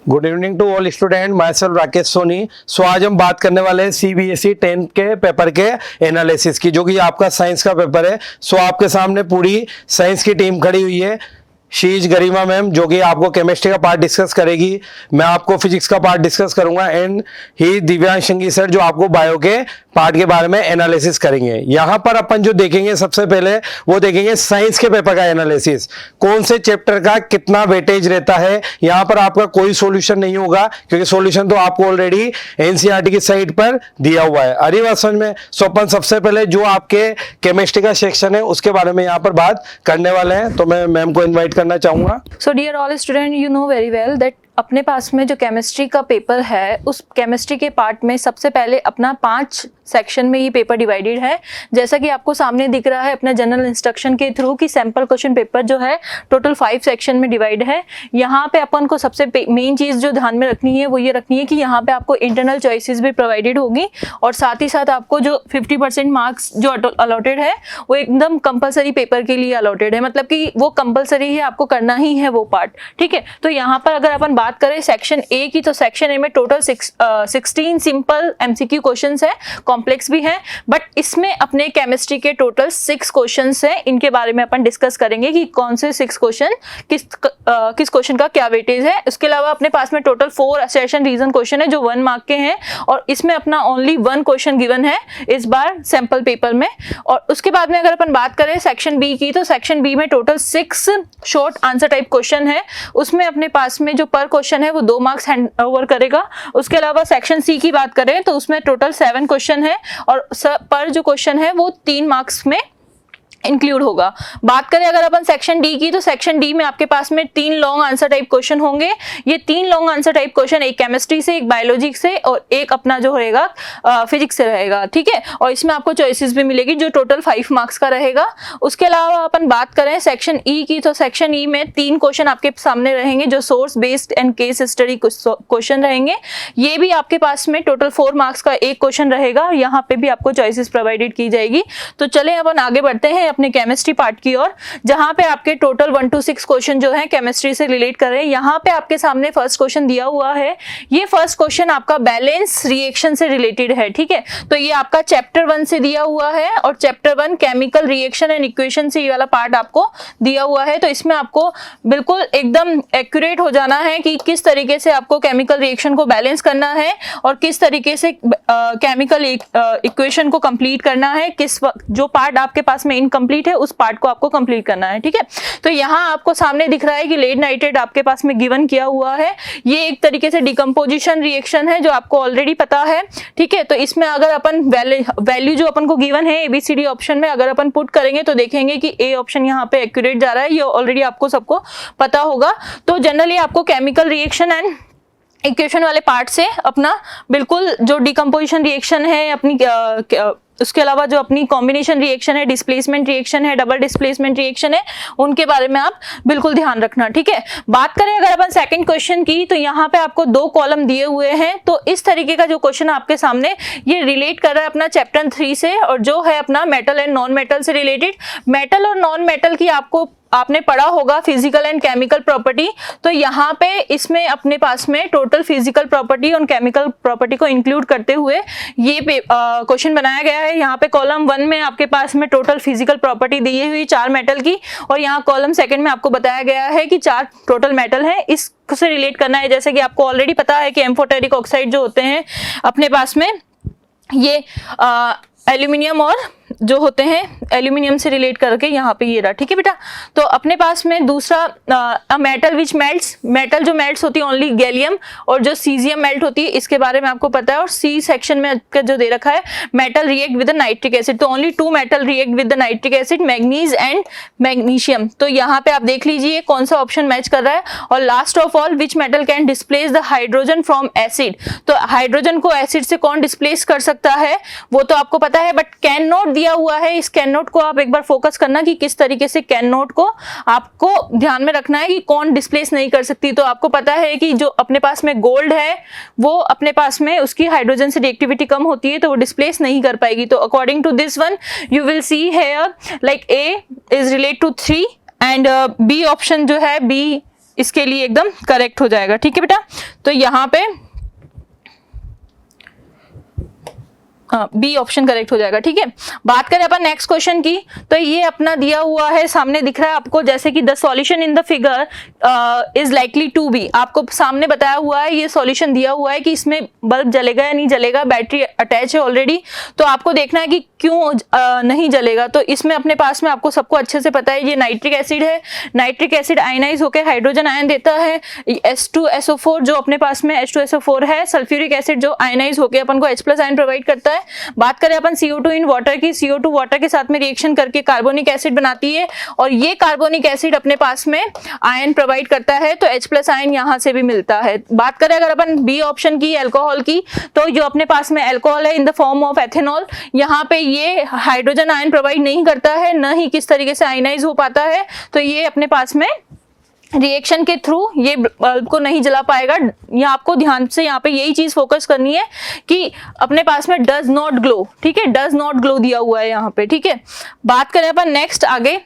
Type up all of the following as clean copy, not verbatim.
Good evening to all student, myself Rakesh Soni. So आज हम बात करने वाले हैं सीबीएसई 10th के पेपर के एनालिसिस की, जो कि आपका साइंस का पेपर है। सो आपके सामने पूरी साइंस की टीम खड़ी हुई है। शीज गरिमा मैम जो कि आपको केमिस्ट्री का पार्ट डिस्कस करेगी, मैं आपको फिजिक्स का पार्ट डिस्कस करूंगा, एंड ही दिव्यांश संगी सर जो आपको बायो के पार्ट के बारे में एनालिसिस करेंगे। यहाँ पर अपन जो देखेंगे सबसे पहले वो देखेंगे साइंस के पेपर का एनालिसिस, कौन से चैप्टर का कितना वेटेज रहता है। यहाँ पर आपका कोई सॉल्यूशन नहीं होगा क्योंकि सॉल्यूशन तो आपको ऑलरेडी एनसीईआरटी की साइट पर दिया हुआ है। अरे बात समझ में। सो अपन सबसे पहले जो आपके केमिस्ट्री का सेक्शन है उसके बारे में यहाँ पर बात करने वाले हैं, तो मैं मैम को इन्वाइट करना चाहूंगा। So dear all student, you know very well that अपने पास में जो केमिस्ट्री का पेपर है उस केमिस्ट्री के पार्ट में सबसे पहले अपना 5 सेक्शन में ये पेपर डिवाइडेड है। जैसा कि आपको सामने दिख रहा है अपने जनरल इंस्ट्रक्शन के थ्रू कि सैंपल क्वेश्चन पेपर जो है टोटल 5 सेक्शन में डिवाइड है। यहाँ पे अपन को सबसे मेन चीज़ जो ध्यान में रखनी है वो ये रखनी है कि यहाँ पे आपको इंटरनल चॉइसेस भी प्रोवाइडेड होगी और साथ ही साथ आपको जो 50% मार्क्स जो अलॉटेड है वो एकदम कंपलसरी पेपर के लिए अलॉटेड है, मतलब कि वो कंपलसरी है, आपको करना ही है वो पार्ट। ठीक है, तो यहाँ पर अगर अपन बात करें सेक्शन ए की, तो सेक्शन ए में टोटल 16 सिंपल एमसीक्यू क्वेश्चंस है, कॉम्प्लेक्स भी है, बट इसमें अपने केमिस्ट्री के टोटल 6 क्वेश्चंस हैं। इनके बारे में अपन डिस्कस करेंगे कि कौन से 6 क्वेश्चन किस क्वेश्चन का क्या वेटेज है। उसके अलावा अपने पास में टोटल 4 असर्शन रीजन क्वेश्चन है जो 1 मार्क के हैं और इसमें अपना ओनली 1 क्वेश्चन गिवन है इस बार सैंपल पेपर में। और उसके बाद में अगर अपन बात करें सेक्शन बी की, तो सेक्शन बी में total 6 short answer type question है। उसमें अपने पास में जो पर क्वेश्चन है वो 2 मार्क्स हैंड ओवर करेगा। उसके अलावा सेक्शन सी की बात करें तो उसमें टोटल 7 क्वेश्चन है और पर जो क्वेश्चन है वो 3 मार्क्स में इंक्लूड होगा। बात करें अगर अपन सेक्शन डी की, तो सेक्शन डी में आपके पास में 3 लॉन्ग आंसर टाइप क्वेश्चन होंगे। ये 3 लॉन्ग आंसर टाइप क्वेश्चन एक केमिस्ट्री से, एक बायोलॉजी से और एक अपना जो रहेगा फिजिक्स से रहेगा। ठीक है, और इसमें आपको चॉइसेस भी मिलेगी जो टोटल 5 मार्क्स का रहेगा। उसके अलावा अपन बात करें सेक्शन ई की, तो सेक्शन ई में 3 क्वेश्चन आपके सामने रहेंगे जो source based and case study question रहेंगे। ये भी आपके पास में टोटल 4 मार्क्स का एक क्वेश्चन रहेगा। यहाँ पे भी आपको चॉइसेस प्रोवाइडेड की जाएगी। तो चले अपन आगे बढ़ते हैं अपने केमिस्ट्री पार्ट की ओर, जहां पे आपके टोटल 1 to 6 क्वेश्चन जो है केमिस्ट्री से रिलेट कर रहे हैं। यहाँ पे आपके सामने फर्स्ट क्वेश्चन दिया हुआ है। ये फर्स्ट क्वेश्चन आपका बैलेंस रिएक्शन से रिलेटेड है। ठीक है, तो ये आपका चैप्टर 1 से दिया हुआ है और chapter 1 chemical reaction and equation से ये वाला पार्ट आपको दिया हुआ है। तो इसमें आपको बिल्कुल एकदम एक्यूरेट हो जाना है कि किस तरीके से आपको केमिकल रिएक्शन को बैलेंस करना है और किस तरीके से केमिकल इक्वेशन को कंप्लीट करना है, किस जो पार्ट आपके पास में इनकम्प्लीट है उस पार्ट को आपको कंप्लीट करना है। ठीक है, तो यहाँ आपको सामने दिख रहा है कि लेड नाइट्रेट आपके पास में गिवन किया हुआ है। ये एक तरीके से डिकम्पोजिशन रिएक्शन है जो आपको ऑलरेडी पता है। ठीक है, तो इसमें अगर अपन वैल्यू जो अपन को गिवन है एबीसीडी ऑप्शन में अगर अपन पुट करेंगे तो देखेंगे कि ए ऑप्शन यहाँ पे एक्यूरेट जा रहा है। ये ऑलरेडी आपको सबको पता होगा। तो जनरली आपको केमिकल रिएक्शन एंड इक्वेशन वाले पार्ट से अपना बिल्कुल जो डिकम्पोजिशन रिएक्शन है अपनी उसके अलावा जो अपनी कॉम्बिनेशन रिएक्शन है, डिस्प्लेसमेंट रिएक्शन है, डबल डिस्प्लेसमेंट रिएक्शन है, उनके बारे में आप बिल्कुल ध्यान रखना। ठीक है, बात करें अगर अपन सेकंड क्वेश्चन की, तो यहाँ पे आपको 2 कॉलम दिए हुए हैं। तो इस तरीके का जो क्वेश्चन आपके सामने ये रिलेट कर रहा है अपना चैप्टर 3 से और जो है अपना मेटल एंड नॉन मेटल से रिलेटेड। मेटल और नॉन मेटल की आपने पढ़ा होगा फिजिकल एंड केमिकल प्रॉपर्टी। तो यहाँ पे इसमें अपने पास में टोटल फिजिकल प्रॉपर्टी और केमिकल प्रॉपर्टी को इंक्लूड करते हुए ये क्वेश्चन बनाया गया है। यहाँ पे कॉलम 1 में आपके पास में टोटल फिजिकल प्रॉपर्टी दी हुई 4 मेटल की और यहाँ कॉलम 2 में आपको बताया गया है कि 4 टोटल मेटल है। इससे रिलेट करना है, जैसे कि आपको ऑलरेडी पता है कि एम्फोटेरिक ऑक्साइड जो होते हैं अपने पास में ये एल्यूमिनियम और जो होते हैं एल्यूमिनियम से रिलेट करके यहाँ पे ये रहा। ठीक है बेटा, तो अपने पास में दूसरा मेटल विच मेल्ट्स, मेटल जो मेल्ट्स होती है ओनली गैलियम और जो सीजियम मेल्ट होती है इसके बारे में आपको पता है। और सी सेक्शन में जो दे रखा है metal react with nitric acid, तो only 2 metal react with nitric acid, manganese and magnesium. तो यहाँ पे आप देख लीजिए कौन सा ऑप्शन मैच कर रहा है। और last of all which metal can displace the hydrogen from acid, तो हाइड्रोजन को एसिड से कौन डिस्प्लेस कर सकता है वो तो आपको पता है, बट कैन नॉट दिया हुआ है। इस कैन नोट को आप एक बार फोकस करना कि किस तरीके से कैन नोट को आपको ध्यान में रखना है कि कौन डिस्प्लेस नहीं कर सकती। तो आपको पता है कि जो अपने पास में गोल्ड है वो अपने पास में उसकी हाइड्रोजन से रिएक्टिविटी कम होती है तो वो डिस्प्लेस नहीं कर पाएगी। तो according to this one you will see here like a is relate to 3 and b option जो है बी इसके लिए एकदम करेक्ट हो जाएगा। ठीक है बेटा, तो यहाँ पे बी ऑप्शन करेक्ट हो जाएगा। ठीक है, बात करें अपन नेक्स्ट क्वेश्चन की, तो ये अपना दिया हुआ है, सामने दिख रहा है आपको, जैसे कि the solution in the figure is likely to be, आपको सामने बताया हुआ है, ये सॉल्यूशन दिया हुआ है कि इसमें बल्ब जलेगा या नहीं जलेगा, बैटरी अटैच है ऑलरेडी, तो आपको देखना है कि क्यों नहीं जलेगा। तो इसमें अपने पास में आपको सबको अच्छे से पता है, ये नाइट्रिक एसिड है, नाइट्रिक एसिड आयनाइज होकर हाइड्रोजन आयन देता है, H2SO4 जो अपने पास में H2SO4 है, सल्फ्यूरिक एसिड जो आयनाइज होकर अपन को H+ आयन प्रोवाइड करता है। बात करें अपन CO2 इन वाटर की, CO2 वाटर के साथ में रिएक्शन करके कार्बोनिक एसिड बनाती है, और ये कार्बोनिक एसिड अपने पास में आयन प्रोवाइड करता है, तो H+ आयन यहां से भी मिलता है। बात करें अगर अपन बी ऑप्शन की अल्कोहल की, तो जो अपने पास में अल्कोहल है in the form of ethanol, यहाँ पे ये हाइड्रोजन आयन प्रोवाइड नहीं करता है, न ही किस तरीके से आयनाइज हो पाता है, तो ये अपने पास में रिएक्शन के थ्रू ये बल्ब को नहीं जला पाएगा। ये आपको ध्यान से यहाँ पे यही चीज फोकस करनी है कि अपने पास में डज नॉट ग्लो, ठीक है, डज नॉट ग्लो दिया हुआ है यहाँ पे। ठीक है, बात करें अपन नेक्स्ट आगे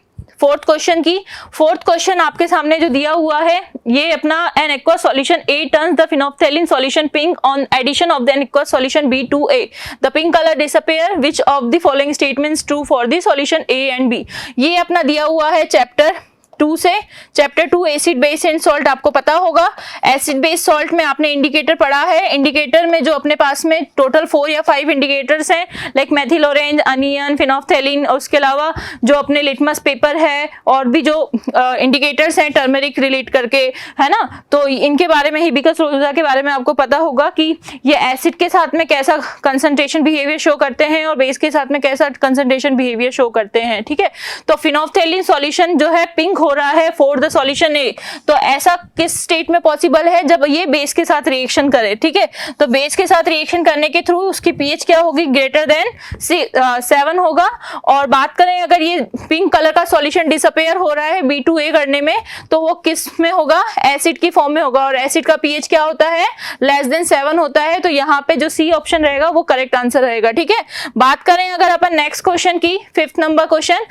फोर्थ क्वेश्चन की, फोर्थ क्वेश्चन आपके सामने जो दिया हुआ है, ये अपना an aqua solution A turns the phenolphthalein solution pink on addition of the an aqua solution B to A, the pink colour disappear, which of the following statements true for the solution A and B। ये अपना दिया हुआ है chapter 2 से, chapter 2 acid base and salt, आपको पता होगा acid base salt में आपने इंडिकेटर पढ़ा है। इंडिकेटर में जो अपने पास में टोटल 4 या 5 इंडिकेटर्स हैं, लाइक मेथिल ऑरेंज, अनियन, फिनोल्फ्थेलिन, और उसके अलावा जो अपने लिटमस पेपर है, और भी जो इंडिकेटर्स हैं टर्मरिक रिलेट करके, है ना, तो इनके बारे में, हिबिस्कस रोज़ा के बारे में आपको पता होगा कि ये एसिड के साथ में कैसा कंसंट्रेशन बिहेवियर शो करते हैं और बेस के साथ में कैसा कंसंट्रेशन बिहेवियर शो करते हैं। ठीक है, तो फिनोल्फ्थेलिन सॉल्यूशन जो है पिंक हो रहा है फॉर द सॉल्यूशन ए, तो ऐसा किस स्टेट में पॉसिबल है, जब ये बेस के साथ रिएक्शन करे। ठीक है, तो बेस के साथ रिएक्शन करने के थ्रू उसकी पीएच क्या होगी, ग्रेटर देन 7 होगा। और बात करें अगर ये पिंक कलर का सॉल्यूशन डिसअपेयर हो रहा है B to A करने में, तो वो किस में होगा, एसिड की फॉर्म में होगा, और एसिड का पीएच क्या होता है, लेस देन 7 होता है, तो यहाँ पे जो सी ऑप्शन रहेगा वो करेक्ट आंसर रहेगा। ठीक है, बात करें अगर अपन नेक्स्ट क्वेश्चन की, 5th नंबर क्वेश्चन,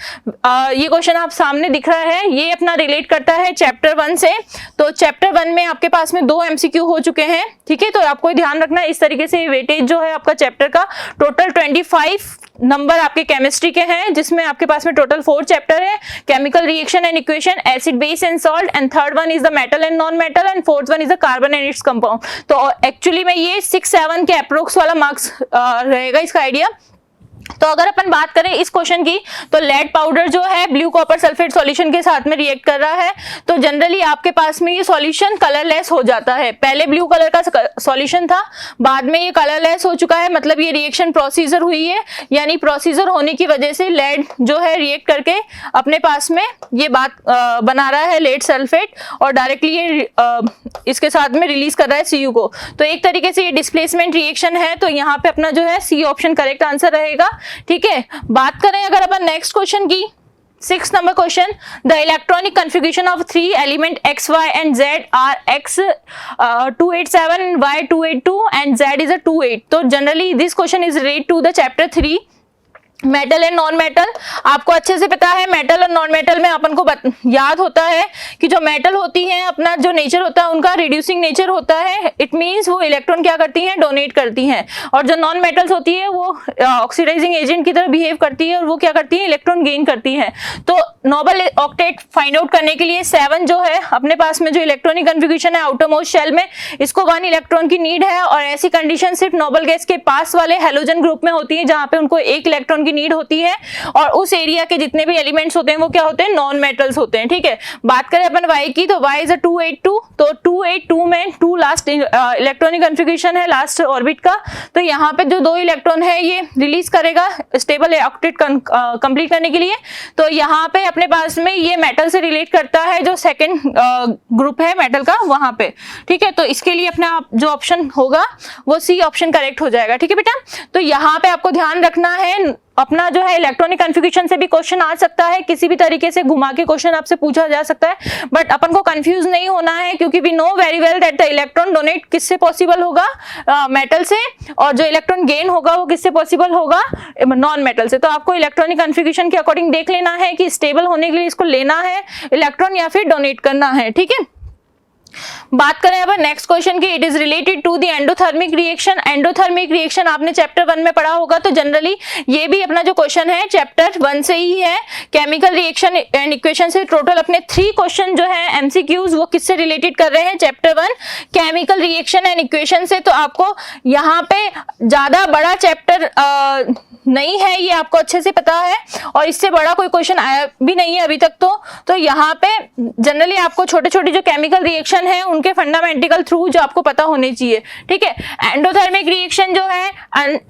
ये क्वेश्चन आप सामने दिख रहा है, ये अपना रिलेट करता है चैप्टर 1 से। तो चैप्टर 1 में आपके पास में 2 MCQ हो चुके हैं। ठीक है, तो आपको ध्यान रखना है, इस तरीके से वेटेज जो है आपका चैप्टर का, टोटल 25 नंबर आपके केमिस्ट्री के हैं, जिसमें आपके पास में टोटल 4 चैप्टर है, chemical reaction and equation, acid base and salt, and third one is the metal and non metal, and fourth one is the carbon and its compound. तो actually में ये 6-7 के अप्रोक्स वाला मार्क्स रहेगा इसका idea. तो अगर अपन बात करें इस क्वेश्चन की, तो लेड पाउडर जो है ब्लू कॉपर सल्फेट सॉल्यूशन के साथ में रिएक्ट कर रहा है, तो जनरली आपके पास में ये सॉल्यूशन कलरलेस हो जाता है। पहले ब्लू कलर का सॉल्यूशन था, बाद में ये कलरलेस हो चुका है, मतलब ये रिएक्शन प्रोसीजर हुई है, यानी प्रोसीजर होने की वजह से लेड जो है रिएक्ट करके अपने पास में ये बात बना रहा है लेड सल्फेट, और डायरेक्टली ये इसके साथ में रिलीज कर रहा है Cu को। तो एक तरीके से ये डिस्प्लेसमेंट रिएक्शन है, तो यहाँ पे अपना जो है सी ऑप्शन करेक्ट आंसर रहेगा। ठीक है, बात करें अगर अपन नेक्स्ट क्वेश्चन की, 6th number question, the electronic configuration of 3 element X, Y and Z are X 287, Y 282 and Z is a 28। तो generally this question is related to the chapter 3 metal and non metal. आपको अच्छे से पता है metal और non metal में अपन को याद होता है कि जो मेटल होती है अपना जो नेचर होता है उनका रिड्यूसिंग नेचर होता है, इट मींस वो इलेक्ट्रॉन क्या करती हैं, डोनेट करती हैं, और जो नॉन मेटल्स होती है वो ऑक्सीडाइजिंग एजेंट की तरह बिहेव करती है और वो क्या करती है, इलेक्ट्रॉन गेन करती हैं। तो नोबल ऑक्टेट फाइंड आउट करने के लिए 7 जो है अपने पास में जो इलेक्ट्रॉनिक कन्फिगरेशन है आउटर मोस्ट शेल में, इसको 1 इलेक्ट्रॉन की नीड है, और ऐसी कंडीशन सिर्फ नोबल गैस के पास वाले हेलोजन ग्रुप में होती है, जहां पे उनको 1 इलेक्ट्रॉन की नीड होती है, और उस एरिया के जितने भी एलिमेंट्स होते हैं वो क्या होते हैं, नॉन मेटल्स होते हैं। ठीक है, बात करें अपन Y की, तो Y इज अ 282, तो 282 में 2 लास्ट इलेक्ट्रॉनिक कन्फिगरेशन है लास्ट ऑर्बिट का, तो यहाँ पे जो 2 इलेक्ट्रॉन है ये रिलीज करेगा स्टेबल ऑक्टेट कंप्लीट करने के लिए। तो यहाँ पे अपने पास में ये मेटल से रिलेट करता है, जो सेकेंड ग्रुप है मेटल का वहां पे। ठीक है, तो इसके लिए अपना जो ऑप्शन होगा वो सी ऑप्शन करेक्ट हो जाएगा। ठीक है बेटा, तो यहाँ पे आपको ध्यान रखना है, अपना जो है इलेक्ट्रॉनिक कन्फिगरेशन से भी क्वेश्चन आ सकता है, किसी भी तरीके से घुमा के क्वेश्चन आपसे पूछा जा सकता है, बट अपन को कंफ्यूज नहीं होना है, क्योंकि we know very well that the electron donate किससे पॉसिबल होगा, मेटल से, और जो इलेक्ट्रॉन गेन होगा वो किससे पॉसिबल होगा, नॉन मेटल से। तो आपको इलेक्ट्रॉनिक कन्फिगरेशन के अकॉर्डिंग देख लेना है कि स्टेबल होने के लिए इसको लेना है इलेक्ट्रॉन या फिर डोनेट करना है। ठीक है, बात करें अब नेक्स्ट क्वेश्चन की, it is related to the endothermic reaction. Endothermic reaction आपने चैप्टर 1 में पढ़ा होगा, तो जनरली ये भी अपना जो क्वेश्चन है चैप्टर 1 से ही है। केमिकल रिएक्शन एंड इक्वेशन से टोटल अपने 3 क्वेश्चन जो है एमसीक्यूज वो किससे रिलेटेड कर रहे हैं, chapter 1 chemical reaction and equation से। तो आपको यहाँ पे ज्यादा बड़ा चैप्टर नहीं है, ये आपको अच्छे से पता है, और इससे बड़ा कोई क्वेश्चन आया भी नहीं है अभी तक। तो यहाँ पे जनरली आपको छोटे छोटे जो केमिकल रिएक्शन है उनके फंडामेंटल थ्रू जो आपको पता होने चाहिए, ठीक है। एंडोथर्मिक रिएक्शन जो है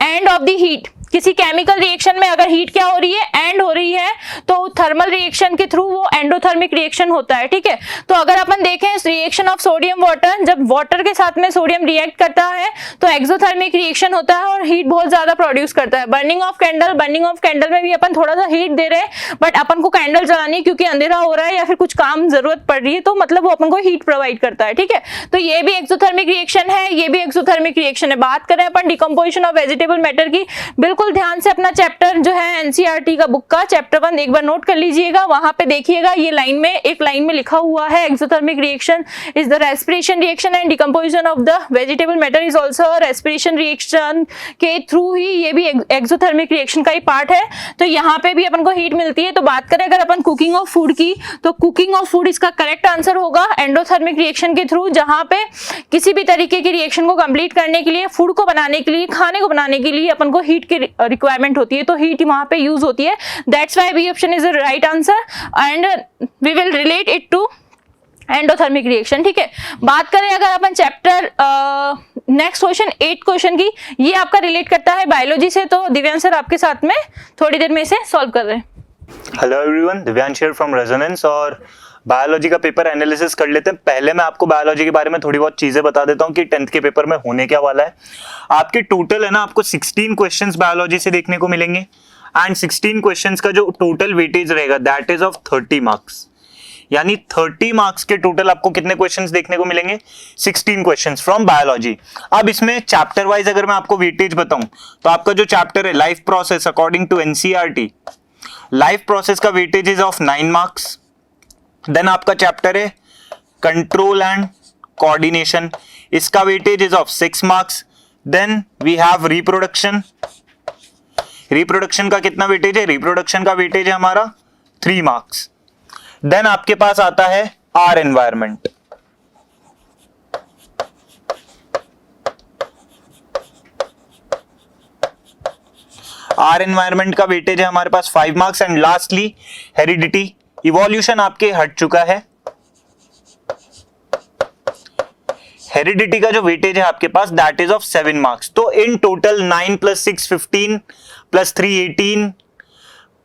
एंड ऑफ द हीट, किसी केमिकल रिएक्शन में अगर हीट क्या हो रही है, एंड हो रही है, तो थर्मल रिएक्शन के थ्रू वो एंडोथर्मिक रिएक्शन होता है, ठीक है। तो अगर अपन देखें रिएक्शन ऑफ सोडियम वाटर, जब वाटर के साथ में सोडियम रिएक्ट करता है तो एक्सोथर्मिक रिएक्शन होता है और हीट बहुत ज्यादा प्रोड्यूस करता है। बर्निंग ऑफ कैंडल में भी अपन थोड़ा सा हीट दे रहे हैं, बट अपन को कैंडल जलानी है क्योंकि अंधेरा हो रहा है या फिर कुछ काम जरूरत पड़ रही है, तो मतलब वो अपन को हीट प्रोवाइड करता है, ठीक है। तो ये भी एक्सोथर्मिक रिएक्शन है, ये भी एक्सोथर्मिक रिएक्शन है। बात करें अपन डिकम्पोजिशन ऑफ वेजिटेबल मैटर की, बिल्कुल ध्यान से अपना चैप्टर जो है एनसीईआरटी का बुक का चैप्टर 1 एक बार नोट कर लीजिएगा। वहां पे देखिएगा ये एक लाइन में लिखा हुआ है, exothermic reaction is the respiration reaction and decomposition of the vegetable matter is also respiration reaction के थ्रू ही ये भी एक्सोथर्मिक रिएक्शन का ही पार्ट है। तो यहाँ पे भी अपन को हीट मिलती है। तो बात करें अगर अपन कुकिंग ऑफ फूड की, तो कुकिंग ऑफ फूड इसका करेक्ट आंसर होगा एंडोथर्मिक रिएक्शन के थ्रू, जहां पे किसी भी तरीके की रिएक्शन को कंप्लीट करने के लिए, फूड को बनाने के लिए, खाने को बनाने के लिए अपन को हीट की रिक्वायरमेंट होती है, तो हीट वहां पे यूज होती है। That's why b option is the right answer and we will relate it to endothermic reaction, ठीक है। बात करें अगर अपन चैप्टर नेक्स्ट क्वेश्चन 8 क्वेश्चन की, ये आपका रिलेट करता है बायोलॉजी से, तो दिव्यांश सर आपके साथ में थोड़ी देर में इसे सॉल्व कर रहे हैं। Hello everyone, Divyansh here from resonance, और बायोलॉजी का पेपर एनालिसिस कर लेते हैं। पहले मैं आपको बायोलॉजी के बारे में थोड़ी बहुत चीजें बता देता हूँ कि 10th के पेपर में होने क्या वाला है। आपके टोटल है ना, आपको 16 क्वेश्चंस बायोलॉजी से देखने को मिलेंगे एंड 16 क्वेश्चंस का जो टोटल वेटेज रहेगा दैट इज ऑफ 30 मार्क्स, यानी 30 मार्क्स के टोटल आपको कितने क्वेश्चंस देखने को मिलेंगे, 16 क्वेश्चंस फ्रॉम बायोलॉजी। अब इसमें चैप्टर वाइज अगर मैं आपको वेटेज बताऊं, तो आपका जो चैप्टर है life process, according to NCERT life process का weightage is of 9 marks. Then आपका चैप्टर है कंट्रोल एंड कोऑर्डिनेशन, इसका weightage is of 6 marks. Then we have reproduction, reproduction का कितना वेटेज है, रिप्रोडक्शन का वेटेज है हमारा 3 मार्क्स। देन आपके पास आता है आर एनवायरमेंट, आर एनवायरमेंट का वेटेज है हमारे पास 5 marks. And lastly heredity, evolution आपके हट चुका है, हेरिडिटी का जो वेटेज है आपके पास दैट इज ऑफ 7 मार्क्स। तो इन टोटल 9 + 6 15 + 3 18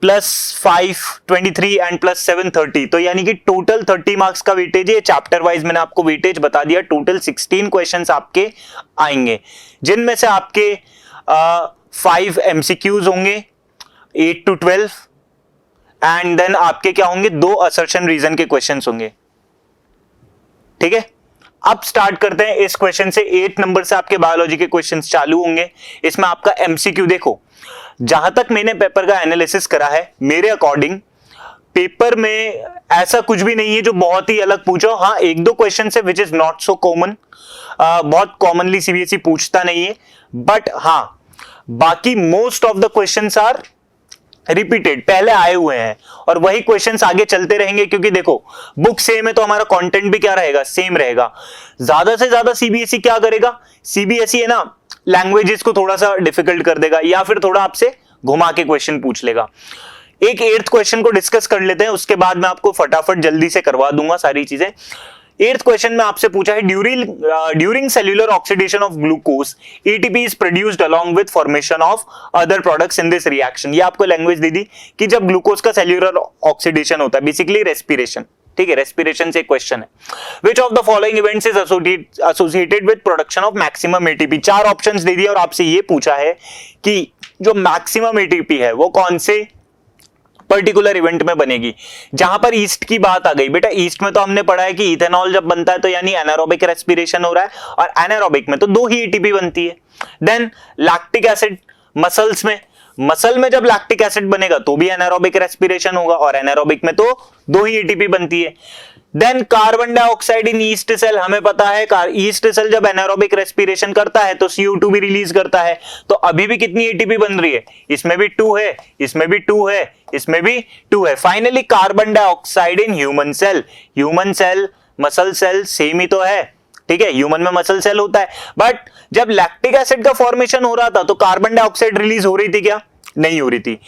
+ 5 23 एंड +7 30, तो यानी कि टोटल 30 मार्क्स का वेटेज है। चैप्टर वाइज मैंने आपको वेटेज बता दिया। टोटल 16 क्वेश्चंस आपके आएंगे, जिनमें से आपके 5 MCQs होंगे 8 to 12 एंड देन आपके क्या होंगे, 2 असर्शन रीजन के क्वेश्चंस होंगे, ठीक है। अब स्टार्ट करते हैं इस क्वेश्चन से। 8 नंबर से आपके बायोलॉजी के क्वेश्चंस चालू होंगे। इसमें आपका MCQ देखो, जहां तक मैंने पेपर का एनालिसिस करा है, मेरे अकॉर्डिंग पेपर में ऐसा कुछ भी नहीं है जो बहुत ही अलग पूछो। हाँ, 1-2 क्वेश्चन है which is not so common, बहुत कॉमनली सीबीएसई पूछता नहीं है, बट हाँ बाकी most of the questions are repeated, पहले आए हुए हैं, और वही क्वेश्चंस आगे चलते रहेंगे। क्योंकि देखो बुक सेम है तो हमारा कंटेंट भी क्या रहेगा, सेम रहेगा। ज्यादा से ज्यादा सीबीएसई क्या करेगा, सीबीएसई है ना लैंग्वेजेस को थोड़ा सा डिफिकल्ट कर देगा या फिर थोड़ा आपसे घुमा के क्वेश्चन पूछ लेगा। एक 8th क्वेश्चन को डिस्कस कर लेते हैं, उसके बाद मैं आपको फटाफट जल्दी से करवा दूंगा सारी चीजें। 8th क्वेश्चन में आपसे पूछा है during cellular oxidation of glucose ATP is produced along with formation of other products in this reaction. ये आपको लैंग्वेज दे दी कि जब ग्लूकोज का सेल्युलर ऑक्सीडेशन होता है, बेसिकली रेस्पिरेशन, ठीक है, रेस्पिरेशन से क्वेश्चन है। Which of the following events is associated with production of maximum ATP. 4 options दे दिए और आपसे ये पूछा है कि जो मैक्सिमम एटीपी है वो कौन से पर्टिकुलर इवेंट में बनेगी। जहां पर ईस्ट की बात आ गई, बेटा ईस्ट में तो हमने पढ़ा है कि इथेनॉल जब बनता है तो यानी एनारोबिक रेस्पिरेशन हो रहा है, और एनारोबिक में तो 2 ही एटीपी बनती है। देन लैक्टिक एसिड मसल्स में, मसल में जब लैक्टिक एसिड बनेगा तो भी एनारोबिक रेस्पिरेशन होगा, और एनारोबिक में तो 2 ही एटीपी बनती है। Then carbon dioxide in yeast cell, हमें पता है ईस्ट सेल जब एनारोबिक रेस्पिरेशन करता है तो CO2 भी रिलीज करता है, तो अभी भी कितनी एटीपी बन रही है, इसमें भी 2 है, इसमें भी 2 है, इसमें भी 2 है। Finally carbon dioxide in human cell muscle cell same ही तो है, ठीक है, ह्यूमन में मसल सेल होता है, बट जब लैक्टिक एसिड का फॉर्मेशन हो रहा था तो कार्बन डाइऑक्साइड रिलीज हो रही थी क्या, नहीं हो रही थी,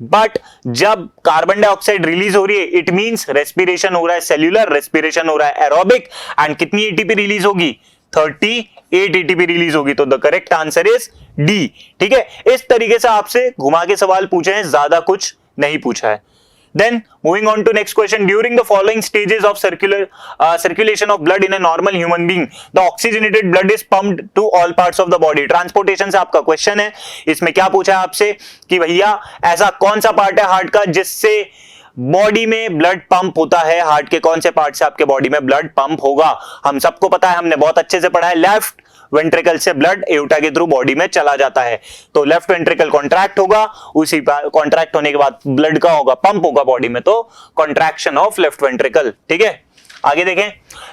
बट जब कार्बन डाइऑक्साइड रिलीज हो रही है इट मींस रेस्पिरेशन हो रहा है, सेल्यूलर रेस्पिरेशन हो रहा है, एरोबिक, एंड कितनी एटीपी रिलीज होगी, 38 एटीपी रिलीज होगी, तो the correct answer is D. ठीक है, इस तरीके से आपसे घुमा के सवाल पूछे हैं, ज्यादा कुछ नहीं पूछा है। Then moving on to next question, during the following stages of circulation of blood in a normal human being, the oxygenated blood is pumped to all parts of the body. Transportation से आपका question है, इसमें क्या पूछा है आपसे कि भैया ऐसा कौन सा पार्ट है हार्ट का जिससे बॉडी में ब्लड पंप होता है, हार्ट के कौन से पार्ट से आपके बॉडी में ब्लड पंप होगा। हम सबको पता है, हमने बहुत अच्छे से पढ़ा है, लेफ्ट वेंट्रिकल से ब्लड एओर्टा के थ्रू बॉडी में चला जाता है, तो लेफ्ट वेंट्रिकल कॉन्ट्रैक्ट होगा, उसी कॉन्ट्रैक्ट होने के बाद ब्लड का होगा, पंप होगा बॉडी में, तो कॉन्ट्रैक्शन ऑफ लेफ्ट वेंट्रिकल। ठीक है, आगे देखें,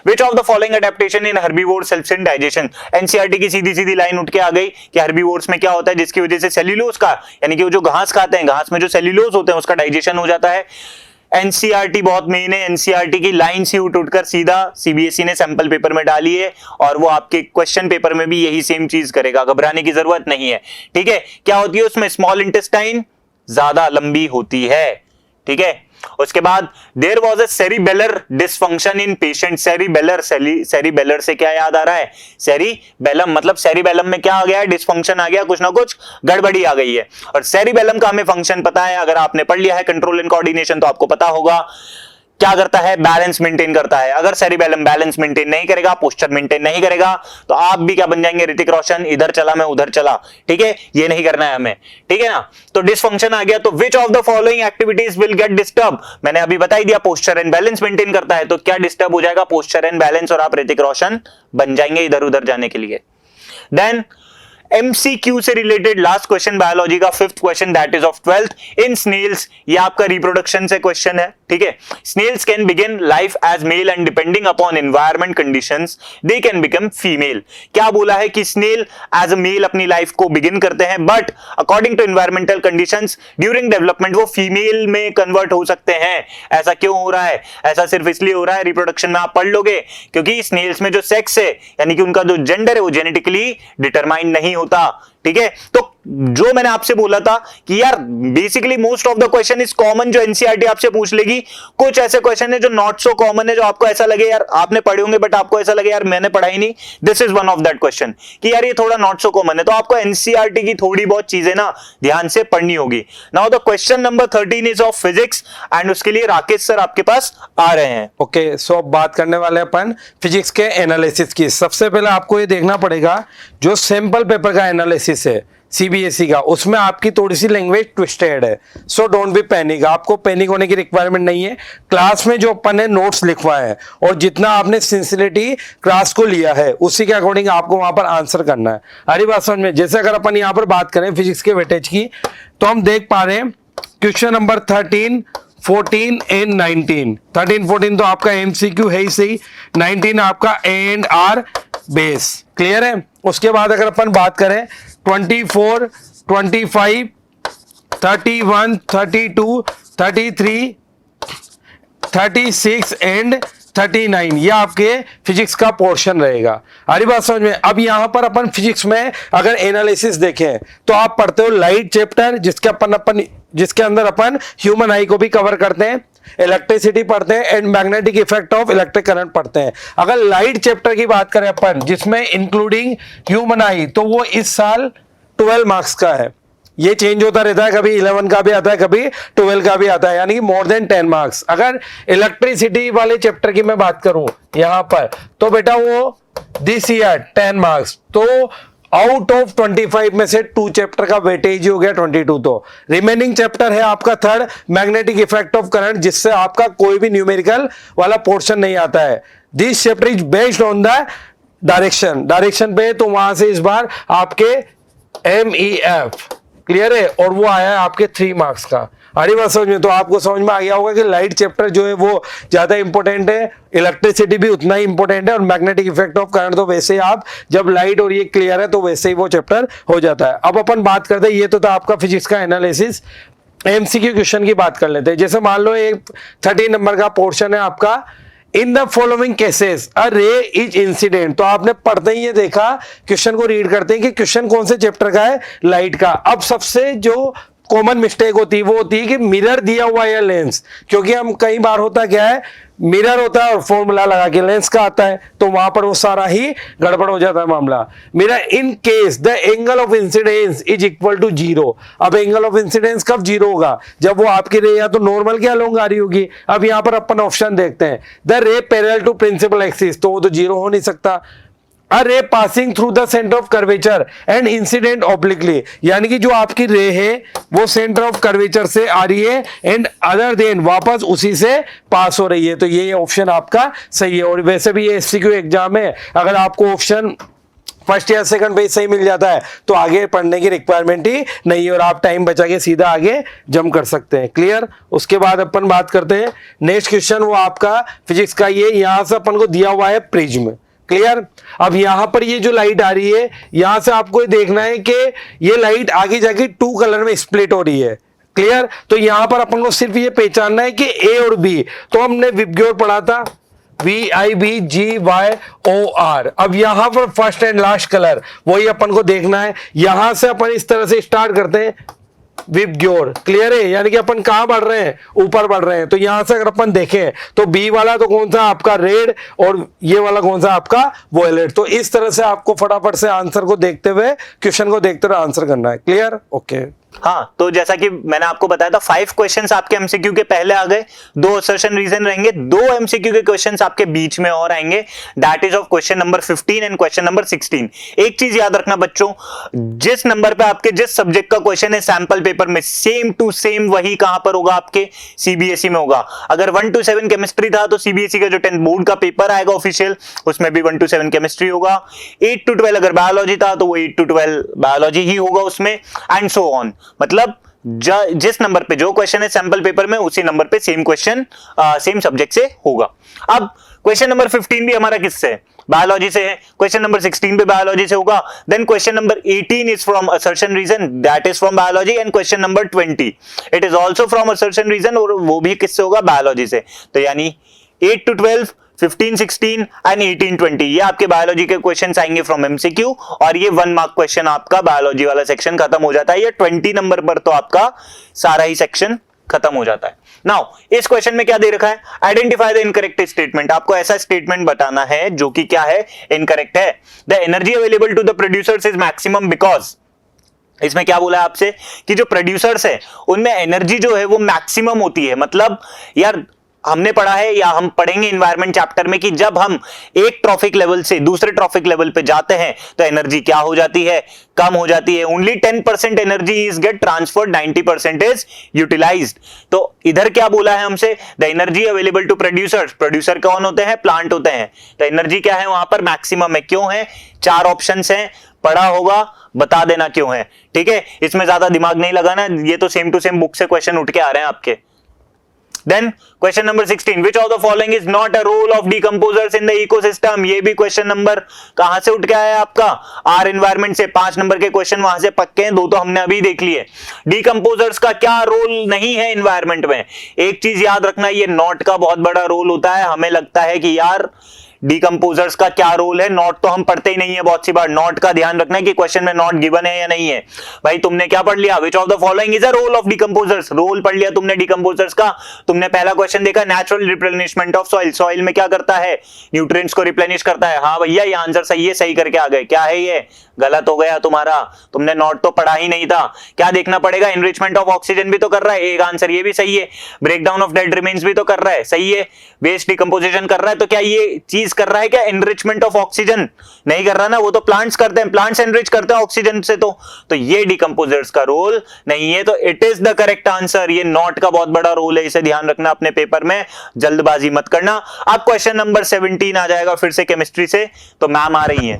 विच of the following adaptation in herbivores helps in digestion. NCERT की सीधी सीधी लाइन उठ के आ गई कि हर्बीवोर्स में क्या होता है जिसकी वजह से सेल्यूलोज का, यानी कि वो जो घास खाते हैं, घास में जो सेल्यूलोज होते हैं उसका डाइजेशन हो जाता है। एनसीईआरटी बहुत मेन है, एनसीईआरटी की लाइन से उठकर सीधा सीबीएसई ने सैंपल पेपर में डाली है और वो आपके क्वेश्चन पेपर में भी यही सेम चीज करेगा, घबराने की जरूरत नहीं है। ठीक है, क्या होती है उसमें, स्मॉल इंटेस्टाइन ज्यादा लंबी होती है। ठीक है, उसके बाद there was a cerebellar dysfunction in patient. Cerebellar से क्या याद आ रहा है, सेरिबेलम, मतलब सेरिबेलम में क्या आ गया है, डिसफंक्शन आ गया, कुछ ना कुछ गड़बड़ी आ गई है। और सेरिबेलम का हमें फंक्शन पता है, अगर आपने पढ़ लिया है कंट्रोल एंड कोऑर्डिनेशन तो आपको पता होगा क्या करता है, बैलेंस मेंटेन करता है। अगर सेरिबेलम बैलेंस मेंटेन नहीं करेगा, पोस्चर मेंटेन नहीं करेगा, तो आप भी क्या बन जाएंगे, ऋतिक रोशन, इधर चला मैं उधर चला। ठीक है, ये नहीं करना है हमें, ठीक है ना। तो डिसफंक्शन आ गया, तो विच of the following activities will get disturb, मैंने अभी बता ही दिया, पोस्चर एंड बैलेंस मेंटेन करता है, तो क्या डिस्टर्ब हो जाएगा, पोस्चर एंड बैलेंस, और आप ऋतिक रोशन बन जाएंगे इधर उधर जाने के लिए। देन MCQ से रिलेटेड लास्ट क्वेश्चन बायोलॉजी का, 5th question, that is of 12th। In snails, ये आपका रिप्रोडक्शन से क्वेश्चन है। ठीक है, snails can begin life as male and depending upon environment conditions they can become female. क्या बोला है कि स्नेल एज अ मेल अपनी लाइफ को बिगिन करते हैं, but according to environmental conditions during development वो फीमेल में कन्वर्ट हो सकते हैं। ऐसा क्यों हो रहा है, ऐसा सिर्फ इसलिए हो रहा है, रिप्रोडक्शन में आप पढ़ लोगे, क्योंकि स्नेल्स में जो सेक्स है यानी कि उनका जो जेंडर है वो जेनेटिकली डिटरमाइंड नहीं होता। ठीक है, तो जो मैंने आपसे बोला था कि यार basically most of the question is common, जो एनसीईआरटी आपसे पूछ लेगी। कुछ ऐसे क्वेश्चन है जो नॉट सो कॉमन है, जो आपको ऐसा लगे यार आपने पढ़े होंगे बट आपको ऐसा लगे यार मैंने पढ़ा ही नहीं। This is one of that question कि यार ये थोड़ा नॉट सो कॉमन है, तो आपको एनसीईआरटी की थोड़ी बहुत चीजें ना ध्यान से पढ़नी होगी। Now the question number 13 is of physics and उसके लिए राकेश सर आपके पास आ रहे हैं। ओके, सो अब बात करने वाले अपन फिजिक्स के एनालिसिस की। सबसे पहले आपको ये देखना पड़ेगा जो सैंपल पेपर का एनालिसिस है सीबीएसई का, उसमें आपकी थोड़ी सी लैंग्वेज ट्विस्टेड है, सो डोंट बी पैनिक। आपको पैनिक होने की रिक्वायरमेंट नहीं है। क्लास में जो अपन ने नोट्स लिखवाए हैं और जितना आपने सिंसियरिटी क्लास को लिया है उसी के अकॉर्डिंग आपको वहां पर आंसर करना है। हरी बात समझ में। जैसे अगर अपन यहाँ पर बात करें फिजिक्स के वेटेज की, तो हम देख पा रहे हैं क्वेश्चन नंबर 13, 14 एंड 19। 13, 14 तो आपका MCQ है ही सही, 19 आपका A&R बेस, क्लियर है। उसके बाद अगर अपन बात करें 24, 25, 31, 32, 33, 36 एंड 39, ये आपके फिजिक्स का पोर्शन रहेगा। हरी बात समझ में। अब यहाँ पर अपन फिजिक्स में अगर एनालिसिस देखें तो आप पढ़ते हो लाइट चैप्टर, जिसके अंदर अपन ह्यूमन आई को भी कवर करते हैं, इलेक्ट्रिसिटी पढ़ते हैं and magnetic effect of electric current पढ़ते हैं। अगर लाइट चैप्टर की बात करें अपन जिसमें इंक्लूडिंग ह्यूमन आई, तो वो इस साल 12 मार्क्स का है। ये चेंज होता रहता है, कभी 11 का भी आता है, कभी 12 का भी आता है, यानी कि मोर देन 10 मार्क्स। अगर इलेक्ट्रिसिटी वाले चैप्टर की मैं बात करूं यहां पर, तो बेटा वो दिस ईयर 10 मार्क्स, तो आउट ऑफ 25 में से 2 चैप्टर का वेटेज हो गया 22। तो रिमेनिंग चैप्टर है आपका 3rd magnetic effect of current, जिससे आपका कोई भी न्यूमेरिकल वाला पोर्शन नहीं आता है। This chapter is based on the direction पे, तो वहां से इस बार आपके MEF क्लियर है, और वो आया है आपके 3 मार्क्स का। आ रही बात समझ में? तो आपको समझ में आ गया होगा कि लाइट चैप्टर जो है वो ज्यादा इंपॉर्टेंट है, इलेक्ट्रिसिटी भी उतना ही इंपॉर्टेंट है, और मैग्नेटिक इफेक्ट ऑफ करंट तो वैसे ही आप जब लाइट और ये क्लियर है तो वैसे ही वो चैप्टर हो जाता है। अब अपन बात करते हैं, ये तो था आपका फिजिक्स का एनालिसिस। एमसीक्यू क्वेश्चन की बात कर लेते हैं। जैसे मान लो एक 30 नंबर का पोर्शन है आपका, in the following cases a रे इज इंसिडेंट। तो आपने पढ़ते ही ये देखा, क्वेश्चन को रीड करते हैं कि क्वेश्चन कौन से चैप्टर का है, लाइट का। अब सबसे जो कॉमन मिस्टेक होती है वो होती है कि मिरर दिया हुआ है लेंस, क्योंकि हम कई बार होता क्या है, मिरर होता है और फॉर्मूला लगा के लेंस का आता है, तो वहां पर वो सारा ही गड़बड़ हो जाता है मामला। Mirror in case the angle of incidence is equal to 0। अब एंगल ऑफ इंसिडेंस कब 0 होगा, जब वो आपकी रे या तो नॉर्मल क्या लॉन्ग आ रही होगी। अब यहां पर अपन ऑप्शन देखते हैं, the ray parallel to principal axis, तो वो तो 0 हो नहीं सकता। A ray passing through the center of curvature and incident obliquely, यानी कि जो आपकी रे है वो सेंटर ऑफ कर्वेचर से आ रही है एंड अदर देन वापस उसी से पास हो रही है, तो ये ऑप्शन आपका सही है। और वैसे भी ये एमसीक्यू एग्जाम है, अगर आपको ऑप्शन फर्स्ट या सेकंड पेज सही मिल जाता है तो आगे पढ़ने की रिक्वायरमेंट ही नहीं है और आप टाइम बचा के सीधा आगे जंप कर सकते हैं। क्लियर? उसके बाद अपन बात करते हैं नेक्स्ट क्वेश्चन, वो आपका फिजिक्स का ये यहां से अपन को दिया हुआ है प्रिज्म। क्लियर? अब यहां पर ये जो लाइट आ रही है, यहां से आपको ये देखना है कि ये लाइट आगे जाके 2 कलर में स्प्लिट हो रही है। क्लियर? तो यहां पर अपन को सिर्फ ये पहचानना है कि ए और बी, तो हमने विबग्योर पढ़ा था, VIBGYOR। अब यहां पर फर्स्ट एंड लास्ट कलर वही अपन को देखना है। यहां से अपन इस तरह से स्टार्ट करते हैं, विबग्योर। क्लियर है? यानी कि अपन कहां बढ़ रहे हैं, ऊपर बढ़ रहे हैं। तो यहां से अगर अपन देखें तो बी वाला तो कौन सा आपका रेड, और ये वाला कौन सा आपका वॉयलेट। तो इस तरह से आपको फटाफट से आंसर को देखते हुए, क्वेश्चन को देखते हुए आंसर करना है। क्लियर? ओके। हाँ, तो जैसा कि मैंने आपको बताया था 5 क्वेश्चंस आपके एमसीक्यू के पहले आ गए, 2 असर्शन रीजन रहेंगे, 2 एमसीक्यू के क्वेश्चंस आपके बीच में और आएंगे, that is of question number 15 and question number 16। एक चीज याद रखना बच्चों, जिस नंबर पे आपके जिस सब्जेक्ट का क्वेश्चन है सैंपल पेपर में, सेम टू सेम वही कहां पर होगा, आपके सीबीएसई में होगा। अगर 1 to 7 केमिस्ट्री था तो सीबीएसई का जो 10th बोर्ड का पेपर आएगा ऑफिशियल, उसमें भी 1 to 7 केमिस्ट्री होगा। 8 to 12 अगर बायोलॉजी था तो वो 8 to 12 बायोलॉजी ही होगा उसमें, एंड सो ऑन। मतलब जिस नंबर पे जो क्वेश्चन है सैंपल पेपर में, उसी नंबर पे सेम क्वेश्चन सेम सब्जेक्ट से होगा। अब क्वेश्चन नंबर 15 भी हमारा किससे है, बायोलॉजी से है। क्वेश्चन नंबर 16 भी बायोलॉजी से होगा। Then question number 18 is from assertion reason, that is from biology, and question number 20 it is also from assertion reason, और वो भी किससे होगा, बायोलॉजी से। तो यानी 8 to 12, 15, 16 एंड 18, 20 ये आपके बायोलॉजी के क्वेश्चंस आएंगे फ्रॉम एमसीक्यू, और ये 1 मार्क क्वेश्चन आपका बायोलॉजी वाला सेक्शन खत्म हो जाता है। ये 20 नंबर पर तो आपका सारा ही सेक्शन खत्म हो जाता है। नाउ इस क्वेश्चन में क्या दे रखा है, आइडेंटिफाई द इनकरेक्ट स्टेटमेंट। आपको ऐसा स्टेटमेंट बताना है जो कि क्या है, इनकरेक्ट है। The energy available to the producers is maximum because, इसमें क्या बोला है आपसे कि जो प्रोड्यूसर्स है उनमें एनर्जी जो है वो मैक्सिमम होती है। मतलब यार हमने पढ़ा है या हम पढ़ेंगे इन्वायरमेंट चैप्टर में कि जब हम एक ट्रॉफिक लेवल से दूसरे ट्रॉफिक लेवल पे जाते हैं तो एनर्जी क्या हो जाती है, कम हो जाती है। Only 10% energy is get transferred, 90% is utilised. तो इधर क्या बोला है हमसे, the energy available to producers, producer कौन होते हैं, प्लांट होते हैं। तो एनर्जी क्या है वहां पर, मैक्सिमम है। क्यों है, 4 ऑप्शंस हैं, पढ़ा होगा, बता देना क्यों है। ठीक है, इसमें ज्यादा दिमाग नहीं लगाना, ये तो सेम टू सेम बुक से क्वेश्चन उठ के आ रहे हैं आपके। Then question number 16, which of the following is not a role of decomposers in the ecosystem? ये भी क्वेश्चन नंबर कहां से उठ के आया आपका, आर एनवायरमेंट से। 5 नंबर के क्वेश्चन वहां से पक्के हैं, 2 तो हमने अभी देख लिए। डिकम्पोजर्स का क्या रोल नहीं है एनवायरमेंट में, एक चीज याद रखना, ये नॉट का बहुत बड़ा रोल होता है। हमें लगता है कि यार डिकम्पोजर्स का क्या रोल है, नॉट तो हम पढ़ते ही नहीं है बहुत सी बार। नॉट का ध्यान रखना है कि क्वेश्चन में नॉट गिवन है या नहीं है। भाई तुमने क्या पढ़ लिया, which of the following is a role of decomposers, role पढ़ लिया तुमने डिकम्पोजर्स का। तुमने पहला क्वेश्चन देखा, natural replenishment of soil, soil में क्या करता है, न्यूट्रिएंट्स को रिप्लेनिश करता है। हाँ भैया ये आंसर सही है, सही करके आ गए। क्या है ये, गलत हो गया तुम्हारा, तुमने नॉट तो पढ़ा ही नहीं था। क्या देखना पड़ेगा, एनरिचमेंट ऑफ ऑक्सीजन भी तो कर रहा है, एक आंसर ये भी सही है। Break down of dead remains भी तो कर रहा है, सही है। वेस्ट डिकम्पोजिशन कर रहा है, तो क्या ये चीज कर रहा है क्या, एनरिचमेंट ऑफ ऑक्सीजन नहीं कर रहा ना, वो तो प्लांट्स करते हैं, प्लांट्स एनरिच करते हैं ऑक्सीजन से। तो ये डिकम्पोजर्स का रोल नहीं है, तो it is the correct answer. ये नॉट का बहुत बड़ा रोल है, इसे ध्यान रखना अपने पेपर में, जल्दबाजी मत करना। अब क्वेश्चन नंबर 17 आ जाएगा फिर से केमिस्ट्री से, तो मैम आ रही है।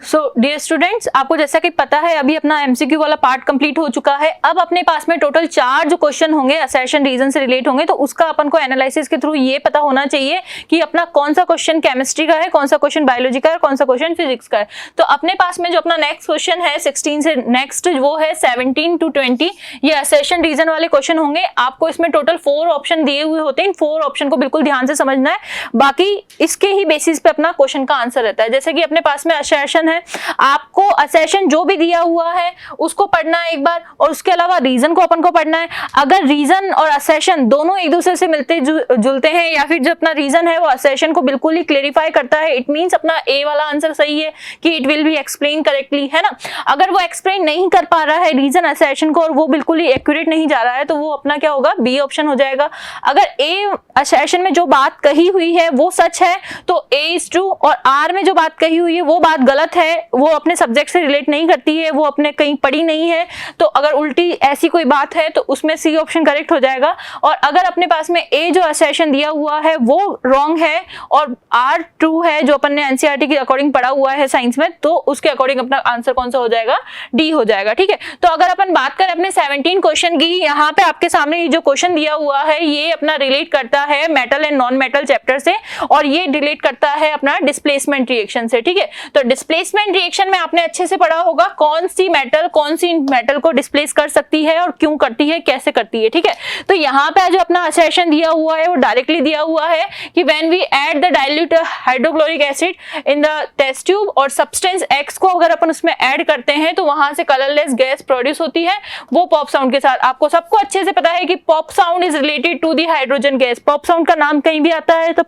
सो डियर स्टूडेंट्स, आपको जैसा कि पता है अभी अपना एमसीक्यू वाला पार्ट कंप्लीट हो चुका है। अब अपने पास में टोटल 4 जो क्वेश्चन होंगे असर्शन रीजन से रिलेट होंगे, तो उसका अपन को एनालिसिस के थ्रू ये पता होना चाहिए कि अपना कौन सा क्वेश्चन केमिस्ट्री का है, कौन सा क्वेश्चन बायोलॉजी का है, कौन सा क्वेश्चन फिजिक्स का है। तो अपने पास में जो अपना नेक्स्ट क्वेश्चन है 16 से नेक्स्ट वो है 17 to 20, ये असर्शन रीजन वाले क्वेश्चन होंगे। आपको इसमें टोटल 4 ऑप्शन दिए हुए होते हैं, इन 4 ऑप्शन को बिल्कुल ध्यान से समझना है, बाकी इसके ही बेसिस पे अपना क्वेश्चन का आंसर रहता है। जैसे कि अपने पास में असर्शन है, आपको असर्शन जो भी दिया हुआ है उसको पढ़ना है एक बार, और उसके अलावा रीजन को अपन को पढ़ना है। अगर रीजन और असर्शन दोनों एक दूसरे से मिलते जुलते हैं, या फिर जो अपना रीजन है वो असर्शन को बिल्कुल ही क्लेरिफाई करता है, इट मींस अपना ए वाला आंसर सही है कि it will B explain correctly, है ना। अगर वो एक्सप्लेन नहीं कर पा रहा है रीजन असर्शन को और वो बिल्कुल ही एक्यूरेट नहीं जा रहा है, तो वो अपना क्या होगा, बी ऑप्शन हो जाएगा। अगर ए असर्शन में जो बात कही हुई है वो सच है तो ए इज ट्रू, और आर में जो बात कही हुई है वो बात गलत है, वो अपने सब्जेक्ट से रिलेट नहीं करती है, वो अपने कहीं पढ़ी नहीं है, तो अगर उल्टी ऐसी कोई बात है तो उसमें सी ऑप्शन करेक्ट हो जाएगा। और अगर अपने पास में ए जो असर्शन दिया हुआ है वो रॉन्ग है और आर ट्रू है, जो अपन ने एनसीईआरटी के अकॉर्डिंग पढ़ा हुआ है साइंस में, तो उसके अकॉर्डिंग अपना आंसर कौन सा हो जाएगा, डी हो जाएगा। ठीक है, तो अगर अपन बात करें अपने 17 क्वेश्चन की, यहाँ पे आपके सामने जो क्वेश्चन दिया हुआ है ये अपना रिलेट करता है metal and non metal chapter से, और ये रिलेट करता है अपना डिस्प्लेसमेंट रिएक्शन से। ठीक है, तो डिस्प्लेसमेंट रिएक्शन में आपने अच्छे से पढ़ा होगा कौन सी मेटल को डिस्प्लेस कर सकती है और क्यों करती है, कैसे करती है। ठीक है, तो यहाँ पे जो अपना असर्शन दिया हुआ है वो डायरेक्टली दिया हुआ है कि when we add the dilute hydrochloric acid in the test tube, और सब्सटेंस एक्स को अगर अपन उसमें ऐड करते हैं तो वहां से कलरलेस गैस प्रोड्यूस होती है, वो पॉप साउंड के साथ। आपको सबको अच्छे से पता है कि pop sound is related to the hydrogen gas, pop sound का नाम कहीं भी आता है तो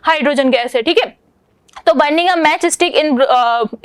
हाइड्रोजन गैस है। ठीक है, तो burning a match stick in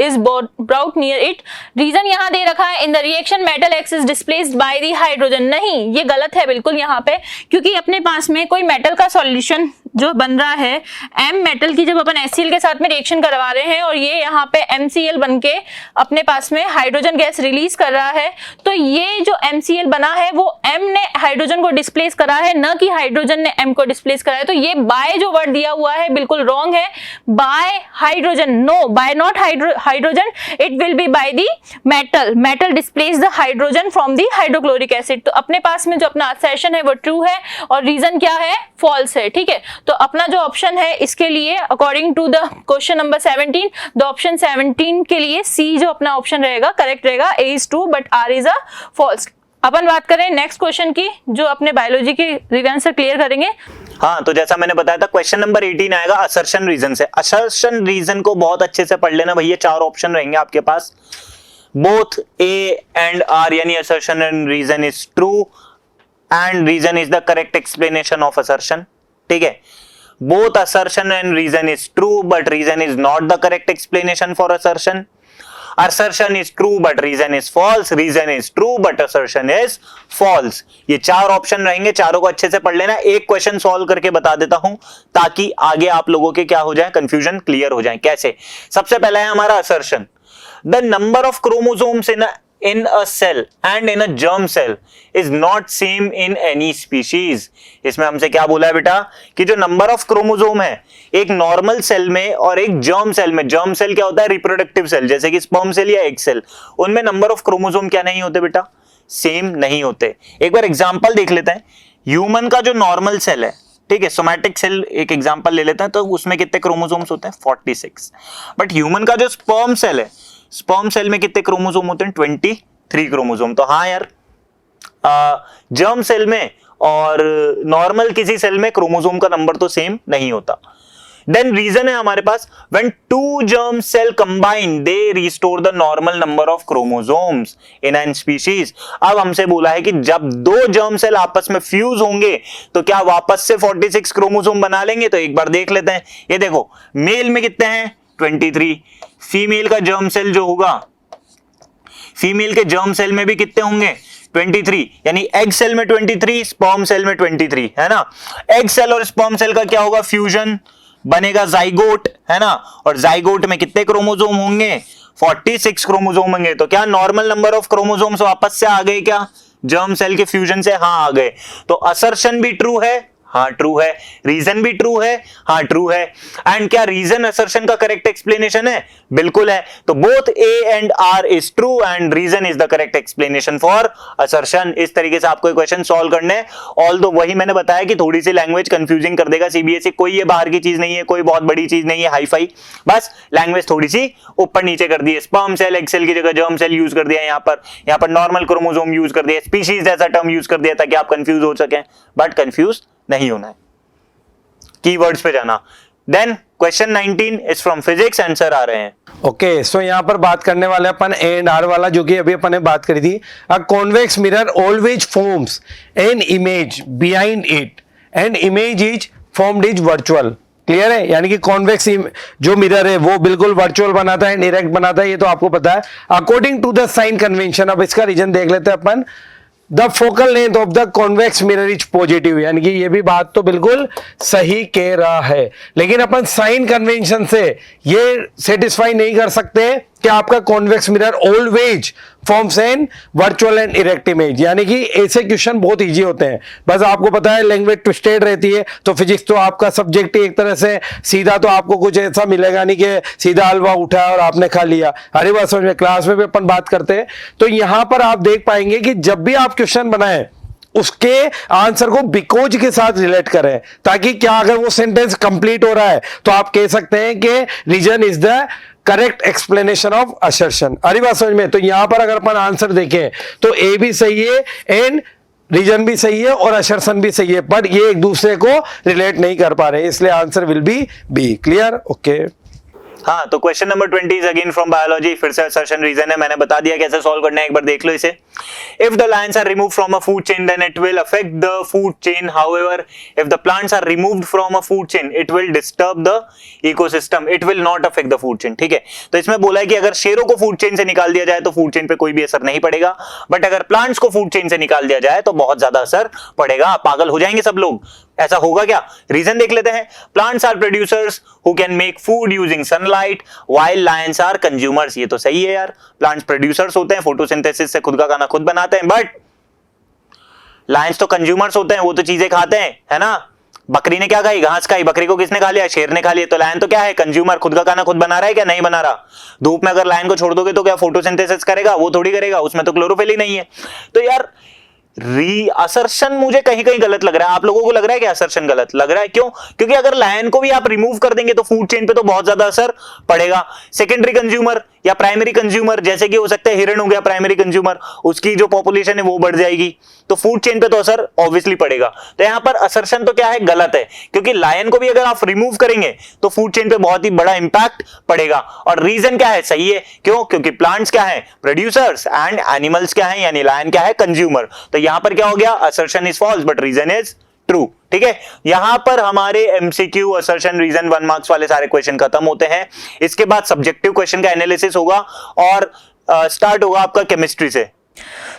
is brought near it, reason यहाँ दे रखा है in the reaction metal X is displaced by the hydrogen. नहीं, ये गलत है बिल्कुल यहाँ पे, क्योंकि अपने पास में कोई मेटल का सॉल्यूशन जो बन रहा है, एम मेटल की जब अपन HCl के साथ में रिएक्शन करवा रहे हैं और ये यहाँ पे MCl बन के अपने पास में हाइड्रोजन गैस रिलीज कर रहा है, तो ये जो MCl बना है वो M ने हाइड्रोजन को डिस्प्लेस करा है, न कि हाइड्रोजन ने M को डिस्प्लेस करा है। तो ये बाय जो वर्ड दिया हुआ है बिल्कुल रॉन्ग है, by hydrogen, no, by not hydrogen, it will be by the metal displace the hydrogen from the hydrochloric acid. तो अपने पास में जो अपना असर्शन है वो ट्रू है और रीजन क्या है, फॉल्स है। ठीक है, तो अपना जो ऑप्शन है इसके लिए according to the question number 17, the option 17 के लिए सी जो अपना ऑप्शन रहेगा करेक्ट रहेगा, A is true but R is a false. अपन बात करें नेक्स्ट क्वेश्चन की, जो अपने बायोलॉजी के रिवीजन क्लियर करेंगे। हाँ, तो जैसा मैंने बताया था क्वेश्चन नंबर 18 आएगा असर्शन रीजन से। असर्शन रीजन को बहुत अच्छे से पढ़ लेना भैया, 4 ऑप्शन रहेंगे आपके पास, बोथ ए एंड आर, यानी assertion and reason is true and reason is the correct explanation of assertion. ठीक है, both assertion and reason is true but reason is not the correct explanation for assertion. Assertion is true but reason is false, reason is true but assertion is false। ये 4 option रहेंगे, चारों को अच्छे से पढ़ लेना। एक क्वेश्चन सॉल्व करके बता देता हूं ताकि आगे आप लोगों के क्या हो जाए, कंफ्यूजन क्लियर हो जाए। कैसे? सबसे पहला है हमारा assertion, the number of chromosomes in a cell and in a germ cell is not same in any species। इसमें हमसे क्या बोला है बेटा कि जो नंबर ऑफ क्रोमोसोम है एक नॉर्मल सेल में और एक जर्म सेल में, जर्म सेल क्या होता है, रिप्रोडक्टिव सेल, जैसे कि स्पर्म सेल या एग सेल, उनमें नंबर ऑफ क्रोमोसोम क्या नहीं होते बेटा, सेम नहीं होते। एक बार एग्जांपल देख लेते हैं, ह्यूमन का जो नॉर्मल सेल है, ठीक है, सोमैटिक सेल एक एग्जांपल ले लेते हैं, तो उसमें कितने क्रोमोसोम्स होते हैं, 46। बट ह्यूमन का जो स्पर्म सेल है, स्पर्म सेल में कितने क्रोमोसोम होते हैं, 23 क्रोमोसोम। तो हाँ यार, जर्म सेल में और नॉर्मल किसी सेल में क्रोमोसोम का नंबर तो सेम नहीं होता। देन रीजन है हमारे पास, when 2 germ cell combine they restore the normal number of chromosomes in an species। अब हमसे बोला है कि जब 2 germ cell आपस में फ्यूज होंगे तो क्या वापस से 46 क्रोमोसोम बना लेंगे। तो एक बार देख लेते हैं, ये देखो मेल में कितने हैं, 23, फीमेल का जर्म सेल जो होगा, फीमेल के जर्म सेल में भी कितने होंगे, 23, यानी एग सेल में 23, स्पर्म सेल में 23, है ना। एग सेल और स्पर्म सेल का क्या होगा, फ्यूजन, बनेगा जाइगोट, है ना, और जाइगोट में कितने क्रोमोसोम होंगे, 46 क्रोमोसोम होंगे। तो क्या नॉर्मल नंबर ऑफ क्रोमोसोम्स वापस से आ गए क्या, जर्म सेल के फ्यूजन से, हाँ आ गए। तो असर्शन भी ट्रू है, हाँ ट्रू है, रीजन भी ट्रू है, हाँ ट्रू है। एंड क्या रीजन असर्शन का करेक्ट एक्सप्लेनेशन है? बिल्कुल है। तो both A and R is true and reason is the correct explanation for assertion. इस तरीके से आपको क्वेश्चन सॉल्व करने हैं। ऑल्दो वही मैंने बताया कि थोड़ी सी लैंग्वेज कंफ्यूजिंग कर देगा सीबीएसई, कोई ये बाहर की चीज नहीं है, कोई बहुत बड़ी चीज नहीं है हाई फाई, बस लैंग्वेज थोड़ी सी ऊपर नीचे कर दी है। स्पर्म सेल एग सेल की जगह जर्म सेल यूज कर दिया है, यहाँ पर नॉर्मल क्रोमोसोम यूज कर दिया, स्पीशीज जैसा टर्म यूज कर दिया ताकि आप कंफ्यूज हो सकें, बट कंफ्यूज नहीं होना है, कीवर्ड्स पे जाना। Then question 19 is from physics, answer आ रहे हैं। ओके सो यहाँ पर बात करने वाले अपन ए एंड आर वाला, जो कि अभी अपन ने बात करी थी। A convex mirror always forms an image behind it and image is formed is virtual. Clear है? यानी कि कॉन्वेक्स जो मिरर है वो बिल्कुल वर्चुअल बनाता है, डायरेक्ट बनाता है, ये तो आपको पता है। According to the sign convention, अब इसका रीजन देख लेते हैं अपन। The focal length of the convex mirror is positive, यानी कि ये भी बात तो बिल्कुल सही कह रहा है, लेकिन अपन साइन कन्वेंशन से ये सेटिस्फाई नहीं कर सकते कि आपका convex mirror always forms an virtual and erect image. यानी कि ऐसे क्वेश्चन बहुत इजी होते हैं, बस आपको पता है लैंग्वेज ट्विस्टेड रहती है। तो फिजिक्स तो आपका सब्जेक्ट ही एक तरह से सीधा, तो आपको कुछ ऐसा मिलेगा नहीं कि सीधा हलवा उठा और आपने खा लिया। अरे बात समझ में, क्लास में भी अपन बात करते हैं। तो यहां पर आप देख पाएंगे कि जब भी आप क्वेश्चन बनाएं उसके आंसर को बिकॉज के साथ रिलेट करें, ताकि क्या अगर वो सेंटेंस कंप्लीट हो रहा है तो आप कह सकते हैं कि reason is the correct explanation of assertion. अरे बात समझ में? तो यहां पर अगर अपन आंसर देखें तो ए भी सही है एंड रीजन भी सही है और असर्शन भी सही है, बट ये एक दूसरे को रिलेट नहीं कर पा रहे, इसलिए answer will be B. Clear? Okay. हाँ, तो question number 20 is again from biology, फिर से असर्शन रीजन है, मैंने बता दिया कैसे सॉल्व करना है, एक बार देख लो इसे। If the lions are removed from a food chain then it will affect the food chain, however if the plants are removed from a food chain it will disturb the ecosystem, it will not affect the food chain. ठीक है, तो इसमें बोला है कि अगर शेरों को फूड चेन से निकाल दिया जाए तो फूड चेन पे कोई भी असर नहीं पड़ेगा, बट अगर प्लांट्स को फूड चेन से निकाल दिया जाए तो बहुत ज्यादा असर पड़ेगा, पागल हो जाएंगे सब लोग। ऐसा होगा क्या? रीजन देख लेते हैं। Plants are producers who can make food using sunlight while lions are consumers. ये तो सही है यार, प्लांट्स प्रोड्यूसर्स होते हैं, फोटोसिंथेसिस से खुद का खाना खुद बनाते हैं, बट लायंस तो कंज्यूमर्स होते हैं, वो तो चीजें खाते हैं, है ना। बकरी ने क्या खाई? घास खाई। बकरी को किसने खा लिया? शेर ने खा लिया। तो लायन तो क्या है? कंज्यूमर, खुद का खाना खुद बना रहा है क्या? नहीं बना रहा। धूप में अगर लायन को छोड़ दोगे तो क्या फोटोसिंथेसिस करेगा? वो थोड़ी करेगा, उसमें तो क्लोरोफिल ही नहीं है। तो यार असर्शन मुझे कहीं कहीं गलत लग रहा है। आप लोगों को लग रहा है कि असर्शन गलत लग रहा है? क्यों? क्योंकि अगर लायन को भी आप रिमूव कर देंगे तो फूड चेन पे तो बहुत ज्यादा असर पड़ेगा। सेकेंडरी कंज्यूमर या प्राइमरी कंज्यूमर, जैसे कि हो सकता है हिरण हो गया प्राइमरी कंज्यूमर, उसकी जो पॉपुलेशन है वो बढ़ जाएगी, तो फूड चेन पे तो असर ऑब्वियसली पड़ेगा। तो यहां पर असर्शन तो क्या है? गलत है, क्योंकि लायन को भी अगर आप रिमूव करेंगे तो फूड चेन पे बहुत ही बड़ा इंपैक्ट पड़ेगा। और रीजन क्या है? सही है। क्यों? क्योंकि प्लांट्स क्या है? प्रोड्यूसर्स, एंड एनिमल्स क्या है? यानी लायन क्या है? कंज्यूमर। तो यहां पर क्या हो गया? Assertion is false but reason is true. ठीक है, यहां पर हमारे एमसीक्यू असर्शन रीजन 1 मार्क्स वाले सारे क्वेश्चन खत्म होते हैं। इसके बाद सब्जेक्टिव क्वेश्चन का एनालिसिस होगा और स्टार्ट होगा आपका केमिस्ट्री से।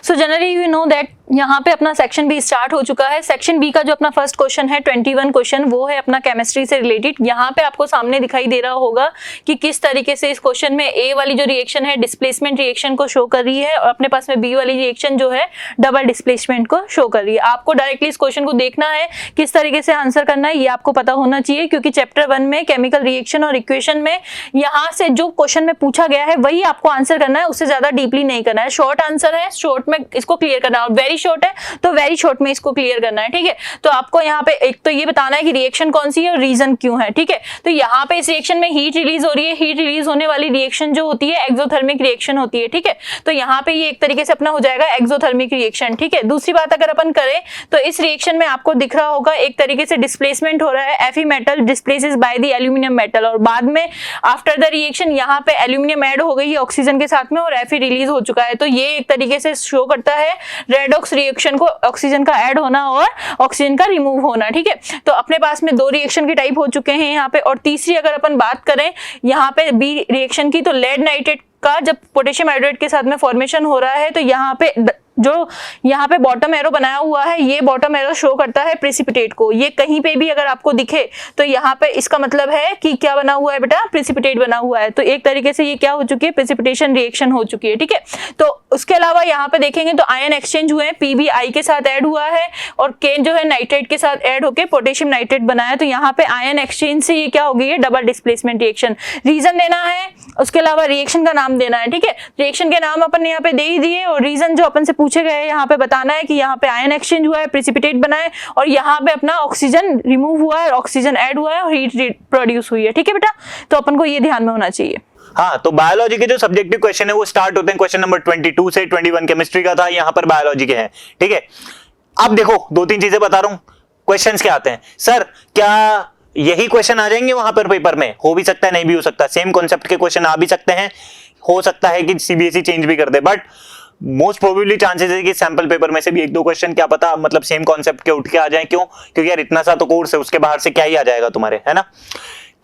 So generally you know that यहाँ पे अपना सेक्शन बी स्टार्ट हो चुका है। सेक्शन बी का जो अपना फर्स्ट क्वेश्चन है 21 क्वेश्चन, वो है अपना केमिस्ट्री से रिलेटेड। यहाँ पे आपको सामने दिखाई दे रहा होगा कि किस तरीके से इस क्वेश्चन में ए वाली जो रिएक्शन है डिस्प्लेसमेंट रिएक्शन को शो कर रही है और अपने पास में बी वाली रिएक्शन जो है डबल डिस्प्लेसमेंट को शो कर रही है। आपको डायरेक्टली इस क्वेश्चन को देखना है, किस तरीके से आंसर करना है ये आपको पता होना चाहिए, क्योंकि चैप्टर 1 में केमिकल रिएक्शन और इक्वेशन में यहाँ से जो क्वेश्चन में पूछा गया है वही आपको आंसर करना है, उससे ज्यादा डीपली नहीं करना है। शॉर्ट आंसर है, शॉर्ट में इसको क्लियर करना है, और वेरी शॉर्ट है तो वेरी शॉर्ट में इसको क्लियर करना है। ठीक है, तो आपको यहाँ पे एक तो ये बताना है कि रिएक्शन कौन सी है और रीजन क्यों है। ठीक है, तो यहाँ पे इस रिएक्शन में हीट रिलीज हो रही है। हीट रिलीज होने वाली रिएक्शन जो होती है एक्सोथर्मिक रिएक्शन होती है। ठीक है, तो यहाँ पे ये एक तरीके से अपना हो जाएगा एक्सोथर्मिक रिएक्शन। ठीक है, दूसरी बात अगर अपन करें तो इस रिएक्शन में आपको दिख रहा होगा एक तरीके से डिस्प्लेसमेंट हो रहा है, Fe metal displaces by the aluminium metal, और बाद में आफ्टर द रिएक्शन यहाँ पे एल्यूमिनियम ऐड हो गई है ऑक्सीजन के साथ में और Fe रिलीज हो चुका है। तो ये एक तरीके से शो करता है रेडॉक्स रिएक्शन को, ऑक्सीजन का ऐड होना और ऑक्सीजन का रिमूव होना। ठीक है, तो अपने पास में 2 रिएक्शन के टाइप हो चुके हैं यहाँ पे। और तीसरी अगर अपन बात करें यहाँ पे बी रिएक्शन की, तो लेड नाइट्रेट का जब पोटेशियम हाइड्रेट के साथ में फॉर्मेशन हो रहा है तो यहाँ पे जो यहाँ पे बॉटम एरो बनाया हुआ है, ये बॉटम एरो शो करता है प्रेसिपिटेट को। ये कहीं पे भी अगर आपको दिखे तो यहाँ पे इसका मतलब है कि क्या बना हुआ है बेटा, प्रेसिपिटेट बना हुआ है। तो एक तरीके से ये क्या हो चुकी है, प्रेसिपिटेशन रिएक्शन हो चुकी है, ठीक है। तो उसके अलावा यहाँ पे देखेंगे तो आयन एक्सचेंज हुए, पीबी आई के साथ ऐड हुआ है और केन जो है नाइट्रेट के साथ ऐड होके पोटेशियम नाइट्रेट बनाया। तो यहाँ पे आयन एक्सचेंज से ये क्या हो गई है, डबल डिस्प्लेसमेंट रिएक्शन। रीजन देना है, उसके अलावा रिएक्शन का नाम देना है, ठीक है। रिएक्शन के नाम अपन ने यहाँ पे दे ही दिए और रीजन जो अपन से पूछे गए यहाँ पे बताना है कि यहाँ पे आयन एक्सचेंज हुआ है, प्रेसिपिटेट बना है और यहाँ पे अपना ऑक्सीजन रिमूव हुआ है, ऑक्सीजन ऐड हुआ है और हीट प्रोड्यूस हुई है, ठीक है बेटा। तो अपन को ये ध्यान में होना चाहिए। हाँ, तो बायोलॉजी के जो सब्जेक्टिव क्वेश्चन है वो स्टार्ट होते हैं क्वेश्चन नंबर 22 से। 21 केमिस्ट्री का था, यहाँ पर बायोलॉजी के हैं, ठीक है। अब देखो 2-3 चीजें बता रहा हूं, क्वेश्चंस क्या आते हैं। सर क्या यही क्वेश्चन आ जाएंगे वहां पर पेपर में? हो भी सकता है, नहीं भी हो सकता। सेम कॉन्सेप्ट के क्वेश्चन आ भी सकते हैं, हो सकता है कि सीबीएसई चेंज भी कर दे, बट मोस्ट प्रोबेबली चांसेस है कि सैंपल पेपर में से भी 1-2 क्वेश्चन क्या पता मतलब सेम कॉन्सेप्ट के उठ के आ जाए। क्यों? क्योंकि यार इतना सा तो कोर्स है, उसके बाहर से क्या ही आ जाएगा तुम्हारे, है ना।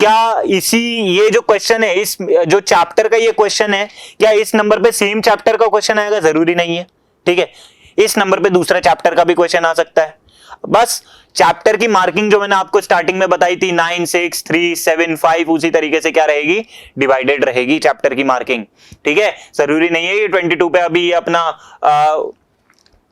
क्या इसी ये जो क्वेश्चन है, इस जो चैप्टर का ये क्वेश्चन है, क्या इस नंबर पे सेम चैप्टर का क्वेश्चन आएगा? जरूरी नहीं है, ठीक है। इस नंबर पे दूसरा चैप्टर का भी क्वेश्चन आ सकता है। बस चैप्टर की मार्किंग जो मैंने आपको स्टार्टिंग में बताई थी 9, 6, 3, 7, 5 उसी तरीके से क्या रहेगी, डिवाइडेड रहेगी चैप्टर की मार्किंग, ठीक है। जरूरी नहीं है ये 22 पे अभी अपना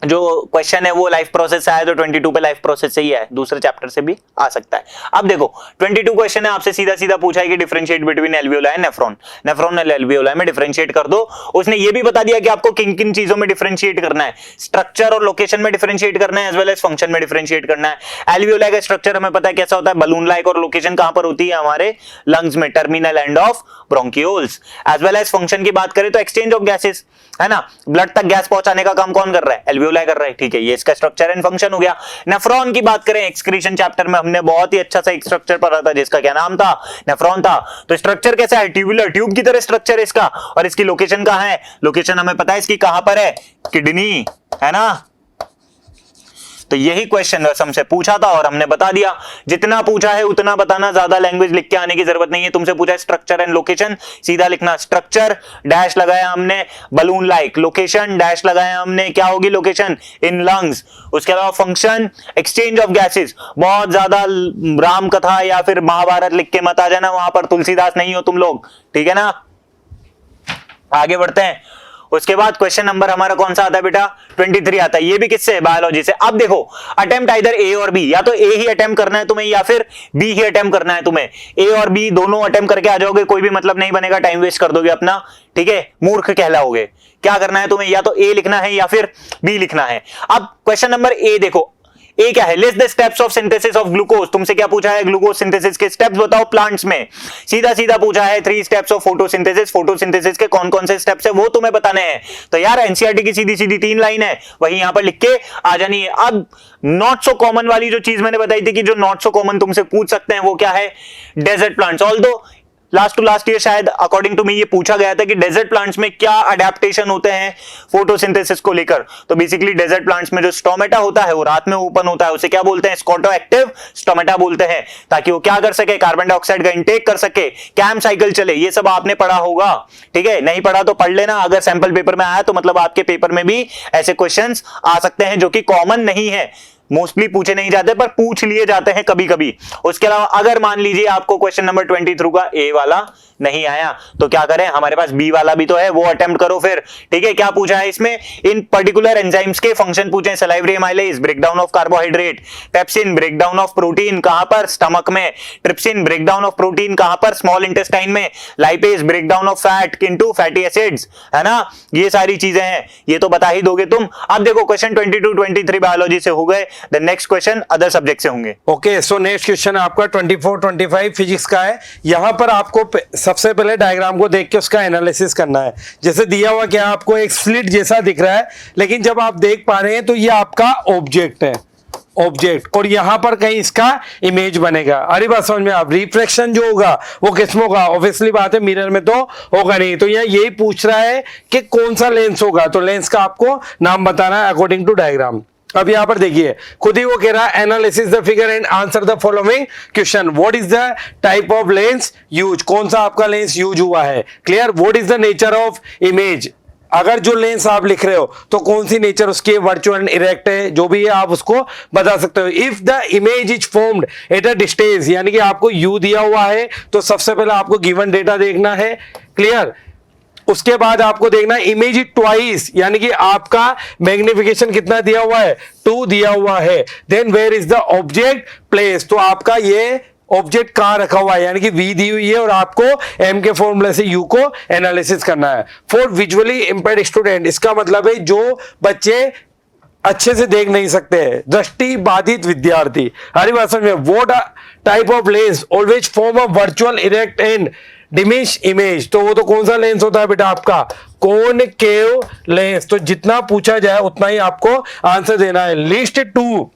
जो क्वेश्चन है वो लाइफ प्रोसेस से आया तो 22 पे लाइफ प्रोसेस से ही है, दूसरे चैप्टर से भी आ सकता है। अब देखो 22 क्वेश्चन है, आपसे सीधा सीधा पूछा है कि differentiate between alveoli and nephron. Nephron और एल्वियोलाई में डिफरेंशिएट कर दो। उसने ये भी बता दिया कि आपको किन किन चीजों में डिफरेंशिएट करना है, स्ट्रक्चर और लोकेशन में डिफरेंशिएट करना है, एज वेल एज फंक्शन में डिफरेंशिएट करना है। एल्वियोलाई का स्ट्रक्चर हमें पता है कैसा होता है, बलून लाइक, और लोकेशन कहां पर होती है, हमारे लंग्स में, terminal end of bronchioles. As well as function की बात करें तो एक्सचेंज ऑफ गैसेस, है ना, ब्लड तक गैस पहुंचाने का काम कौन कर रहा है, एल्वियोलाई कर रहा है, ठीक है। ये इसका स्ट्रक्चर एंड फंक्शन हो गया। नेफ्रॉन की बात करें, एक्सक्रीशन चैप्टर में हमने बहुत ही अच्छा सा एक स्ट्रक्चर पढ़ा था जिसका क्या नाम था, नेफ्रॉन था। तो स्ट्रक्चर कैसा है, ट्यूबुलर, ट्यूब की तरह स्ट्रक्चर है इसका। और इसकी लोकेशन कहां है, लोकेशन हमें पता है इसकी कहां पर है, किडनी, है ना। तो यही क्वेश्चन हमसे पूछा था और हमने बता दिया। जितना पूछा है उतना बताना, ज्यादा लैंग्वेज लिख के आने की जरूरत नहीं है। तुमसे पूछा है स्ट्रक्चर एंड लोकेशन, सीधा लिखना स्ट्रक्चर, डैश लगाया हमने, बलून लाइक, लोकेशन डैश लगाया हमने, क्या होगी लोकेशन, इन लंग्स। उसके अलावा फंक्शन, एक्सचेंज ऑफ गैसेस। बहुत ज्यादा राम कथा या फिर महाभारत लिख के मत आ जाना, वहां पर तुलसीदास नहीं हो तुम लोग, ठीक है ना। आगे बढ़ते हैं। उसके बाद क्वेश्चन नंबर हमारा कौन सा आता है बेटा, 23 आता है। ये भी किससे, बायोलॉजी से। अब देखो अटेम्प्ट आइदर ए और बी, या तो ए ही अटेम्प्ट करना है तुम्हें या फिर बी ही अटेम्प्ट करना है तुम्हें। ए और बी दोनों अटेम्प्ट करके आ जाओगे, कोई भी मतलब नहीं बनेगा, टाइम वेस्ट कर दोगे अपना, ठीक है, मूर्ख कहलाओगे। क्या करना है तुम्हें, या तो ए लिखना है या फिर बी लिखना है। अब क्वेश्चन नंबर ए देखो, ए क्या है, list the steps of synthesis of glucose. तुमसे क्या पूछा है, ग्लूकोज सिंथेसिस के स्टेप्स बताओ प्लांट्स में। सीधा सीधा पूछा है 3 स्टेप्स ऑफ फोटोसिंथेसिस। फोटोसिंथेसिस के कौन कौन से स्टेप्स है वो तुम्हें बताने हैं। तो यार एनसीईआरटी की सीधी सीधी 3 लाइन है, वही यहां पर लिख के आ जानी है। अब नॉट सो कॉमन वाली जो चीज मैंने बताई थी कि जो नॉट सो कॉमन तुमसे पूछ सकते हैं वो क्या है, desert plants. Although last to last year शायद अकॉर्डिंग टू मी ये पूछा गया था कि डेजर्ट प्लांट्स में क्या अडेप्टेशन होते हैं फोटोसिंथेसिस को लेकर। तो बेसिकली डेजर्ट प्लांट्स में जो स्टोमेटा होता है वो रात में ओपन होता है, उसे क्या बोलते हैं, स्कोटोएक्टिव स्टोमेटा बोलते हैं, ताकि वो क्या कर सके, कार्बन डाइऑक्साइड का इंटेक कर सके, कैम साइकिल चले। ये सब आपने पढ़ा होगा, ठीक है। नहीं पढ़ा तो पढ़ लेना, अगर सैंपल पेपर में आया तो मतलब आपके पेपर में भी ऐसे क्वेश्चंस आ सकते हैं जो कि कॉमन नहीं है, मोस्टली पूछे नहीं जाते पर पूछ लिए जाते हैं कभी कभी। उसके अलावा अगर मान लीजिए आपको क्वेश्चन नंबर 23 का ए वाला नहीं आया तो क्या करें, हमारे पास बी वाला भी तो है, वो अटेम्प्ट करो फिर, ठीक है। क्या पूछा है इसमें, इन पर्टिकुलर एंजाइम्स के फंक्शन पूछे, salivary amylase breakdown of carbohydrate, pepsin breakdown of protein कहां पर, स्टमक में, ट्रिप्सिन ब्रेकडाउन ऑफ प्रोटीन कहां पर, स्मॉल इंटेस्टाइन में, lipase breakdown of fat into fatty acids, है ना। ये सारी चीजें हैं, ये तो बता ही दोगे तुम। अब देखो क्वेश्चन 22, 23 बायोलॉजी से हो गए, the next question other subject से होंगे। ओके, सो नेक्स्ट क्वेश्चन आपका 24, 25 फिजिक्स का है। यहां पर आपको सबसे पहले डायग्राम को देख के उसका एनालिसिस करना है। जैसे दिया हुआ क्या आपको एक स्लिट जैसा दिख रहा है, लेकिन जब आप देख पा रहे हैं तो ये आपका ऑब्जेक्ट है, ऑब्जेक्ट, और यहां पर कहीं इसका इमेज बनेगा। अरे बात समझ में, आप रिफ्लेक्शन जो होगा वो किसमें होगा, ऑब्वियसली बात है मिरर में तो होगा नहीं। तो यहाँ यही पूछ रहा है कि कौन सा लेंस होगा, तो लेंस का आपको नाम बताना है अकॉर्डिंग टू डायग्राम। अब यहां पर देखिए खुद ही वो कह रहा है analysis the figure and answer the following question. What is the type of lens use, कौन सा आपका लेंस यूज हुआ है, clear. What is the nature of image, अगर जो लेंस आप लिख रहे हो तो कौन सी नेचर उसकी वर्चुअल एंड इरेक्ट है, जो भी है आप उसको बता सकते हो। If the image is formed at a distance, यानी कि आपको यू दिया हुआ है तो सबसे पहले आपको गिवन डेटा देखना है, क्लियर। उसके बाद आपको देखना है इमेज इज ट्वाइस, यानी कि आपका मैग्निफिकेशन कितना दिया हुआ है, 2 दिया हुआ है। Then where is the object place, तो आपका ये ऑब्जेक्ट कहां रखा हुआ है, यानी कि V दी हुई है और आपको M के फॉर्मूले से U को एनालिसिस करना है। फॉर विजुअली इंपेयर्ड स्टूडेंट, इसका मतलब है जो बच्चे अच्छे से देख नहीं सकते हैं, दृष्टि बाधित विद्यार्थी। हरी बात समझ में। What type of lens always form a virtual erect and diminish image, तो वो तो कौन सा लेंस होता है बेटा आपका, कॉनकेव लेंस। तो जितना पूछा जाए उतना ही आपको आंसर देना है। List 2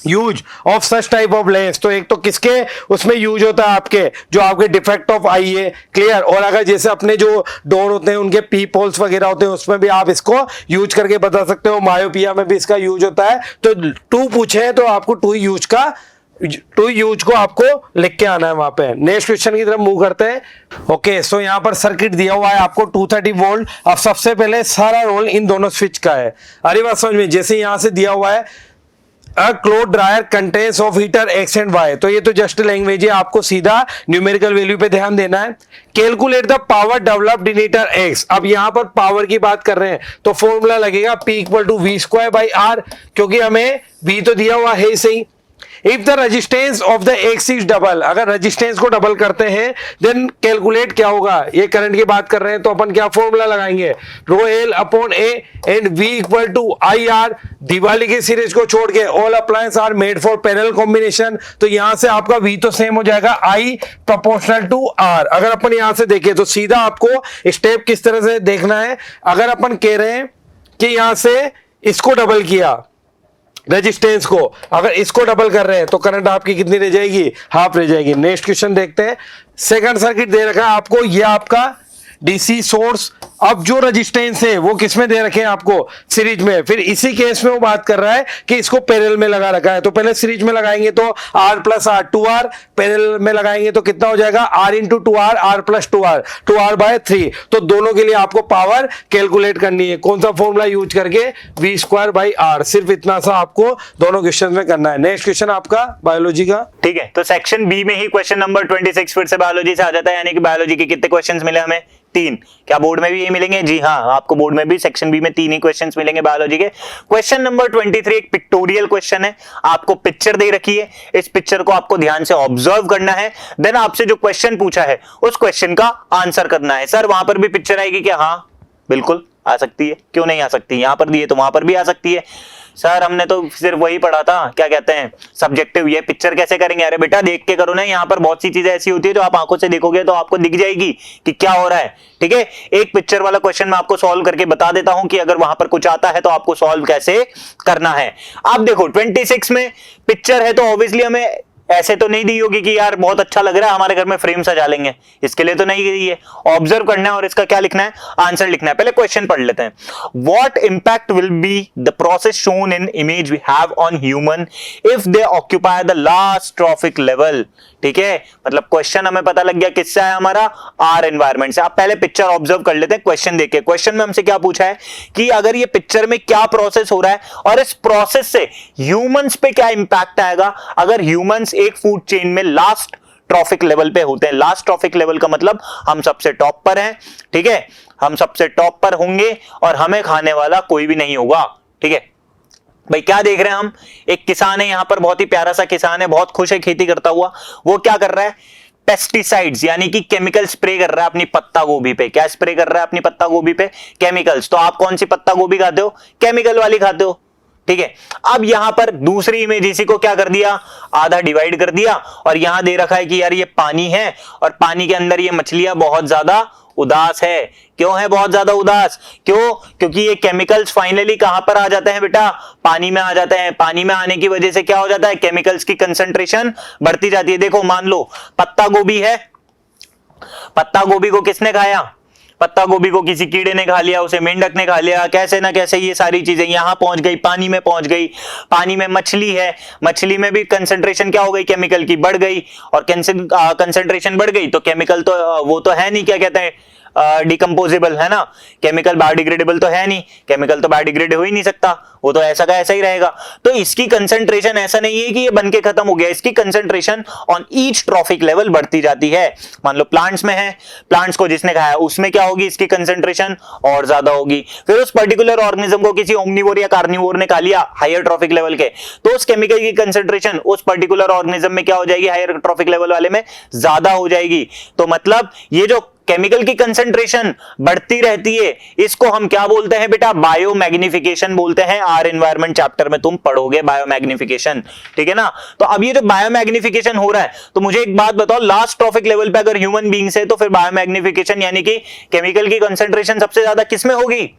use of such type of lens, तो एक तो किसके उसमें यूज होता है आपके, जो आपके डिफेक्ट ऑफ आई है, क्लियर। और अगर जैसे अपने जो डोर होते हैं उनके पीप होल्स वगैरह होते हैं उसमें भी आप इसको यूज करके बता सकते हो। मायोपिया में भी इसका यूज होता है। तो 2 पूछे हैं तो आपको 2 यूज को आपको लिख के आना है वहां पे। नेक्स्ट क्वेश्चन की तरफ मूव करते हैं। ओके, सो यहाँ पर सर्किट दिया हुआ है आपको 230 वोल्ट। अब सबसे पहले सारा रोल इन दोनों स्विच का है। अरे बात समझ में, जैसे यहां से दिया हुआ है a cloth dryer contains of heater X and Y, तो ये तो जस्ट लैंग्वेज है, आपको सीधा न्यूमेरिकल वैल्यू पे ध्यान देना है। Calculate the power developed in heater x, अब यहां पर पावर की बात कर रहे हैं तो फॉर्मूला लगेगा P इक्वल टू V²/R, क्योंकि हमें V तो दिया हुआ है सही। If the resistance of the x is double, अगर रेजिस्टेंस को डबल करते हैं देन कैलकुलेट क्या होगा, ये करंट की बात कर रहे हैं तो अपन क्या फॉर्मूला लगाएंगे, ρL/A and V equal to IR। Diwali की सीरीज को छोड़ के all appliance are made for parallel combination, तो यहां से आपका V तो सेम हो जाएगा I प्रोपोर्शनल टू R। अगर अपन यहां से देखें तो सीधा आपको स्टेप किस तरह से देखना है। अगर अपन कह रहे हैं कि यहां से इसको डबल किया रेजिस्टेंस को, अगर इसको डबल कर रहे हैं तो करंट आपकी कितनी रह जाएगी, हाफ रह जाएगी। नेक्स्ट क्वेश्चन देखते हैं। सेकंड सर्किट दे रखा है आपको, ये आपका डीसी सोर्स। अब जो रेजिस्टेंस है वो किसमें दे रखे हैं आपको, सीरीज में। फिर इसी केस में वो बात कर रहा है कि इसको पैरेलल में लगा रखा है, तो पहले सीरीज में लगाएंगे तो R+R 2R, पैरेलल में लगाएंगे तो कितना हो जाएगा R × 2R, R+2R 2R/3। तो दोनों के लिए आपको पावर कैलकुलेट करनी है, कौन सा फॉर्मूला यूज करके, V²/R। सिर्फ इतना सा आपको दोनों क्वेश्चन में करना है। नेक्स्ट क्वेश्चन आपका बायोलॉजी का, ठीक है। तो सेक्शन बी में ही क्वेश्चन नंबर 26 फिर से बायोलॉजी से आ जाता है, यानी कि बायोलॉजी के कितने क्वेश्चंस मिले हमें, 3। क्या बोर्ड में भी ये मिलेंगे, जी हाँ, आपको बोर्ड में भी सेक्शन बी में 3 ही क्वेश्चंस मिलेंगे बायोलॉजी के। क्वेश्चन नंबर 23 एक पिक्टोरियल क्वेश्चन है, आपको पिक्चर दे रखी है, इस पिक्चर को आपको ध्यान से ऑब्जर्व करना है, देन आपसे जो क्वेश्चन पूछा है उस क्वेश्चन का आंसर करना है। सर वहां पर भी पिक्चर आएगी क्या, हाँ बिल्कुल आ सकती है, क्यों नहीं आ सकती, यहां पर दिए तो वहां पर भी आ सकती है। सर हमने तो सिर्फ वही पढ़ा था, क्या कहते हैं, सब्जेक्टिव, ये पिक्चर कैसे करेंगे, अरे बेटा देख के करो ना, यहाँ पर बहुत सी चीजें ऐसी होती है जो आप आंखों से देखोगे तो आपको दिख जाएगी कि क्या हो रहा है। ठीक है, एक पिक्चर वाला क्वेश्चन मैं आपको सॉल्व करके बता देता हूं कि अगर वहां पर कुछ आता है तो आपको सॉल्व कैसे करना है। आप देखो 26 में पिक्चर है तो ऑब्वियसली हमें ऐसे तो नहीं दी होगी कि यार बहुत अच्छा लग रहा है हमारे घर में फ्रेम सजा लेंगे, इसके लिए तो नहीं दी है। ऑब्जर्व करना है और इसका क्या लिखना है, आंसर लिखना है। पहले क्वेश्चन पढ़ लेते हैं। What impact will be the process shown in image we have on human if they occupy the last trophic level. ठीक है, मतलब क्वेश्चन हमें पता लग गया किससे है, हमारा आर एनवायरमेंट से। आप पहले पिक्चर ऑब्जर्व कर लेते हैं क्वेश्चन देख के। क्वेश्चन में हमसे क्या पूछा है कि अगर ये पिक्चर में क्या प्रोसेस हो रहा है और इस प्रोसेस से ह्यूमंस पे क्या इंपैक्ट आएगा अगर ह्यूमंस एक फूड चेन में लास्ट ट्रॉफिक लेवल पे होते हैं। लास्ट ट्रॉफिक लेवल का मतलब हम सबसे टॉप पर हैं, ठीक है, हम सबसे टॉप पर होंगे और हमें खाने वाला कोई भी नहीं होगा। ठीक है भाई, क्या देख रहे हैं हम, एक किसान है यहाँ पर, बहुत ही प्यारा सा किसान है, बहुत खुश है खेती करता हुआ। वो क्या कर रहा है, पेस्टिसाइड्स यानी कि केमिकल स्प्रे कर रहा है अपनी पत्ता गोभी पे। क्या स्प्रे कर रहा है अपनी पत्ता गोभी पे, केमिकल्स। तो आप कौन सी पत्ता गोभी खाते हो, केमिकल वाली खाते हो। ठीक है, अब यहां पर दूसरी इमेज इसी को क्या कर दिया, आधा डिवाइड कर दिया और यहां दे रखा है कि यार ये पानी है और पानी के अंदर ये मछलियां बहुत ज्यादा उदास है। क्यों है बहुत ज्यादा उदास, क्यों, क्योंकि ये केमिकल्स फाइनली कहां पर आ जाते हैं बेटा, पानी में आ जाते हैं। पानी में आने की वजह से क्या हो जाता है, केमिकल्स की कंसंट्रेशन बढ़ती जाती है। देखो मान लो पत्ता गोभी है, पत्ता गोभी को किसने खाया, पत्ता गोभी को किसी कीड़े ने खा लिया, उसे मेंढक ने खा लिया, कैसे ना कैसे ये सारी चीजें यहां पहुंच गई, पानी में पहुंच गई। पानी में मछली है, मछली में भी कंसंट्रेशन क्या हो गई, केमिकल की बढ़ गई, और कंसंट्रेशन बढ़ गई तो केमिकल तो वो तो है नहीं, क्या कहते हैं, डिकम्पोजेबल, है ना। केमिकल बायोडिग्रेडेबल तो है नहीं, केमिकल तो बायोडिग्रेड हो ही नहीं सकता, वो तो ऐसा का ऐसा ही रहेगा। तो इसकी कंसंट्रेशन ऐसा नहीं है कि ये बन के खत्म हो गया, इसकी concentration on each trophic level बढ़ती जाती है। मान लो प्लांट्स में है, प्लांट्स को जिसने खाया उसमें क्या होगी, इसकी कंसंट्रेशन और ज्यादा होगी। फिर उस पर्टिकुलर ऑर्गेनिज्म को किसी ओमनिवोर या कार्निवोर ने खा लिया हायर ट्रॉफिक लेवल के, तो उस केमिकल की कंसंट्रेशन उस पर्टिकुलर ऑर्गेनिज्म में क्या हो जाएगी, हायर ट्रॉफिक लेवल वाले में ज्यादा हो जाएगी। तो मतलब ये जो केमिकल की कंसंट्रेशन बढ़ती रहती है, इसको हम क्या बोलते हैं बेटा, बायोमैग्निफिकेशन बोलते हैं। आर एनवायरनमेंट चैप्टर में तुम पढ़ोगे बायोमैग्निफिकेशन, ठीक है ना। तो अब ये जो बायोमैग्निफिकेशन हो रहा है, तो मुझे एक बात बताओ, लास्ट ट्रॉफिक लेवल पे अगर ह्यूमन बीइंग्स है तो फिर बायोमैग्निफिकेशन यानी कि केमिकल की कंसंट्रेशन सबसे ज्यादा किसमें होगी,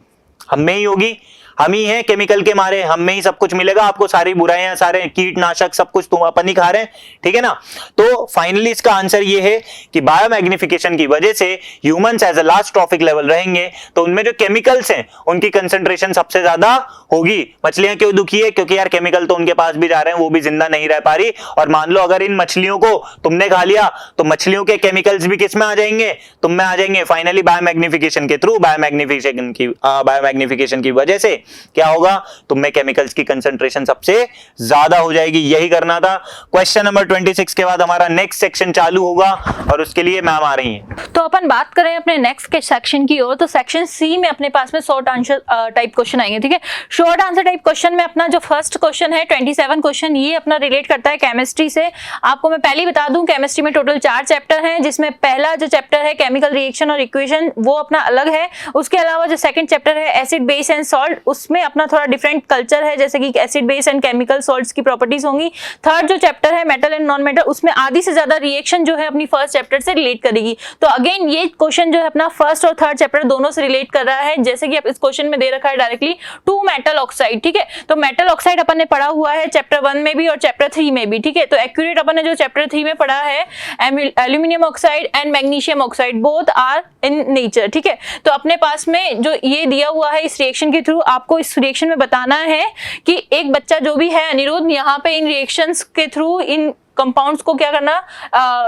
हम में ही होगी। हम ही हैं केमिकल के मारे, हम में ही सब कुछ मिलेगा आपको, सारी बुराइयां, सारे कीटनाशक सब कुछ तुम अपन ही खा रहे हैं, ठीक है ना। तो फाइनली इसका आंसर ये है कि बायोमैग्निफिकेशन की वजह से humans as a last trophic level रहेंगे, तो उनमें जो केमिकल्स हैं उनकी कंसंट्रेशन सबसे ज्यादा होगी। मछलियां क्यों दुखी है, क्योंकि यार केमिकल तो उनके पास भी जा रहे हैं, वो भी जिंदा नहीं रह पा रही। और मान लो अगर इन मछलियों को तुमने खा लिया तो मछलियों के केमिकल्स भी किस में आ जाएंगे, तुम में आ जाएंगे। फाइनली बायोमैग्निफिकेशन के थ्रू, बायोमैग्निफिकेशन की वजह से क्या होगा, तुम में केमिकल्स की कंसंट्रेशन सबसे ज्यादा हो जाएगी। यही करना था। क्वेश्चन नंबर 26 के बाद हमारा नेक्स्ट सेक्शन चालू होगा और उसके लिए मैम आ रही हैं। तो अपन बात करें अपने नेक्स्ट के सेक्शन की ओर, तो सेक्शन सी में अपने पास में शॉर्ट आंसर टाइप क्वेश्चन आएंगे, ठीक है। शॉर्ट आंसर टाइप क्वेश्चन में अपना जो फर्स्ट क्वेश्चन है 27 क्वेश्चन, ये अपना रिलेट करता है केमिस्ट्री से। आपको मैं पहले ही बता दूं, केमिस्ट्री में टोटल 4 चैप्टर हैं, जिसमें पहला जो चैप्टर है केमिकल रिएक्शन और इक्वेशन, वो अपना अलग है। उसके अलावा जो सेकंड चैप्टर है एसिड बेस एंड सॉल्ट, उसमें अपना थोड़ा डिफरेंट कल्चर है, जैसे कि acid base and chemical salts की प्रॉपर्टीज होंगी। थर्ड जो चैप्टर है मेटल एंड नॉन मेटल, उसमें आधी से ज्यादा रिएक्शन जो है अपनी फर्स्ट चैप्टर से रिलेट करेगी। तो अगेन ये क्वेश्चन जो है अपना फर्स्ट और थर्ड चैप्टर दोनों से रिलेट कर रहा है, जैसे कि इस क्वेश्चन में दे रखा है डायरेक्टली 2 मेटल ऑक्साइड, ठीक है। तो मेटल ऑक्साइड अपन ने पढ़ा हुआ है चैप्टर 1 में भी और चैप्टर 3 में भी, ठीक है। तो एक्यूरेट अपन ने जो चैप्टर 3 में पढ़ा है aluminium oxide and magnesium oxide, both are in nature, ठीक है। तो अपने पास में जो ये दिया हुआ है इस रिएक्शन के थ्रू, आपको इस रिएक्शन में बताना है कि एक बच्चा जो भी है अनिरुद्ध, यहाँ पे इन रिएक्शंस के थ्रू इन कंपाउंड्स को क्या करना,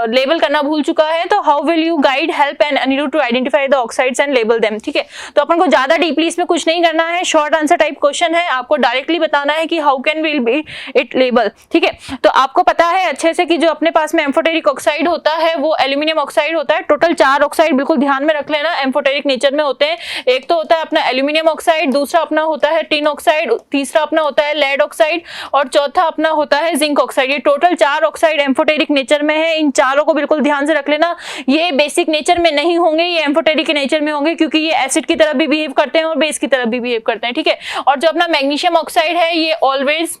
लेबल करना भूल चुका है। तो how will you guide help and Aniruddh to identify the oxides and label them, ठीक है। तो अपन को ज्यादा डीपली इसमें कुछ नहीं करना है, शॉर्ट आंसर टाइप क्वेश्चन है। आपको डायरेक्टली बताना है कि how can will be it label, ठीक है। तो आपको पता है अच्छे से कि जो अपने पास में एम्फोटेरिक ऑक्साइड होता है वो एल्यूमिनियम ऑक्साइड होता है। टोटल 4 ऑक्साइड बिल्कुल ध्यान में रख लेना, एम्फोटेरिक नेचर में होते हैं। एक तो होता है अपना एल्यूमिनियम ऑक्साइड, दूसरा अपना होता है टिन ऑक्साइड, तीसरा अपना होता है लेड ऑक्साइड और चौथा अपना होता है जिंक ऑक्साइड। ये टोटल 4 ऑक्साइड एम्फोटेरिक नेचर में है। इन चारों को बिल्कुल ध्यान से रख लेना। ये बेसिक नेचर में नहीं होंगे, ये एम्फोटेरिक नेचर में होंगे, क्योंकि ये एसिड की तरह भी बिहेव करते हैं और बेस की तरह भी बिहेव करते हैं, ठीक है। और जो अपना मैग्नीशियम ऑक्साइड है ये always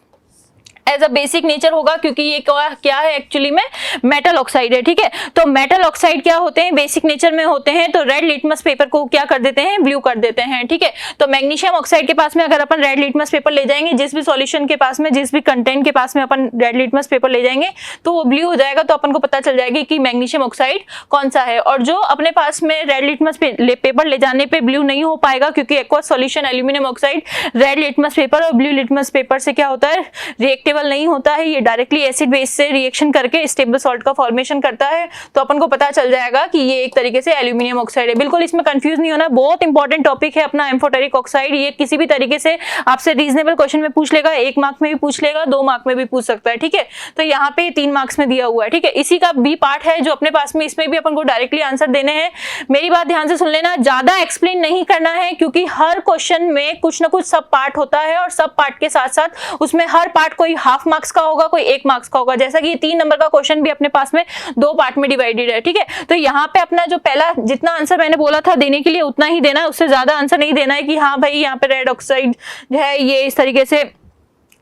as a basic nature होगा, क्योंकि ये क्या है एक्चुअली में मेटल ऑक्साइड है, ठीक है। तो मेटल ऑक्साइड क्या होते हैं, बेसिक नेचर में होते हैं। तो रेड लिटमस पेपर को क्या कर देते हैं, ब्लू कर देते हैं, ठीक है। तो मैग्नीशियम ऑक्साइड के पास में अगर अपन रेड लिटमस पेपर ले जाएंगे, जिस भी सॉल्यूशन के पास में, जिस भी कंटेंट के पास में अपन रेड लिटमस पेपर ले जाएंगे तो वो ब्लू हो जाएगा। तो अपन को पता चल जाएगी कि मैग्नीशियम ऑक्साइड कौन सा है। और जो अपने पास में रेड लिटमस पेपर ले जाने पे ब्लू नहीं हो पाएगा, क्योंकि aqueous solution aluminium oxide red litmus paper और ब्लू लिटमस पेपर से क्या होता है, रिएक्टेबल नहीं होता है। ये डायरेक्टली एसिड बेस से रिएक्शन करके स्टेबल सॉल्ट का फॉर्मेशन करता है। तो अपन को पता चल जाएगा कि ये एक तरीके से एल्यूमिनियम ऑक्साइड है। बिल्कुल इसमें कंफ्यूज नहीं होना, बहुत इंपॉर्टेंट टॉपिक है अपना एम्फोटेरिक ऑक्साइड। ये किसी भी तरीके से आपसे रीजनेबल क्वेश्चन में पूछ लेगा, 1 मार्क में भी पूछ लेगा, 2 मार्क में भी पूछ सकता है, ठीक है। तो यहाँ पे 3 मार्क्स में दिया हुआ है, ठीक है। इसी का बी पार्ट है जो अपने पास में, इसमें भी अपन को डायरेक्टली आंसर देने हैं। मेरी बात ध्यान से सुन लेना, ज्यादा एक्सप्लेन नहीं करना है, क्योंकि हर क्वेश्चन में कुछ ना कुछ सब पार्ट होता है और सब पार्ट के साथ साथ उसमें हर पार्ट कोई हाफ मार्क्स का होगा, कोई 1 मार्क्स का होगा। जैसा कि 3 नंबर का क्वेश्चन भी अपने पास में 2 पार्ट में डिवाइडेड है, ठीक है। तो यहाँ पे अपना जो पहला जितना आंसर मैंने बोला था देने के लिए उतना ही देना है, उससे ज्यादा आंसर नहीं देना है कि हाँ भाई यहाँ पे रेड ऑक्साइड है, ये इस तरीके से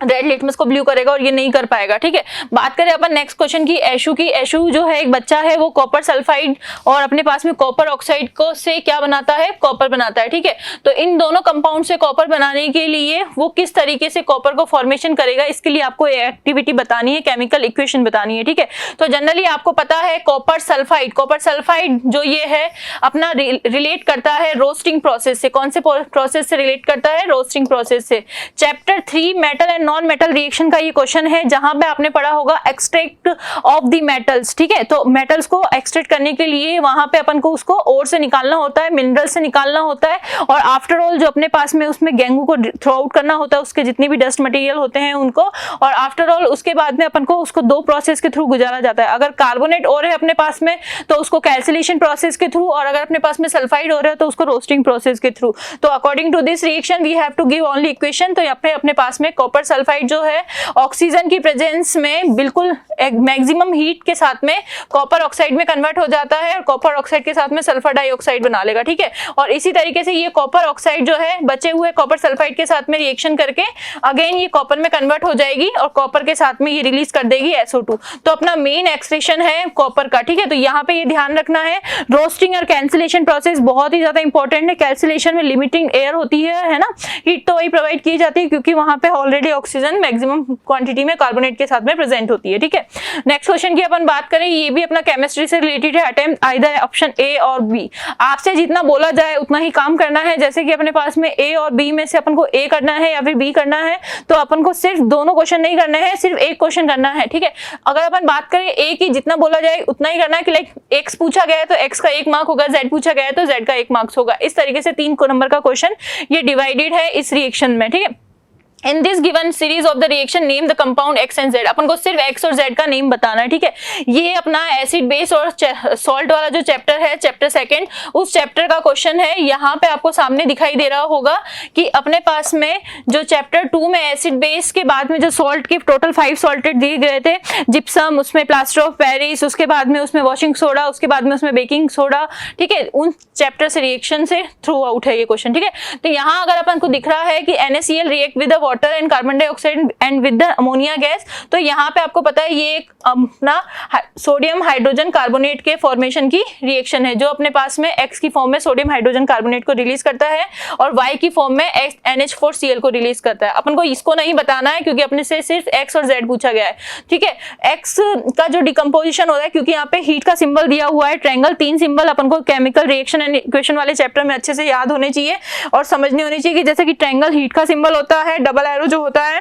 रेड लिटमस को ब्लू करेगा और ये नहीं कर पाएगा, ठीक है। बात करें अपन नेक्स्ट क्वेश्चन की, एशु की। एशु जो है एक बच्चा है, वो कॉपर सल्फाइड और अपने पास में कॉपर ऑक्साइड को से क्या बनाता है, कॉपर बनाता है, ठीक है। तो इन दोनों कंपाउंड से कॉपर बनाने के लिए वो किस तरीके से कॉपर को फॉर्मेशन करेगा, इसके लिए आपको एक्टिविटी बतानी है, केमिकल इक्वेशन बतानी है, ठीक है। तो जनरली आपको पता है कॉपर सल्फाइड जो ये है अपना रिलेट करता है रोस्टिंग प्रोसेस से। कौन से प्रोसेस से रिलेट करता है, रोस्टिंग प्रोसेस से। Chapter 3 metal and non metal reaction का ये क्वेश्चन है, जहां पे आपने पढ़ा होगा एक्सट्रैक्ट ऑफ द मेटल्स, ठीक है। तो मेटल्स को एक्सट्रैक्ट करने के लिए वहां पे अपन को उसको ओर से निकालना होता है, मिनरल से निकालना होता है, और आफ्टर ऑल जो अपने पास में उसमें गेंगू को थ्रो आउट करना होता है, उसके जितने भी डस्ट मटेरियल होते हैं उनको, और आफ्टर ऑल उसके बाद में अपन को उसको दो प्रोसेस के थ्रू गुजारा जाता है। अगर कार्बोनेट और है अपने पास में तो उसको कैल्सिलेशन प्रोसेस के थ्रू, और अगर अपने पास में सल्फाइड और है तो उसको रोस्टिंग प्रोसेस के थ्रू। तो according to this reaction we have to give only equation. तो यहाँ पे अपने पास में कॉपर सल्फाइड जो है ऑक्सीजन की प्रेजेंस में बिल्कुल मैक्सिमम हीट के साथ में कॉपर ऑक्साइड में कन्वर्ट हो जाता है, और कॉपर ऑक्साइड के साथ में सल्फर डाइऑक्साइड बना लेगा, ठीक है। और इसी तरीके से ये कॉपर ऑक्साइड जो है बचे हुए कॉपर सल्फाइड के साथ में रिएक्शन करके अगेन ये कॉपर में कन्वर्ट हो जाएगी, और कॉपर के साथ में ये रिलीज कर देगी SO2। तो अपना मेन एक्सट्रैक्शन है कॉपर का, ठीक है। तो यहाँ पे ये ध्यान रखना है, रोस्टिंग और कैंसिलेशन प्रोसेस बहुत ही ज्यादा इंपॉर्टेंट है। कैंसिलेशन में लिमिटिंग एयर होती है ना, हीट तो वही प्रोवाइड की जाती है क्योंकि वहां पे ऑलरेडी ऑक्सीजन मैक्सिमम क्वांटिटी में कार्बोनेट के साथ में प्रेजेंट होती है, ठीक है। नेक्स्ट क्वेश्चन की अपन बात करें, ये भी अपना केमिस्ट्री से रिलेटेड है। अटेम्प्ट आइदर ऑप्शन ए और बी, आपसे जितना बोला जाए उतना ही काम करना है। जैसे कि अपने पास में ए और बी में से अपन को ए करना है या फिर बी करना है, तो अपन को सिर्फ दोनों क्वेश्चन नहीं करने हैं, सिर्फ एक क्वेश्चन करना है, ठीक है। अगर अपन बात करें ए की, जितना बोला जाए उतना ही करना है, कि लाइक एक्स पूछा गया है तो एक्स का 1 मार्क होगा, जेड पूछा गया है तो जेड का 1 मार्क्स होगा। इस तरीके से 3 नंबर का क्वेश्चन ये डिवाइडेड है इस रिएक्शन में, ठीक है। In this given series of the reaction name the compound X and Z, अपन को सिर्फ X और Z का नेम बताना है, ठीक है। ये अपना एसिड बेस और सॉल्ट वाला जो चैप्टर है, चैप्टर 2, उस चैप्टर का क्वेश्चन है। यहाँ पे आपको सामने दिखाई दे रहा होगा कि अपने पास में जो चैप्टर 2 में एसिड बेस के बाद में जो सॉल्ट के टोटल 5 सॉल्टेड दिए गए थे, जिप्सम, उसमें प्लास्टर ऑफ पेरिस, उसके बाद में उसमें वॉशिंग सोडा, उसके बाद में उसमें बेकिंग सोडा, ठीक है। उन चैप्टर से रिएक्शन से थ्रू आउट है ये क्वेश्चन, ठीक है। तो यहाँ अगर अपन को दिख रहा है कि NaCl react with water and carbon dioxide and with the ammonia gas, तो यहाँ पे आपको पता है ये एक अपना सोडियम हाइड्रोजन कार्बोनेट के फॉर्मेशन की रिएक्शन है, जो अपने पास में X की फॉर्म में सोडियम हाइड्रोजन कार्बोनेट को रिलीज करता है और Y की फॉर्म में NH4Cl को रिलीज करता है। अपन को इसको नहीं बताना है क्योंकि अपने से सिर्फ X और Z पूछा गया है, ठीक है। X का जो डिकम्पोजिशन हो रहा है, क्योंकि यहाँ पे हीट का सिंबल दिया हुआ है ट्रायंगल, 3 सिंबल अपन को केमिकल रिएक्शन एंड इक्वेशन वाले चैप्टर में अच्छे से याद होने चाहिए और समझने होने चाहिए कि जैसे कि ट्रायंगल हीट का सिंबल होता है, डबल एरो जो होता है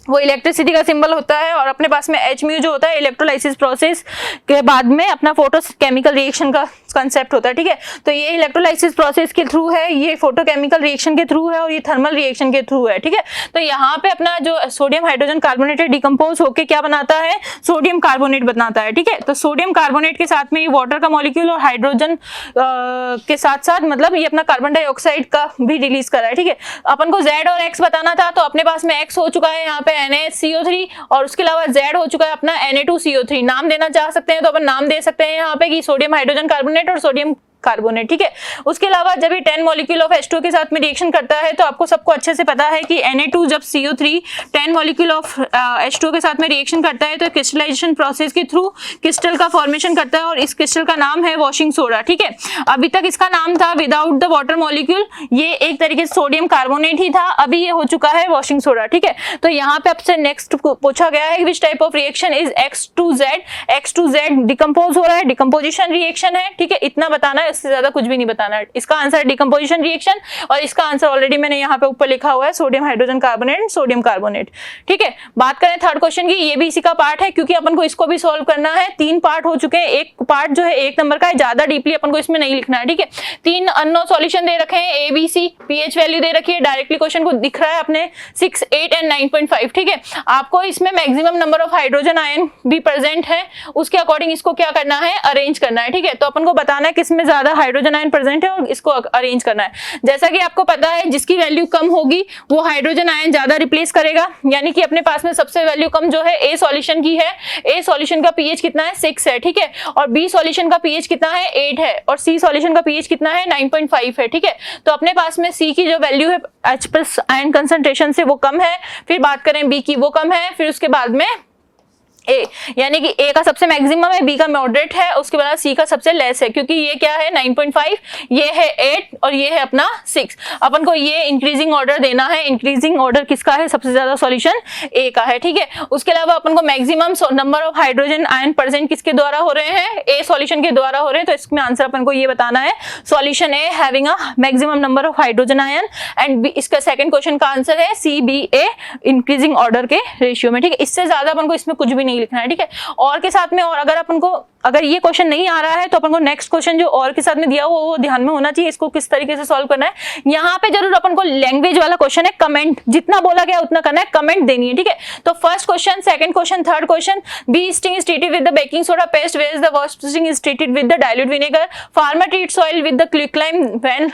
वो इलेक्ट्रिसिटी का सिंबल होता है, और अपने पास में H जो होता है इलेक्ट्रोलाइसिस प्रोसेस के बाद में अपना फोटोकेमिकल रिएक्शन का कंसेप्ट होता है, ठीक है। तो ये इलेक्ट्रोलाइसिस प्रोसेस के थ्रू है, ये फोटोकेमिकल रिएक्शन के थ्रू है, और ये थर्मल रिएक्शन के थ्रू है, ठीक है। तो यहाँ पे अपना जो सोडियम हाइड्रोजन कार्बोनेट डिकम्पोज होकर क्या बनाता है, सोडियम कार्बोनेट बनाता है, ठीक है। तो सोडियम कार्बोनेट के साथ में ये वाटर का मॉलिक्यूल और हाइड्रोजन के साथ साथ मतलब ये अपना कार्बन डाइऑक्साइड का भी रिलीज करा है, ठीक है। अपन को Z और X बताना था, तो अपने पास में X हो चुका है यहाँ पे NaCO3, और उसके अलावा Z हो चुका है अपना Na2CO3। नाम देना चाह सकते हैं तो अपन नाम दे सकते हैं यहाँ पे कि सोडियम हाइड्रोजन कार्बोनेट और सोडियम कार्बोनेट, ठीक है। उसके अलावा जब ये 10 मॉलिक्यूल ऑफ H2 के साथ में रिएक्शन करता है, तो आपको सबको अच्छे से पता है कि Na2 जब CO3 10 मॉलिक्यूल ऑफ H2 के साथ में रिएक्शन करता है तो क्रिस्टलाइजेशन प्रोसेस के थ्रू क्रिस्टल का फॉर्मेशन करता है, और इस क्रिस्टल का नाम है वॉशिंग सोडा, ठीक है। अभी तक इसका नाम था विदाउट द वाटर मॉलिक्यूल, ये एक तरीके से सोडियम कार्बोनेट ही था, अभी ये हो चुका है वॉशिंग सोडा, ठीक है। तो यहाँ पे आपसे नेक्स्ट पूछा गया है which type of reaction is X2Z decompose हो रहा है, डिकम्पोजिशन रिएक्शन है, ठीक है। इतना बताना है, इससे ज्यादा कुछ भी नहीं बताना है। इसका आंसर डिकम्पोजिशन रिएक्शन, और इसका आंसर ऑलरेडी मैंने यहाँ पे ऊपर लिखा हुआ है sodium hydrogen carbonate, sodium carbonate, ठीक है। बात करें थर्ड क्वेश्चन की, ये भी इसी का पार्ट है क्योंकि अपन को इसको भी सॉल्व करना है। 3 पार्ट हो चुके हैं, एक पार्ट जो है 1 नंबर का है, ज्यादा डीपली अपन को इसमें नहीं लिखना है, ठीक है। 3 अननोन सॉल्यूशन दे रखे हैं, ABC, pH वैल्यू दे रखी है, डायरेक्टली क्वेश्चन को दिख रहा है अपने 6, 8 एंड 9.5, ठीक है। आपको इसमें maximum number of hydrogen ion भी प्रेजेंट है, उसके अकॉर्डिंग इसको क्या करना है, अरेंज करना है, ठीक है। तो अपन को बताना है किसमें ज्यादा हाइड्रोजन आयन प्रेजेंट है और इसको अरेंज करना है। जैसा कि आपको पता है जिसकी वैल्यू कम होगी वो हाइड्रोजन आयन ज्यादा रिप्लेस करेगा, यानी कि अपने पास में सबसे वैल्यू कम जो है A सॉल्यूशन की है। A सॉल्यूशन का pH कितना है, 6 है, ठीक है। और B सॉल्यूशन का pH कितना है, 8 है, और C सॉल्यूशन का pH कितना है, 9.5 है, ठीक है। तो अपने पास में C की जो वैल्यू है H+ आयन कंसंट्रेशन से वो कम है, फिर बात करें B की वो कम है, फिर उसके बाद में ए, यानी कि ए का सबसे मैक्सिमम है, बी का मॉडरेट है, उसके बाद सी का सबसे लेस है, क्योंकि ये क्या है 9.5, ये है 8 और ये है अपना 6। अपन को ये इंक्रीजिंग ऑर्डर देना है। इंक्रीजिंग ऑर्डर किसका है? सबसे ज्यादा सॉल्यूशन ए का है, ठीक है। उसके अलावा अपन को maximum number of hydrogen ion present किसके द्वारा हो रहे हैं? ए सॉल्यूशन के द्वारा हो रहे हैं। तो इसमें आंसर अपन को ये बताना है, solution A having a maximum number of hydrogen ion, and इसका सेकंड क्वेश्चन का आंसर है सी बी ए इंक्रीजिंग ऑर्डर के रेशियो में, ठीक है। इससे ज्यादा अपन को इसमें कुछ भी नहीं लिखना है, ठीक है। और के साथ में, और अगर अपन को अगर ये क्वेश्चन नहीं आ रहा है तो अपन को नेक्स्ट क्वेश्चन जो और के साथ में दिया हुआ वो ध्यान में होना चाहिए, इसको किस तरीके से सॉल्व करना है। यहाँ पे जरूर अपन को लैंग्वेज वाला क्वेश्चन है, कमेंट जितना बोला गया उतना करना है, कमेंट देनी है, ठीक है। तो first question, second question, third question, bee sting is treated with the baking soda paste, where is the वर्स्ट sting is treated with the dilute vinegar, farmer treat soil with the quicklime when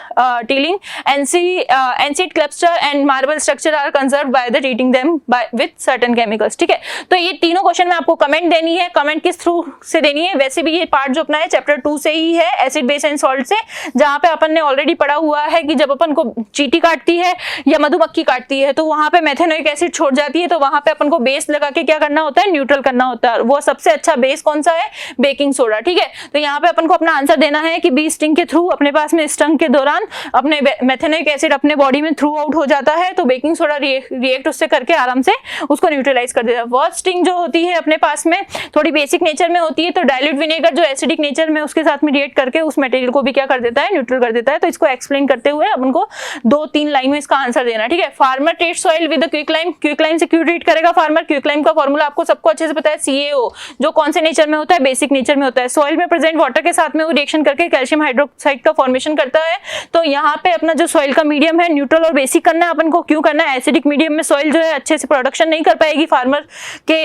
tilling, एनसीड cluster and marble structure are conserve by the treating them with certain chemicals, ठीक है। तो ये तीनों question में आपको comment देनी है। कमेंट किस थ्रू से देनी है? वैसे भी ये पार्ट जो अपना है चैप्टर 2 से ही है, एसिड बेस एंड सॉल्ट से, जहां पे अपन ने ऑलरेडी पढ़ा हुआ है कि जब अपन को चींटी काटती है या मधुमक्खी काटती है तो वहां पे मेथेनोइक एसिड छोड़ जाती है, तो वहां पे अपन को बेस लगा के क्या करना होता है? न्यूट्रल करना होता है। वो सबसे अच्छा बेस कौन सा है? बेकिंग सोडा, ठीक है। तो यहाँ पे अपन को अपना आंसर देना है कि बी स्टिंग के थ्रू अपने पास में स्टंग के दौरान अपने मेथेनोइक एसिड अपने बॉडी में थ्रू आउट हो जाता है, तो बेकिंग सोडा रिएक्ट उससे करके आराम से उसको न्यूट्रलाइज कर देता है। वर्स्ट स्टिंग जो होती है अपने पास में थोड़ी बेसिक नेचर में होती है, तो डाइल्यूट विनेगर जो एसिडिक नेचर में उसके साथ में रिएक्ट करके उस मटेरियल को भी क्या कर देता है? न्यूट्रल कर देता है। तो इसको एक्सप्लेन करते हुए अपन को 2-3 लाइन में इसका आंसर देना, ठीक है। Farmer treat soil with the quicklime, quicklime से क्यों ट्रीट करेगा फार्मर? क्विकलाइम का फॉर्मूला आपको सबको अच्छे से पता है, CaO, जो कौन से नेचर में होता है? बेसिक नेचर में होता है। सॉइल में प्रेजेंट वाटर के साथ में वो रिएक्शन करके कैल्शियम हाइड्रोक्साइड का फॉर्मेशन करता है। तो यहाँ पे अपना जो सॉइल का मीडियम है न्यूट्रल और बेसिक करना है अपन को। क्यों करना है? एसिडिक मीडियम में सॉइल जो है अच्छे से प्रोडक्शन नहीं कर पाएगी फार्मर के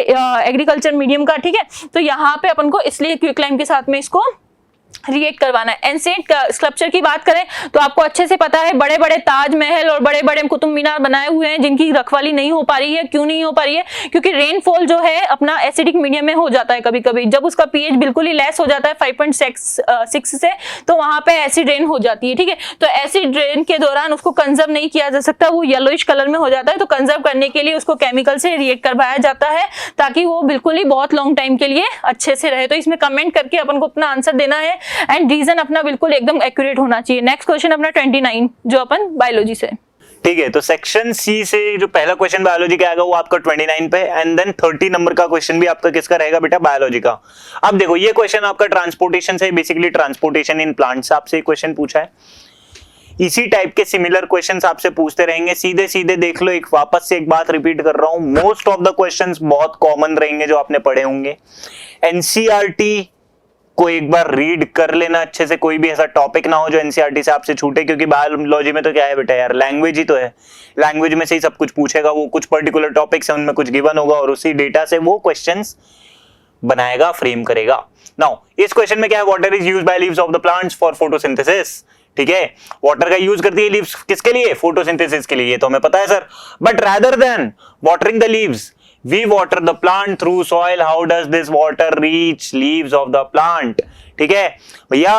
एग्रीकल्चर मीडियम का, ठीक है। तो यहाँ पे अपन को इसलिए क्विकलाइम के साथ में इसको रिएक्ट करवाना है। एंशिएंट स्कल्पचर की बात करें तो आपको अच्छे से पता है, बड़े बड़े ताजमहल और बड़े बड़े कुतुब मीनार बनाए हुए हैं जिनकी रखवाली नहीं हो पा रही है। क्यों नहीं हो पा रही है? क्योंकि रेनफॉल जो है अपना एसिडिक मीडियम में हो जाता है कभी कभी, जब उसका पीएच बिल्कुल ही लेस हो जाता है 5.6 से, तो वहां पे एसिड रेन हो जाती है, ठीक है। तो एसिड रेन के दौरान उसको कंजर्व नहीं किया जा सकता, वो येलोइश कलर में हो जाता है। तो कंजर्व करने के लिए उसको केमिकल से रिएक्ट करवाया जाता है ताकि वो बिल्कुल ही बहुत लॉन्ग टाइम के लिए अच्छे से रहे। तो इसमें कमेंट करके अपन को अपना आंसर देना है एंड रीजन अपना बिल्कुल एकदम एक्यूरेट होना चाहिए। नेक्स्ट क्वेश्चन अपना 29 जो अपन बायोलॉजी से, ठीक है। तो सेक्शन सी से जो पहला क्वेश्चन बायोलॉजी का आएगा वो आपका 29 पे, एंड देन 30 नंबर का क्वेश्चन भी आपका किसका रहेगा बेटा? बायोलॉजी का। अब देखो ये क्वेश्चन आपका ट्रांसपोर्टेशन से, बेसिकली ट्रांसपोर्टेशन इन प्लांट्स आपसे क्वेश्चन पूछा है। इसी टाइप के सिमिलर क्वेश्चंस आपसे पूछते रहेंगे, सीधे सीधे देख लो। एक वापस से एक बात रिपीट कर रहा हूं, मोस्ट ऑफ द क्वेश्चंस बहुत कॉमन रहेंगे जो आपने पढ़े होंगे। एनसीईआरटी को एक बार रीड कर लेना अच्छे से, कोई भी ऐसा टॉपिक ना हो जो एनसीईआरटी से आपसे छूटे, क्योंकि बायोलॉजी में तो क्या है बेटा यार, लैंग्वेज ही तो है। लैंग्वेज में से ही सब कुछ पूछेगा, वो कुछ पर्टिकुलर टॉपिक्स है उनमें कुछ गिवन होगा और उसी डेटा से वो क्वेश्चंस बनाएगा, फ्रेम करेगा। नाउ इस क्वेश्चन में क्या है? Water is used by leaves of the plants for photosynthesis, ठीक है। वाटर का यूज करती है लीव्स किसके लिए? फोटोसिंथेसिस के लिए, ये तो हमें पता है sir. But rather than watering the leaves, we water the plant through soil. How does this water reach leaves of the plant? ठीक है भैया,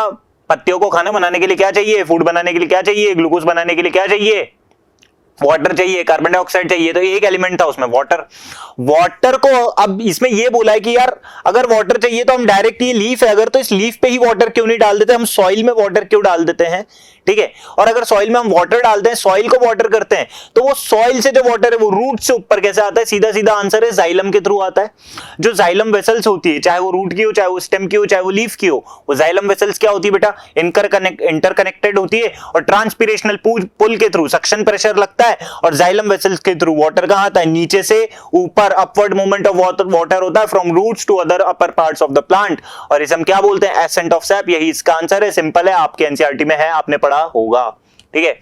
पत्तियों को खाना बनाने के लिए क्या चाहिए? फूड बनाने के लिए क्या चाहिए? ग्लूकोज बनाने के लिए क्या चाहिए? वाटर चाहिए, कार्बन डाइऑक्साइड चाहिए। तो एक एलिमेंट था उसमें वाटर। वाटर को अब इसमें ये बोला है कि यार अगर वाटर चाहिए तो हम डायरेक्ट, ये लीफ है अगर, तो इस लीफ पे ही वाटर क्यों नहीं डाल देते, हम सॉइल में वाटर क्यों डाल देते हैं? ठीक है। और अगर सॉइल में हम वाटर डालते हैं, सॉइल को वाटर करते हैं, तो वो सॉइल से जो वाटर है वो रूट से ऊपर कैसे आता है? सीधा सीधा आंसर है जाइलम के थ्रू आता है। जो जाइलम वेसल्स होती है, चाहे वो रूट की हो, चाहे वो स्टेम की हो, चाहे वो लीफ की हो, वो जाइलम वेसल्स क्या होती है बेटा? इंटरकनेक्टेड होती है और ट्रांसपिरेशनल पुल के थ्रू सक्शन प्रेशर लगता है और जाइलम वेसल्स के थ्रू वाटर कहां आता है? नीचे से ऊपर, अपवर्ड मूवमेंट ऑफ वाटर होता है from roots to other upper parts of the plant, और इसे हम क्या बोलते हैं? Ascent of sap. यही इसका आंसर है, सिंपल है, आपके एनसीईआरटी में है, आपने पढ़ा होगा, ठीक है।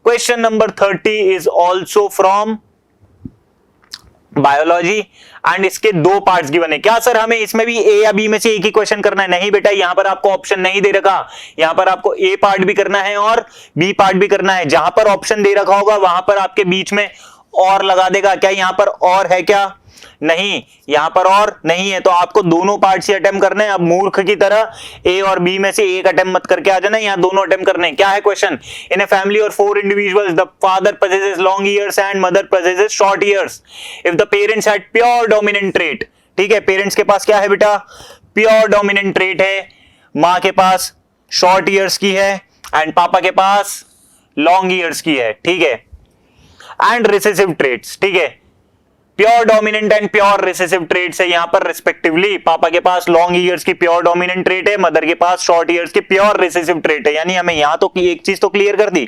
Question number 30 is also from biology and इसके 2 पार्ट्स गिवन है। क्या सर हमें इसमें भी ए या बी में से एक ही क्वेश्चन करना है? नहीं बेटा, यहां पर आपको ऑप्शन नहीं दे रखा। यहां पर आपको ए पार्ट भी करना है और बी पार्ट भी करना है। जहां पर ऑप्शन दे रखा होगा वहां पर आपके बीच में और लगा देगा। क्या यहां पर और है क्या? नहीं, यहां पर और नहीं है, तो आपको दोनों पार्ट से अटेम्प्ट करने हैं। अब मूर्ख की तरह ए और बी में से एक अटेम्प्ट मत करके आ जाना, यहां दोनों अटेम्प्ट करने हैं। क्या है क्वेश्चन? इन ए फैमिली और 4 individuals the father possesses long ears and mother possesses short ears. If the parents had pure dominant trait, ठीक है। पेरेंट्स के पास क्या है बेटा, प्योर डोमिनेंट ट्रेट है, मां के पास शॉर्ट ईयर्स की है एंड पापा के पास लॉन्ग ईयर्स की है, ठीक है। एंड रिसेसिव ट्रेट्स, ठीक है, pure dominant and pure recessive traits है यहां पर रिस्पेक्टिवली। पापा के पास लॉन्ग ईयर्स की प्योर डोमिनेंट ट्रेट है, मदर के पास शॉर्ट ईयर्स की प्योर रिसेसिव ट्रेट है। यानी हमें यहां तो एक चीज तो क्लियर कर दी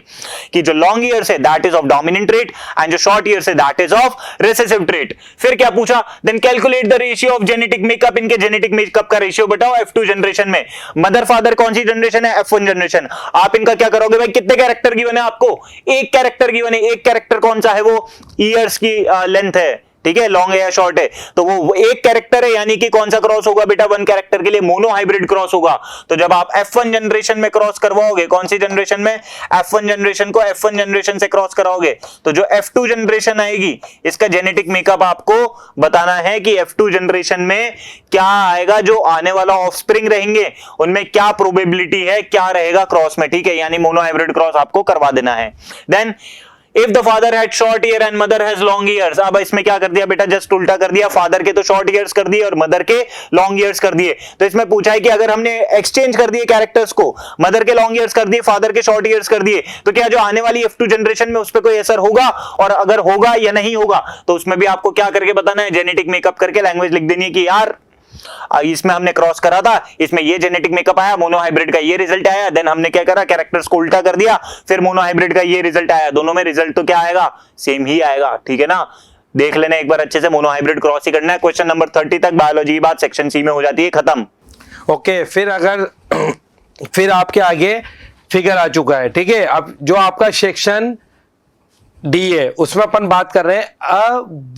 कि जो लॉन्ग ईयर्स है that is of dominant trait and जो शॉर्ट ईयर्स है that is of recessive trait. फिर क्या पूछा, then calculate the ratio of genetic makeup. इनके जेनेटिक मेकअप का रेशियो बताओ F2 जनरेशन में। मदर फादर कौन सी जनरेशन है, F1 जनरेशन। आप इनका क्या करोगे भाई, कितने कैरेक्टर गिवन है आपको, एक कैरेक्टर गिवन है। एक कैरेक्टर कौन सा है, वो ईयर्स की लेंथ है, ठीक है, लॉन्ग है या शॉर्ट है, तो वो एक कैरेक्टर है, यानी कि कौन सा क्रॉस होगा बेटा, वन कैरेक्टर के लिए मोनो हाइब्रिड क्रॉस होगा। तो जब आप F1 जनरेशन में क्रॉस करवाओगे, कौन सी जनरेशन में, F1 जनरेशन को F1 जनरेशन से क्रॉस कराओगे, तो जो F2 जनरेशन आएगी इसका जेनेटिक मेकअप आपको बताना है कि F2 जनरेशन में क्या आएगा, जो आने वाला ऑफस्प्रिंग रहेंगे उनमें क्या प्रोबेबिलिटी है, क्या रहेगा क्रॉस में, ठीक है, यानी मोनो हाइब्रिड क्रॉस आपको करवा देना है। Then if the father had short ear and mother has long ears, अब इसमें क्या कर दिया बेटा, जस्ट उल्टा कर दिया, फादर के तो शॉर्ट ईयर्स कर दिए और मदर के लॉन्ग ईयर्स कर दिए। तो इसमें पूछा है कि अगर हमने एक्सचेंज कर दिए कैरेक्टर्स को, मदर के लॉन्ग ईयर्स कर दिए, फादर के शॉर्ट ईयर्स कर दिए, तो क्या जो आने वाली F2 जनरेशन में उस पर कोई असर होगा, और अगर होगा या नहीं होगा, तो उसमें भी आपको क्या करके बताना है, जेनेटिक मेकअप करके लैंग्वेज लिख देनी है कि यार इसमें हमने क्रॉस करा था, इसमें ये जेनेटिक मेकअप आया, मोनो हाइब्रिड का ये रिजल्ट आया, देन हमने क्या करा, कैरेक्टर्स को उल्टा कर दिया, फिर मोनो हाइब्रिड का ये रिजल्ट आया। दोनों में रिजल्ट तो क्या आएगा, सेम ही आएगा, ठीक है ना। देख लेना एक बार अच्छे से, मोनो हाइब्रिड क्रॉस ही करना है। क्वेश्चन नंबर 30 तक बायोलॉजी की बात सेक्शन सी में हो जाती है खत्म। ओके, फिर अगर फिर आपके आगे फिगर आ चुका है, ठीक है। अब जो आपका सेक्शन डी है उसमें अपन बात कर रहे हैं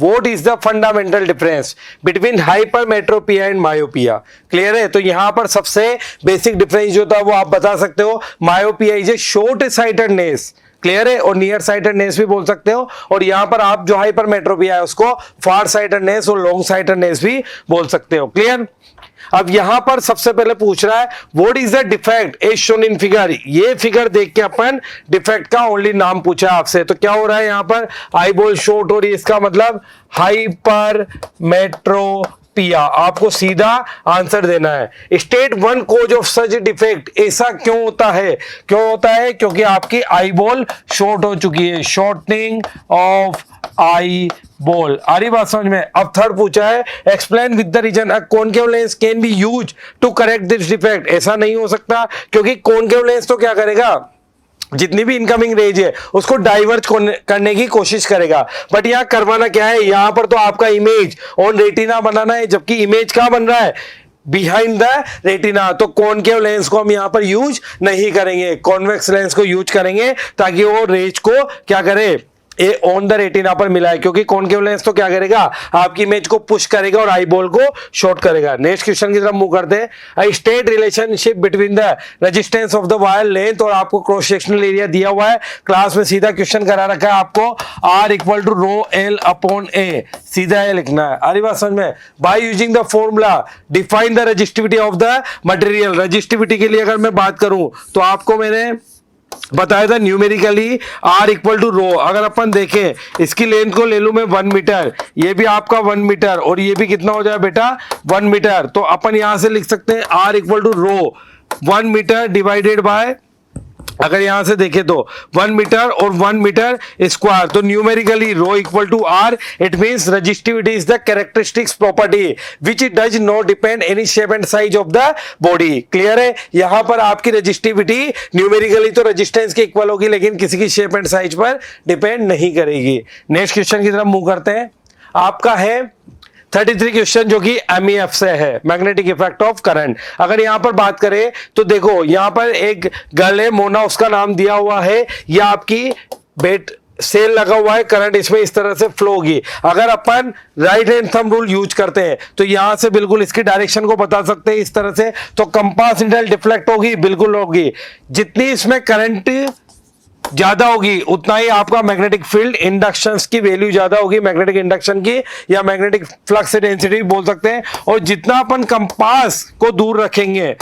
what is the fundamental difference between hypermetropia and myopia. Clear है, तो यहां पर सबसे बेसिक डिफरेंस जो था वो आप बता सकते हो, myopia is a short sightedness, clear है, और नियर साइटेडनेस भी बोल सकते हो, और यहां पर आप जो हाइपरमेट्रोपिया है उसको फार साइटेडनेस और लॉन्ग साइटेडनेस भी बोल सकते हो। क्लियर। अब यहां पर सबसे पहले पूछ रहा है what is the defect as shown in figure. ये फिगर देख के अपन डिफेक्ट का ओनली नाम पूछा है आपसे, तो क्या हो रहा है यहां पर, आईबॉल शॉर्ट हो रही है, इसका मतलब हाइपरमेट्रोपिया। आपको सीधा आंसर देना है। State one cause of such defect, ऐसा क्यों होता है, क्यों होता है, क्योंकि आपकी आईबॉल शॉर्ट हो चुकी है, शॉर्टनिंग ऑफ आई बॉल। आ रही बात समझ में। अब थर्ड पूछा है explain with the reason a concave lens can be use to correct this defect. ऐसा नहीं हो सकता, क्योंकि कॉनकेव लेंस तो क्या करेगा, जितनी भी इनकमिंग रेज है उसको डाइवर्ज करने की कोशिश करेगा, बट यहां करवाना क्या है, यहां पर तो आपका इमेज ऑन रेटिना बनाना है, जबकि इमेज कहां बन रहा है, बिहाइंड द रेटिना। तो कॉनकेव लेंस को हम यहां पर यूज नहीं करेंगे, कॉन्वेक्स लेंस को यूज करेंगे, ताकि वो रेज को क्या करे, ए ऑन द रेटिना पर मिला है, क्योंकि कॉनकेव लेंस तो क्या करेगा, आपकी इमेज को पुश करेगा और आई बॉल को शॉर्ट करेगा। नेक्स्ट क्वेश्चन की तरफ मूव करते हैं। State relationship between the resistance of the wire length, और आपको क्रॉस सेक्शनल एरिया दिया हुआ है, क्लास में सीधा क्वेश्चन करा रखा है आपको, R equal to rho l upon a, सीधा ये लिखना है। अरे बात समझ में। By using the formula define the resistivity of the material. Resistivity के लिए अगर मैं बात करूं तो आपको मैंने बताया था न्यूमेरिकली R इक्वल टू रो। अगर अपन देखें इसकी लेंथ को ले लूं मैं 1 मीटर, ये भी आपका 1 मीटर और ये भी कितना हो जाए बेटा 1 मीटर, तो अपन यहां से लिख सकते हैं R equal to rho 1 metre divided by, अगर यहां से देखें तो 1 मीटर और 1 मीटर स्क्वायर, तो numerically rho equal to R, it means resistivity is the characteristics property which does not depend any shape and size of the body. Clear है, यहां पर आपकी रेजिस्टिविटी न्यूमेरिकली तो रेजिस्टेंस के इक्वल होगी, लेकिन किसी की शेप एंड साइज पर डिपेंड नहीं करेगी। नेक्स्ट क्वेश्चन की तरफ मूव करते हैं। आपका है 33 क्वेश्चन, जो कि MEF से है, मैग्नेटिक इफेक्ट ऑफ करंट। अगर यहां पर बात करें तो देखो यहां पर एक गर्ल है मोना, उसका नाम दिया हुआ है, यह आपकी बेट सेल लगा हुआ है, करंट इसमें इस तरह से फ्लो होगी। अगर अपन right hand thumb rule use करते हैं तो यहां से बिल्कुल इसकी डायरेक्शन को बता सकते हैं इस तरह से, तो कंपास निडल डिफ्लेक्ट होगी, बिल्कुल होगी। जितनी इसमें करंट ज्यादा होगी उतना ही आपका मैग्नेटिक फील्ड इंडक्शंस की वैल्यू ज्यादा होगी, मैग्नेटिक इंडक्शन की या मैग्नेटिक फ्लक्स डेंसिटी बोल सकते हैं। और जितना अपन कंपास को दूर रखेंगे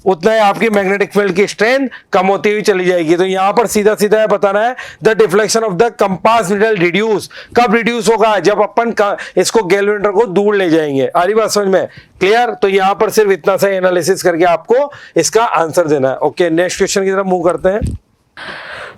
उतना ही आपकी मैग्नेटिक फील्ड की स्ट्रेंथ कम होती हुई चली जाएगी। तो यहाँ पर सीधा सीधा है बताना है the deflection of the compass needle reduce, कब रिड्यूस होगा, जब अपन इसको गैल्वेनोमीटर को दूर ले जाएंगे। आ रही बात समझ में? क्लियर? तो यहाँ पर सिर्फ इतना सा एनालिसिस करके आपको इसका आंसर देना है। ओके, नेक्स्ट क्वेश्चन की तरफ मूव करते हैं।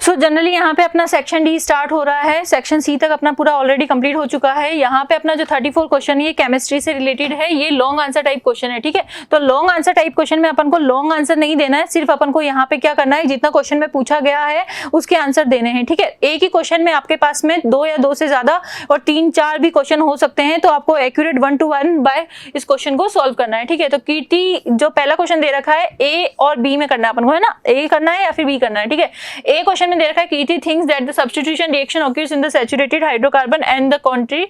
सो जनरली यहाँ पे अपना सेक्शन डी स्टार्ट हो रहा है, सेक्शन सी तक अपना पूरा ऑलरेडी कंप्लीट हो चुका है। यहाँ पे अपना जो 34 क्वेश्चन ये केमिस्ट्री से रिलेटेड है, ये लॉन्ग आंसर टाइप क्वेश्चन है, ठीक है। तो लॉन्ग आंसर टाइप क्वेश्चन में अपन को लॉन्ग आंसर नहीं देना है, सिर्फ अपन को यहाँ पे क्या करना है, जितना क्वेश्चन में पूछा गया है उसके आंसर देने हैं, ठीक है। एक ही क्वेश्चन में आपके पास में 2 या 2 से ज्यादा और 3-4 भी क्वेश्चन हो सकते हैं, तो आपको एक्यूरेट 1 to 1 बाय इस क्वेश्चन को सॉल्व करना है, ठीक है। तो कीर्ति जो पहला क्वेश्चन दे रखा है ए और बी में करना है अपन को, है ना, ए करना है या फिर बी करना है, ठीक है। ए क्वेश्चन में दे रखा है कीर्ति thinks that the substitution reaction occurs in the saturated hydrocarbon and the contrary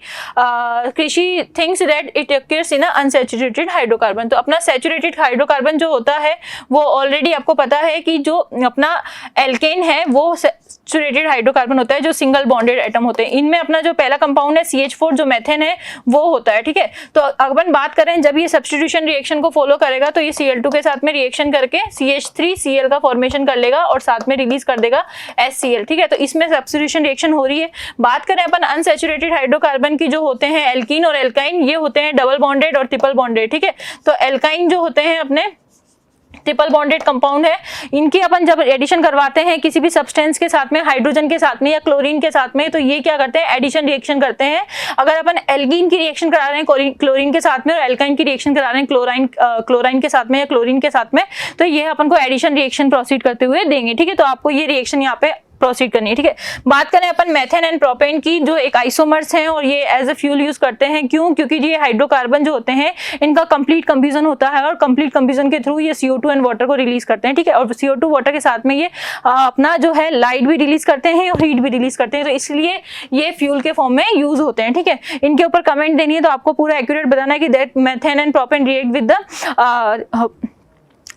कृषि thinks that it occurs in a unsaturated hydrocarbon। तो अपना saturated hydrocarbon जो होता है वो ऑलरेडी आपको पता है कि जो अपना एल्केन है वो सैचुरेटेड हाइड्रोकार्बन होता है, जो सिंगल बॉन्डेड एटम होते हैं। इनमें अपना जो पहला कंपाउंड है CH4 जो मेथेन है वो होता है, ठीक है। तो अपन बात करें जब ये सब्स्टिट्यूशन रिएक्शन को फॉलो करेगा तो ये Cl2 के साथ में रिएक्शन करके CH3Cl का फॉर्मेशन कर लेगा और साथ में रिलीज कर देगा HCl, ठीक है। तो इसमें सब्स्टिट्यूशन रिएक्शन हो रही है। बात करें अपन अनसैचुरेटेड हाइड्रोकार्बन की, जो होते हैं एल्कीन और एल्काइन, ये होते हैं डबल बॉन्डेड और ट्रिपल बॉन्डेड, ठीक है। तो एल्काइन जो होते हैं अपने ट्रिपल बॉन्डेड कंपाउंड है, इनकी अपन जब एडिशन करवाते हैं किसी भी सब्सटेंस के साथ में, हाइड्रोजन के साथ में या क्लोरीन के साथ में, तो ये क्या करते हैं, एडिशन रिएक्शन करते हैं। अगर अपन एल्कीन की रिएक्शन करा रहे हैं क्लोरीन के साथ में और एल्काइन की रिएक्शन करा रहे हैं क्लोराइन के साथ में या क्लोरीन के साथ में, तो ये अपन को एडिशन रिएक्शन प्रोसीड करते हुए देंगे, ठीक है। तो आपको ये रिएक्शन यहाँ पे प्रोसीड करनी है, ठीक है। बात करें अपन मेथेन एंड प्रोपेन की, जो एक आइसोमर्स हैं और ये एज ए फ्यूल यूज करते हैं। क्यों? क्योंकि ये हाइड्रोकार्बन जो होते हैं इनका कंप्लीट कंब्यूजन होता है और कंप्लीट कंब्यूजन के थ्रू ये CO2 एंड वाटर को रिलीज करते हैं, ठीक है। और CO2 वाटर के साथ में ये अपना जो है लाइट भी रिलीज करते हैं और हीट भी रिलीज करते हैं, तो इसलिए ये फ्यूल के फॉर्म में यूज होते हैं, ठीक है। इनके ऊपर कमेंट देनी है तो आपको पूरा एक्यूरेट बताना है कि that methane and propane react with the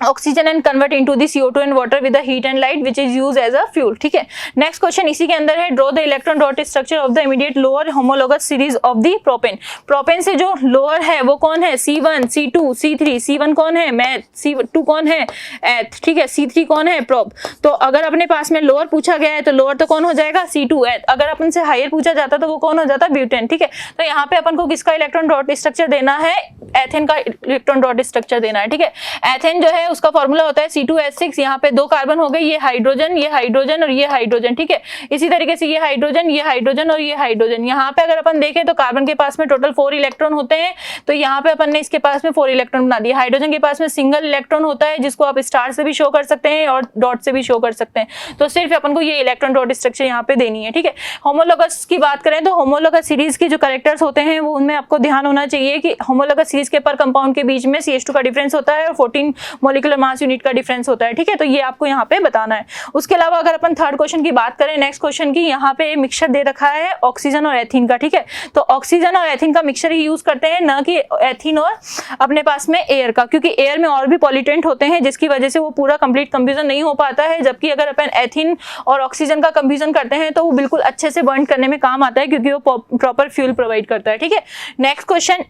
oxygen and convert into the CO2 and water with the heat and light which is use as a fuel, ठीक है। नेक्स्ट क्वेश्चन इसी के अंदर है, draw the electron dot structure of the immediate lower homologous series of the propane. Propane से जो lower है वो कौन है, C1 C2 C3। C1 कौन है, मैथ। C2 कौन है, एथ, ठीक है। C3 कौन है, प्रोप। तो अगर अपने पास में लोअर पूछा गया है तो लोअर तो कौन हो जाएगा, C2 एथ। अगर अपन से हायर पूछा जाता तो वो कौन हो जाता, ब्यूटेन, ठीक है। तो यहाँ पे अपन को किसका इलेक्ट्रॉन डॉट स्ट्रक्चर देना है, एथेन का इलेक्ट्रॉन डॉट स्ट्रक्चर देना है, ठीक है। एथेन जो है उसका फॉर्मूला होता है C2H6। यहाँ पे 2 कार्बन हो गए, ये हाइड्रोजन और ये हाइड्रोजन, ठीक है। इसी तरीके से ये हाइड्रोजन और ये हाइड्रोजन। यहाँ पे अगर अपन देखें तो कार्बन के पास में टोटल 4 इलेक्ट्रॉन होते हैं, तो यहाँ पे अपन ने इसके पास में 4 इलेक्ट्रॉन बना दिए। हाइड्रोजन के पास में सिंगल इलेक्ट्रॉन होता है जिसको आप स्टार से भी शो कर सकते हैं और डॉट से भी शो कर सकते हैं, तो सिर्फ अपन को ये इलेक्ट्रॉन डॉट स्ट्रक्चर यहाँ पे देनी है, ठीक है। होमोलोगस की बात करें तो होमोलोगस सीरीज के जो कैरेक्टर्स होते हैं वो उनमें आपको ध्यान होना चाहिए कि होमोलोगस सीरीज के पर कंपाउंड के बीच में CH2 का डिफरेंस होता है और 14 मॉलिक्यूलर मास यूनिट का डिफरेंस होता है, ठीक है। तो ये आपको यहाँ पे बताना है। उसके अलावा अगर अपन थर्ड क्वेश्चन की बात करें, नेक्स्ट क्वेश्चन की, यहाँ पे मिक्सचर दे रखा है ऑक्सीजन और एथीन का, ठीक है। तो ऑक्सीजन और एथीन का मिक्सचर ही यूज करते हैं, ना कि एथीन और अपने पास में एयर का, क्योंकि एयर में और भी पॉल्यूटेंट होते हैं जिसकी वजह से वो पूरा कंप्लीट कंब्यूजन नहीं हो पाता है। जबकि अगर अपन एथीन और ऑक्सीजन का कंब्यूजन करते हैं तो वो बिल्कुल अच्छे से बर्न करने में काम आता है, क्योंकि वो प्रॉपर फ्यूल प्रोवाइड करता है, ठीक है। नेक्स्ट क्वेश्चन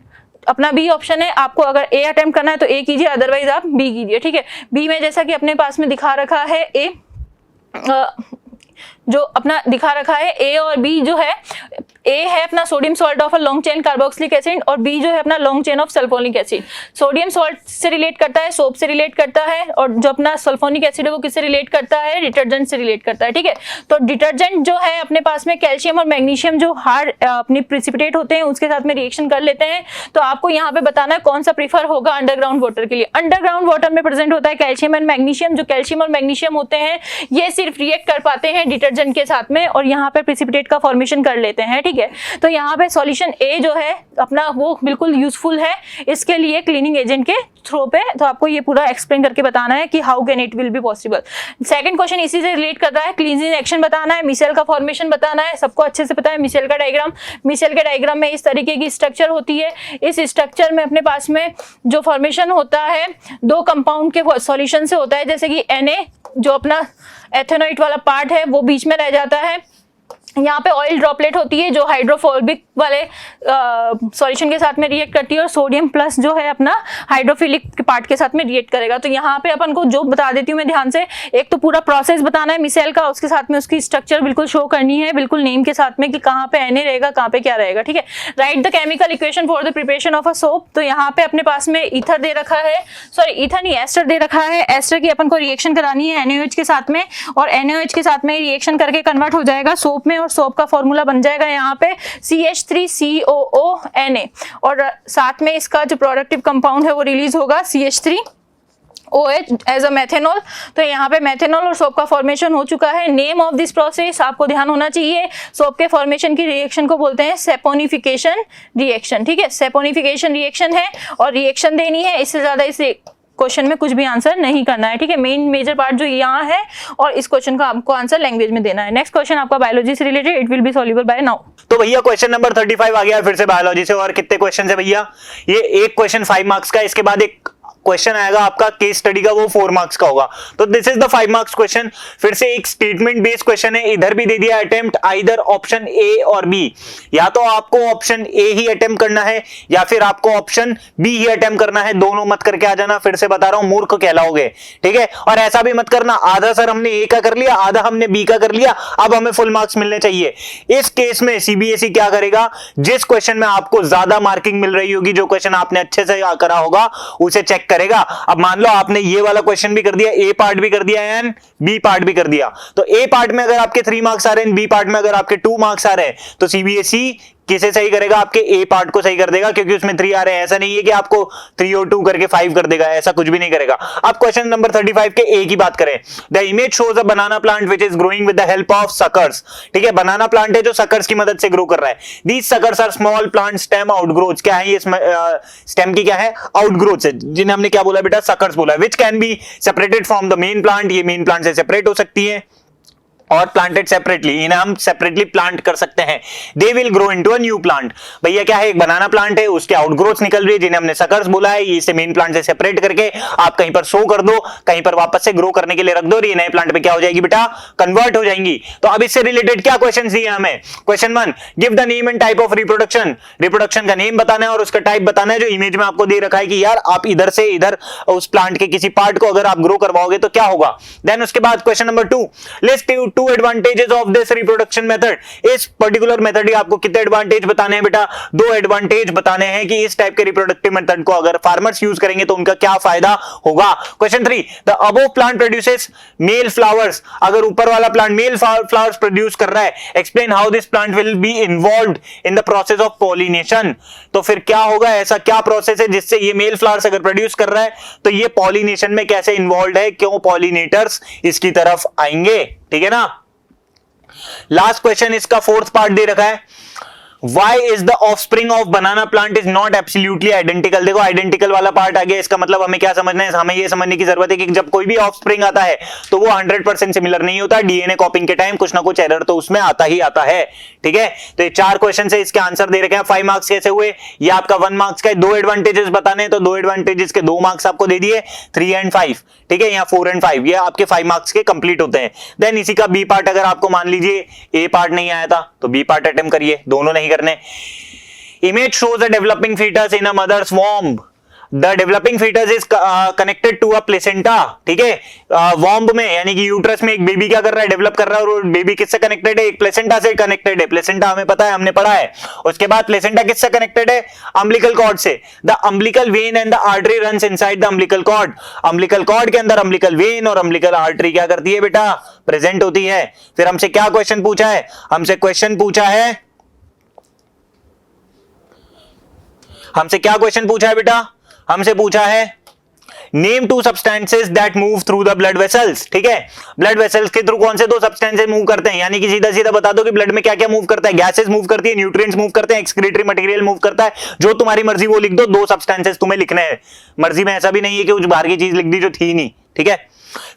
अपना बी ऑप्शन है। आपको अगर ए अटेम्प्ट करना है तो ए कीजिए, अदरवाइज आप बी कीजिए, ठीक है। बी में जैसा कि अपने पास में दिखा रखा है जो अपना दिखा रखा है ए और बी जो है, ए है अपना sodium salt of a long chain carboxylic acid और बी जो है अपना long chain of sulphonic acid. Sodium salt से रिलेट करता है, सोप से रिलेट करता है, और जो अपना सल्फोनिक एसिड है वो किससे रिलेट करता है, डिटर्जेंट से रिलेट करता है, ठीक है। तो डिटर्जेंट जो है अपने पास में कैल्शियम और मैग्नीशियम जो हार्ड अपनी प्रिसिपिटेट होते हैं उसके साथ में रिएक्शन कर लेते हैं। तो आपको यहाँ पे बताना है कौन सा प्रीफर होगा अंडरग्राउंड वाटर के लिए। अंडरग्राउंड वाटर में प्रेजेंट होता है कैल्शियम एंड मैग्नीशियम। जो कैल्शियम और मैग्नीशियम होते हैं ये सिर्फ रिएक्ट कर पाते हैं डिटर्जेंट के साथ में और यहाँ पे प्रिसिपिटेट का फॉर्मेशन कर लेते हैं, ठीक है। तो यहाँ पे सॉल्यूशन ए जो है अपना वो बिल्कुल यूजफुल है इसके लिए क्लीनिंग एजेंट के थ्रू पे। तो आपको ये पूरा एक्सप्लेन करके बताना है कि how can it will be possible. Second question इसी से रिलेट करता है, क्लींजिंग एक्शन बताना है, मिसेल का फॉर्मेशन बताना है। सबको अच्छे से पता है मिसेल का डायग्राम। मिसेल के डायग्राम में इस तरीके की स्ट्रक्चर होती है। इस स्ट्रक्चर में अपने पास में जो फॉर्मेशन होता है 2 कंपाउंड के सॉल्यूशन से होता है, जैसे कि Na जो अपना एथेनोइट वाला पार्ट है वो बीच में रह जाता है यहाँ पे ऑयल ड्रॉपलेट होती है जो हाइड्रोफोबिक वाले सॉल्यूशन के साथ में रिएक्ट करती है और सोडियम प्लस जो है अपना हाइड्रोफिलिक पार्ट के साथ में रिएक्ट करेगा। तो यहाँ पे अपन को जो बता देती हूँ मैं ध्यान से, एक तो पूरा प्रोसेस बताना है मिसेल का, उसके साथ में उसकी स्ट्रक्चर बिल्कुल शो करनी है बिल्कुल नेम के साथ में कि कहाँ पे Na रहेगा, कहाँ पे क्या रहेगा, ठीक है। Right the chemical equation for the preparation of a soap. तो यहाँ पे अपने पास में ईथर दे रखा है, सॉरी ईथर नहीं एस्टर दे रखा है। एस्टर की अपन को रिएक्शन करानी है NaOH के साथ में और NaOH के साथ में रिएक्शन करके कन्वर्ट हो जाएगा सोप में और सोप का फॉर्मूला बन जाएगा यहाँ पे CH3COO Na और साथ में इसका जो प्रोडक्टिव कंपाउंड है वो रिलीज होगा CH3OH एज अ मेथेनॉल। तो यहाँ पे मेथेनॉल और सोप का फॉर्मेशन हो चुका है। नेम ऑफ दिस प्रोसेस आपको ध्यान होना चाहिए, सोप के फॉर्मेशन की रिएक्शन को बोलते हैं सेपोनिफिकेशन रिएक्शन, ठीक है। सेपोनिफिकेशन रिएक्शन है और रिएक्शन देनी है, इससे ज्यादा इसे क्वेश्चन में कुछ भी आंसर नहीं करना है, ठीक है। मेन मेजर पार्ट जो यहाँ है और इस क्वेश्चन का आपको आंसर लैंग्वेज में देना है। नेक्स्ट क्वेश्चन आपका बायोलॉजी से related, it will be soluble by now. तो भैया क्वेश्चन नंबर 35 आ गया फिर से बायोलॉजी से। और कितने क्वेश्चन है भैया? ये एक क्वेश्चन 5 मार्क्स का, इसके बाद एक क्वेश्चन आएगा आपका केस स्टडी का, वो 4 मार्क्स का होगा। तो this is the 5 marks question. फिर से एक स्टेटमेंट बेस्ड क्वेश्चन है, इधर भी दे दिया अटेम्प्ट आइदर ऑप्शन ए और बी। या तो आपको ऑप्शन ए ही अटेम्प्ट करना है या फिर आपको ऑप्शन बी ही अटेम्प्ट करना है, दोनों मत करके आ जाना। फिर से बता रहा हूं, मूर्ख कहलाओगे, ठीक है। और ऐसा भी मत करना आधा सर हमने ए का कर लिया, आधा हमने बी का कर लिया, अब हमें फुल मार्क्स मिलने चाहिए। इस केस में सीबीएसई क्या करेगा, जिस क्वेश्चन में आपको ज्यादा मार्किंग मिल रही होगी, जो क्वेश्चन आपने अच्छे से करा होगा, उसे चेक करेगा। अब मान लो आपने ये वाला क्वेश्चन भी कर दिया, ए पार्ट भी कर दिया एंड बी पार्ट भी कर दिया, तो ए पार्ट में अगर आपके 3 मार्क्स आ रहे हैं, बी पार्ट में अगर आपके 2 मार्क्स आ रहे हैं, तो सीबीएसई किसे सही करेगा, आपके ए पार्ट को सही कर देगा, क्योंकि उसमें 3 आ रहे हैं। ऐसा नहीं है कि आपको 3 और 2 करके 5 कर देगा, ऐसा कुछ भी नहीं करेगा। अब क्वेश्चन नंबर 35 के ए की बात करें, the image shows a banana plant which is growing with the help of suckers, ठीक है। बनाना प्लांट है जो सकर्स की मदद से ग्रो कर रहा है। These suckers are small plant stem outgrowths. क्या है ये स्टेम की क्या है, आउटग्रोथ्स है, जिन्हें हमने क्या बोला बेटा, सकर्स बोला, which can be separated from the main plant. ये मेन प्लांट से सेपरेट हो सकती है और प्लांटेड सेपरेटली, इन्हें हम सेपरेटली प्लांट कर सकते हैं। They will grow into a new plant. भैया क्या है, एक बनाना प्लांट है, उसके आउटग्रोथ्स निकल रही है जिन्हें हमने सकर्स बोला है। इसे मेन प्लांट से सेपरेट करके आप कहीं पर सो कर दो, कहीं पर वापस से ग्रो करने के लिए रख दो, और ये नए प्लांट पे क्या हो जाएगी बेटा, कन्वर्ट हो जाएंगी। तो अब इससे रिलेटेड क्या क्वेश्चन दिए हमें, question 1, give the name and type of reproduction. Reproduction का नेम बताना है और उसका टाइप बताना है, जो इमेज में आपको दे रखा है कि यार आप इधर से इधर उस प्लांट के किसी पार्ट को अगर आप ग्रो करवाओगे तो क्या होगा। देन उसके बाद question number 2, list 2 advantages of this reproduction method. इस पर्टिकुलर मेथड के आपको कितने एडवांटेज बताने हैं बेटा, 2 एडवांटेज बताने हैं कि इस टाइप के रिप्रोडक्टिव मेथड को अगर फार्मर्स यूज करेंगे तो उनका क्या फायदा होगा। Question 3, the above plant produces male flowers. अगर ऊपर वाला प्लांट मेल फ्लावर्स प्रोड्यूस कर रहा है, explain how this plant will be involved in the process of pollination. तो फिर क्या होगा, ऐसा क्या प्रोसेस है जिससे ये मेल फ्लावर्स अगर प्रोड्यूस कर रहा है तो ये पॉलिनेशन में कैसे इन्वॉल्व है, क्यों पॉलिनेटर्स इसकी तरफ आएंगे, ठीक है ना। लास्ट क्वेश्चन इसका 4th पार्ट दे रखा है, Why is the offspring of banana plant is not absolutely identical। देखो आइडेंटिकल वाला पार्ट आ गया, इसका मतलब हमें क्या समझना है, हमें ये समझने की जरूरत है कि जब कोई भी ऑफस्प्रिंग आता है तो वो 100% सिमिलर नहीं होता। डीएनए कॉपिंग के टाइम कुछ ना कुछ एरर तो उसमें आता ही आता है, ठीक है। तो ये 4 क्वेश्चन है, इसके आंसर दे रखे हैं। 5 मार्क्स कैसे हुए, ये आपका 1 मार्क्स का है। 2 एडवांटेजेस बताने हैं तो 2 एडवांटेजेस के 2 मार्क्स आपको दे दिए, 3 एंड 5, ठीक है। यहाँ 4 एंड 5 ये आपके 5 मार्क्स के कंप्लीट होते हैं। देन इसी का बी पार्ट, अगर आपको मान लीजिए ए पार्ट नहीं आया था तो बी पार्ट अटेम्प्ट करिए, दोनों नहीं करने। Image shows a developing fetus in a mother's womb. The developing fetus is connected to a placenta, ठीक है। वॉम्ब में यानी कि यूट्रस में एक बेबी क्या कर रहा है, डेवलप कर रहा है, और बेबी किससे कनेक्टेड है, एक प्लेसेंटा से कनेक्टेड है। प्लेसेंटा हमें पता है, हमने पढ़ा है। उसके बाद प्लेसेंटा किससे कनेक्टेड है, अम्बिलिकल कॉर्ड से। The umbilical vein and the artery runs inside the umbilical cord. Umbilical cord के अंदर अम्बिलिकल वेन और अम्बिलिकल आर्टरी क्या करती है बेटा, प्रेजेंट होती है। फिर हमसे क्या क्वेश्चन पूछा है, हमसे क्वेश्चन पूछा है बेटा, हमसे पूछा है name 2 substances that move through the blood vessels, ठीक है। ब्लड वेसल्स के थ्रू कौन से 2 सब्सटेंसेस मूव करते हैं, यानी कि सीधा सीधा बता दो कि ब्लड में क्या क्या मूव करता है। गैसेस मूव करती है, न्यूट्रिएंट्स मूव करते हैं, एक्सक्रीटरी मटेरियल मूव करता है। जो तुम्हारी मर्जी वो लिख दो, 2 सब्सटेंसेस तुम्हें लिखने हैं। मर्जी में ऐसा भी नहीं है कि कुछ बाहर की चीज लिख दी जो थी नहीं, ठीक है।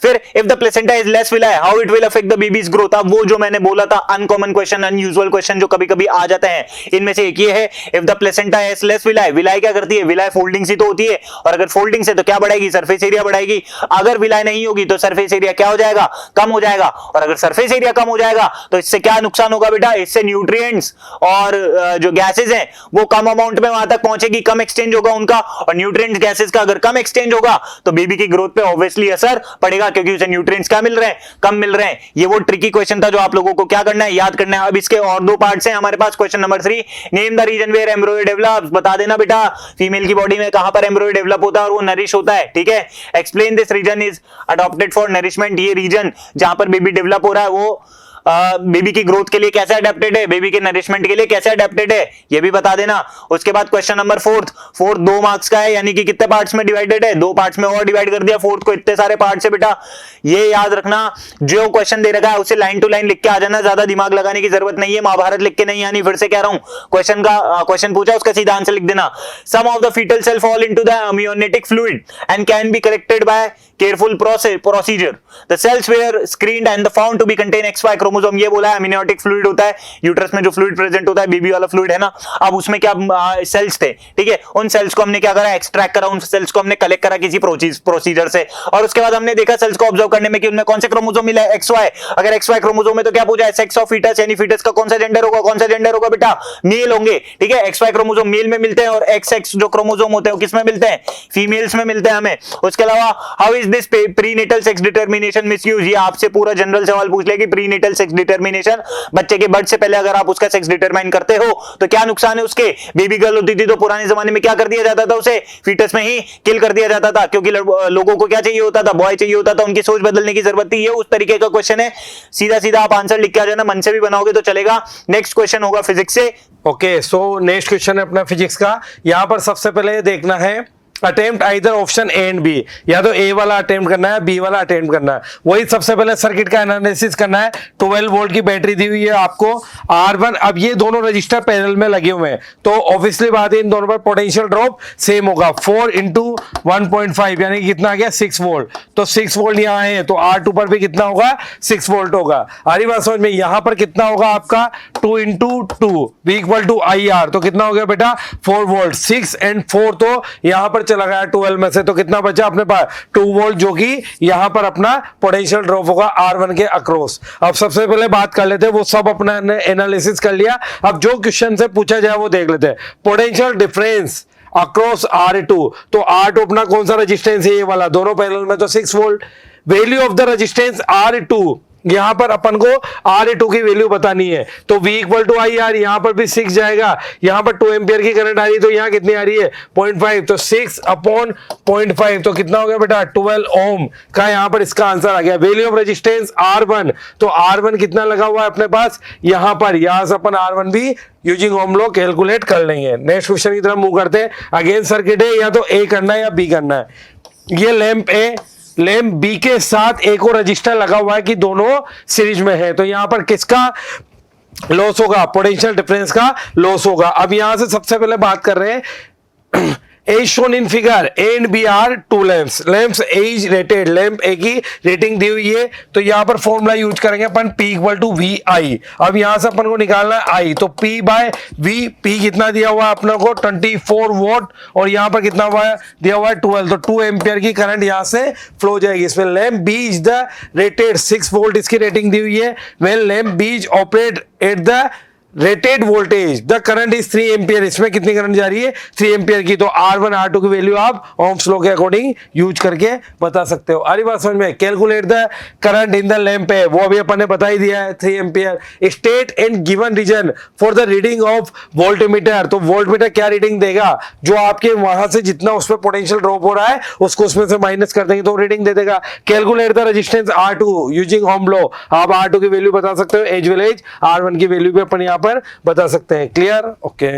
फिर if the placenta is less villi how it will affect the babies growth. अब वो जो मैंने बोला था अनकॉमन क्वेश्चन, अनयूजुअल क्वेश्चन जो कभी कभी आ जाते हैं, इनमें से एक ये है if the placenta is less villi. Villi क्या करती है? विलाई फोल्डिंग सी तो होती है, और अगर फोल्डिंग से तो क्या बढ़ाएगी? सरफेस एरिया बढ़ाएगी। अगर विलाई नहीं होगी तो सरफेस एरिया क्या हो जाएगा? कम हो जाएगा। और अगर सरफेस एरिया कम हो जाएगा तो इससे क्या नुकसान होगा बेटा? इससे न्यूट्रिएंट्स और जो गैसेज हैं वो कम अमाउंट में वहां तक पहुंचेगी, कम एक्सचेंज होगा उनका, और न्यूट्रिएंट्स गैसेज का अगर कम एक्सचेंज होगा तो बेबी की ग्रोथ पे ऑब्वियसली असर पड़ेगा, क्योंकि उसे न्यूट्रिएंट्स क्या मिल रहे हैं? कम मिल रहे हैं। ये वो ट्रिकी क्वेश्चन था जो आप लोगों को क्या करना है? याद करना है। अब इसके और दो पार्ट्स हैं हमारे पास। Question number 3, name the region where embryo develops. बता देना बेटा फीमेल की बॉडी में कहां पर एम्ब्रियो डेवलप होता है और वो नरिश होता है, ठीक है। Explain this region is adopted for nourishment. ये रीजन जहां पर बेबी डेवलप हो रहा है वो बेबी की ग्रोथ के लिए कैसे अडेप्टेड है, बेबी के नरिशमेंट के लिए कैसे अडेप्टेड है, ये भी बता देना। उसके बाद क्वेश्चन नंबर 4 2 मार्क्स का है, यानी कि कितने पार्ट्स में डिवाइडेड है? 2 पार्ट्स में और डिवाइड कर दिया फोर्थ को। इतने सारे पार्ट्स है बेटा, ये याद रखना। जो क्वेश्चन दे रखा है उसे लाइन टू लाइन लिख के आ जाना, ज्यादा दिमाग लगाने की जरूरत नहीं है। महाभारत लिख के नहीं आनी, फिर से कह रहा हूं। क्वेश्चन पूछा उसका सीधा आंसर लिख देना। Some of the foetal cell fall into the amniotic fluid and can be corrected by careful procedure. The cells were screened and found to be contain XY chromosome। ये बोला है amniotic fluid होता है uterus में जो fluid present होता है, baby वाला फ्लूइड है ना। अब उसमें क्या सेल्स थे, ठीक है। उन सेल्स को हमने क्या करा? एक्सट्रैक्ट करा। उन सेल्स को हमने कलेक्ट करा किसी प्रोसीजर से, और उसके बाद हमने देखा सेल्स को ऑब्जर्व करने में कि उनमें कौन से क्रोमोसोम मिला है? XY। अगर XY क्रोमोसोम है तो क्या पूछा है? सेक्स ऑफ फीटस, यानी फीटस का कौन सा जेंडर होगा? कौन सा जेंडर होगा बेटा? मेल होंगे, ठीक है। XY क्रोमोसोम मेल में मिलते हैं और XX जो क्रोमोसोम होते हैं वो किस में मिलते हैं? फीमेल्स में मिलते हैं हमें। उसके अलावा how is this prenatal sex determination misuse. ये आपसे पूरा जनरल सवाल पूछ ले कि प्रीनेटल सेक्स डिटरमिनेशन, बच्चे के बर्थ से पहले अगर आप उसका सेक्स डिटरमाइन करते हो तो क्या नुकसान है उसके? बेबी गर्ल होती थी तो पुराने जमाने में क्या कर दिया जाता था? उसे फीटस में ही किल कर दिया जाता था, क्योंकि लोगों को क्या चाहिए होता था? बॉय चाहिए होता था। उनकी सोच बदलने की जरूरत थी। ये उस तरीके का क्वेश्चन है, सीधा सीधा आप आंसर लिख के आ जाना, मन से भी बनाओगे तो चलेगा। नेक्स्ट क्वेश्चन होगा फिजिक्स से। ओके, सो नेक्स्ट क्वेश्चन है अपना फिजिक्स का। यहाँ पर सबसे पहले देखना है attempt either option A and B, या तो ए वाला अटेम्प्ट करना है, बी वाला अटेम्प्ट करना है। वही सबसे पहले सर्किट का एनालिसिस करना है। 12 वोल्ट की बैटरी दी हुई है आपको, R1। अब ये दोनों रजिस्टर पैरेलल में लगे हुए हैं तो ऑब्वियसली बात है इन दोनों पर पोटेंशियल ड्रॉप सेम होगा। 4 × 1.5 यानी कि कितना आ गया? 6 वोल्ट। तो 6 वोल्ट यहाँ है तो R2 पर भी कितना होगा? 6 वोल्ट होगा। आ रही बात समझ में? यहाँ पर कितना होगा आपका? 2 × 2 = IR, तो कितना हो गया बेटा? 4 वोल्ट। 6 और 4 तो यहाँ पर चला गया 12 में से, तो कितना बचा अपने पास? 2 वोल्ट, जो कि यहां पर अपना पोटेंशियल ड्रॉप होगा R1 के अक्रॉस। अब सबसे पहले बात कर लेते हैं, वो सब अपना एनालिसिस कर लिया। अब जो क्वेश्चन से पूछा जाए वो देख लेते हैं। पोटेंशियल डिफरेंस अक्रॉस R2, तो R2 अपना कौन सा रेजिस्टेंस है? ये वाला, दोनों पैरेलल में तो 6 volt. Value of the resistance R2, यहां पर अपन को R2 की वैल्यू बतानी है, तो V = IR। यहां पर भी 6 जाएगा। यहां पर 2 एम्पियर की करंट आ रही है तो यहां कितनी आ रही है? 0.5, तो 6/0.5 तो कितना हो गया बेटा? 12 ओम का यहां पर इसका आंसर आ गया। वैल्यू ऑफ रेजिस्टेंस R1, तो R1 कितना लगा हुआ है अपने पास? यहां पर, यहां से अपन R1 भी यूजिंग ओम लॉ कैलकुलेट कर लेंगे। नेक्स्ट क्वेश्चन की तरफ मूव करते हैं। अगेन सर्किट है, या तो ए करना है या बी करना है। ये लैंप ए, लैंप बी के साथ एक और रजिस्टर लगा हुआ है कि दोनों सीरीज में है, तो यहां पर किसका लॉस होगा? पोटेंशियल डिफरेंस का लॉस होगा। अब यहां से सबसे पहले बात कर रहे हैं As shown in figure, A and B are two lamps. Lamps A is rated. Lamp A की रेटिंग दी हुई है, तो यहाँ पर फॉर्मूला यूज करेंगे अपन P = VI। अब यहाँ से अपन को निकालना है I, तो P/V। P कितना दिया हुआ है अपने को? 24 वोल्ट, और यहाँ पर कितना हुआ है? दिया हुआ है 12, तो 2 एम्पियर की करंट यहाँ से फ्लो हो जाएगी इसमें। Lamp B is the rated 6 volt इसकी रेटिंग दी हुई है। When lamp B is operate at the rated voltage the current is 3 ampere. इसमें कितनी करंट जा रही है? 3 एम्पियर की। तो R1 R2 की वैल्यू आप ओम्स लॉ के अकॉर्डिंग यूज करके बता सकते हो। आ रही बात समझ में? Calculate the current in the lamp है, वो अभी अपन ने बता ही दिया है, 3 ampere. State and given reason for the reading of voltmeter, तो वोल्टमीटर क्या रीडिंग देगा? जो आपके वहां से जितना उसमें पोटेंशियल ड्रॉप हो रहा है उसको उसमें से माइनस कर देंगे तो रीडिंग दे देगा। Calculate the resistance R2 using ohm law. आप R2 की वैल्यू बता सकते हो, एज वेल एज R1 की वैल्यू भी अपन यहाँ पर बता सकते हैं। क्लियर? ओके।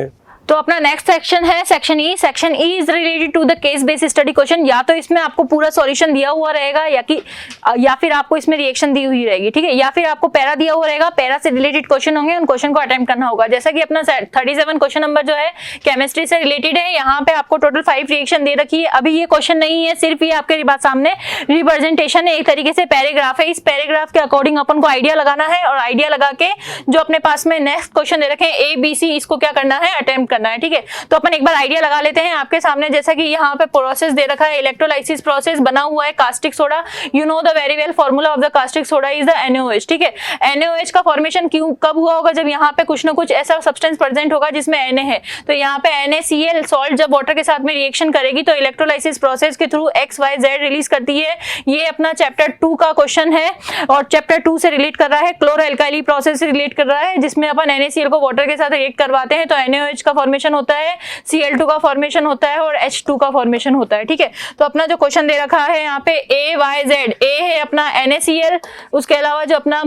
तो अपना नेक्स्ट सेक्शन है section E. Section E is related to the case based study question. या तो इसमें आपको पूरा सॉल्यूशन दिया हुआ रहेगा या फिर आपको इसमें रिएक्शन दी हुई रहेगी, ठीक है, या फिर आपको पैरा दिया हुआ रहेगा, पैरा से रिलेटेड क्वेश्चन होंगे, उन क्वेश्चन को अटेम्प्ट करना होगा। जैसा कि अपना 37 क्वेश्चन नंबर जो है केमिस्ट्री से रिलेटेड है, यहाँ पे आपको टोटल 5 रिएक्शन दे रखी है। अभी ये क्वेश्चन नहीं है, सिर्फ ये आपके सामने रिप्रेजेंटेशन है, एक तरीके से पैराग्राफ है। इस पैराग्राफ के अकॉर्डिंग अपन को आइडिया लगाना है और आइडिया लगा के जो अपने पास में नेक्स्ट क्वेश्चन दे रखे हैं ABC, इसको क्या करना है, अटेम्प्ट करना है, ठीक है। तो अपन एक बार आइडिया लगा लेते हैं आपके सामने। जैसा कि यहाँ पे प्रोसेस दे रखा है, इलेक्ट्रोलाइसिस प्रोसेस बना हुआ है caustic soda. You know the very well formula of the caustic soda is the NaOH, ठीक है। NaOH का फॉर्मेशन कब हुआ होगा, जब यहाँ पे कुछ ना कुछ ऐसा सब्सटेंस प्रेजेंट होगा जिसमें Na है। तो यहाँ पे NaCl सॉल्ट जब वाटर के साथ में रिएक्शन करेगी तो इलेक्ट्रोलाइसिस प्रोसेस के थ्रू XYZ रिलीज करती है। ये अपना चैप्टर 2 का क्वेश्चन है और चैप्टर 2 से रिलेट कर रहा है, क्लोरोएल्काइली प्रोसेस से रिलेट कर रहा है, जिसमें अपन NaCl को वाटर के साथ रिएक्ट करवाते हैं तो NaOH का फॉर्मेशन होता है, Cl2 का फॉर्मेशन होता है और H2 का फॉर्मेशन होता है, ठीक है। तो अपना जो क्वेश्चन दे रखा है यहाँ पे AYZ, A है अपना NaCl, उसके अलावा जो अपना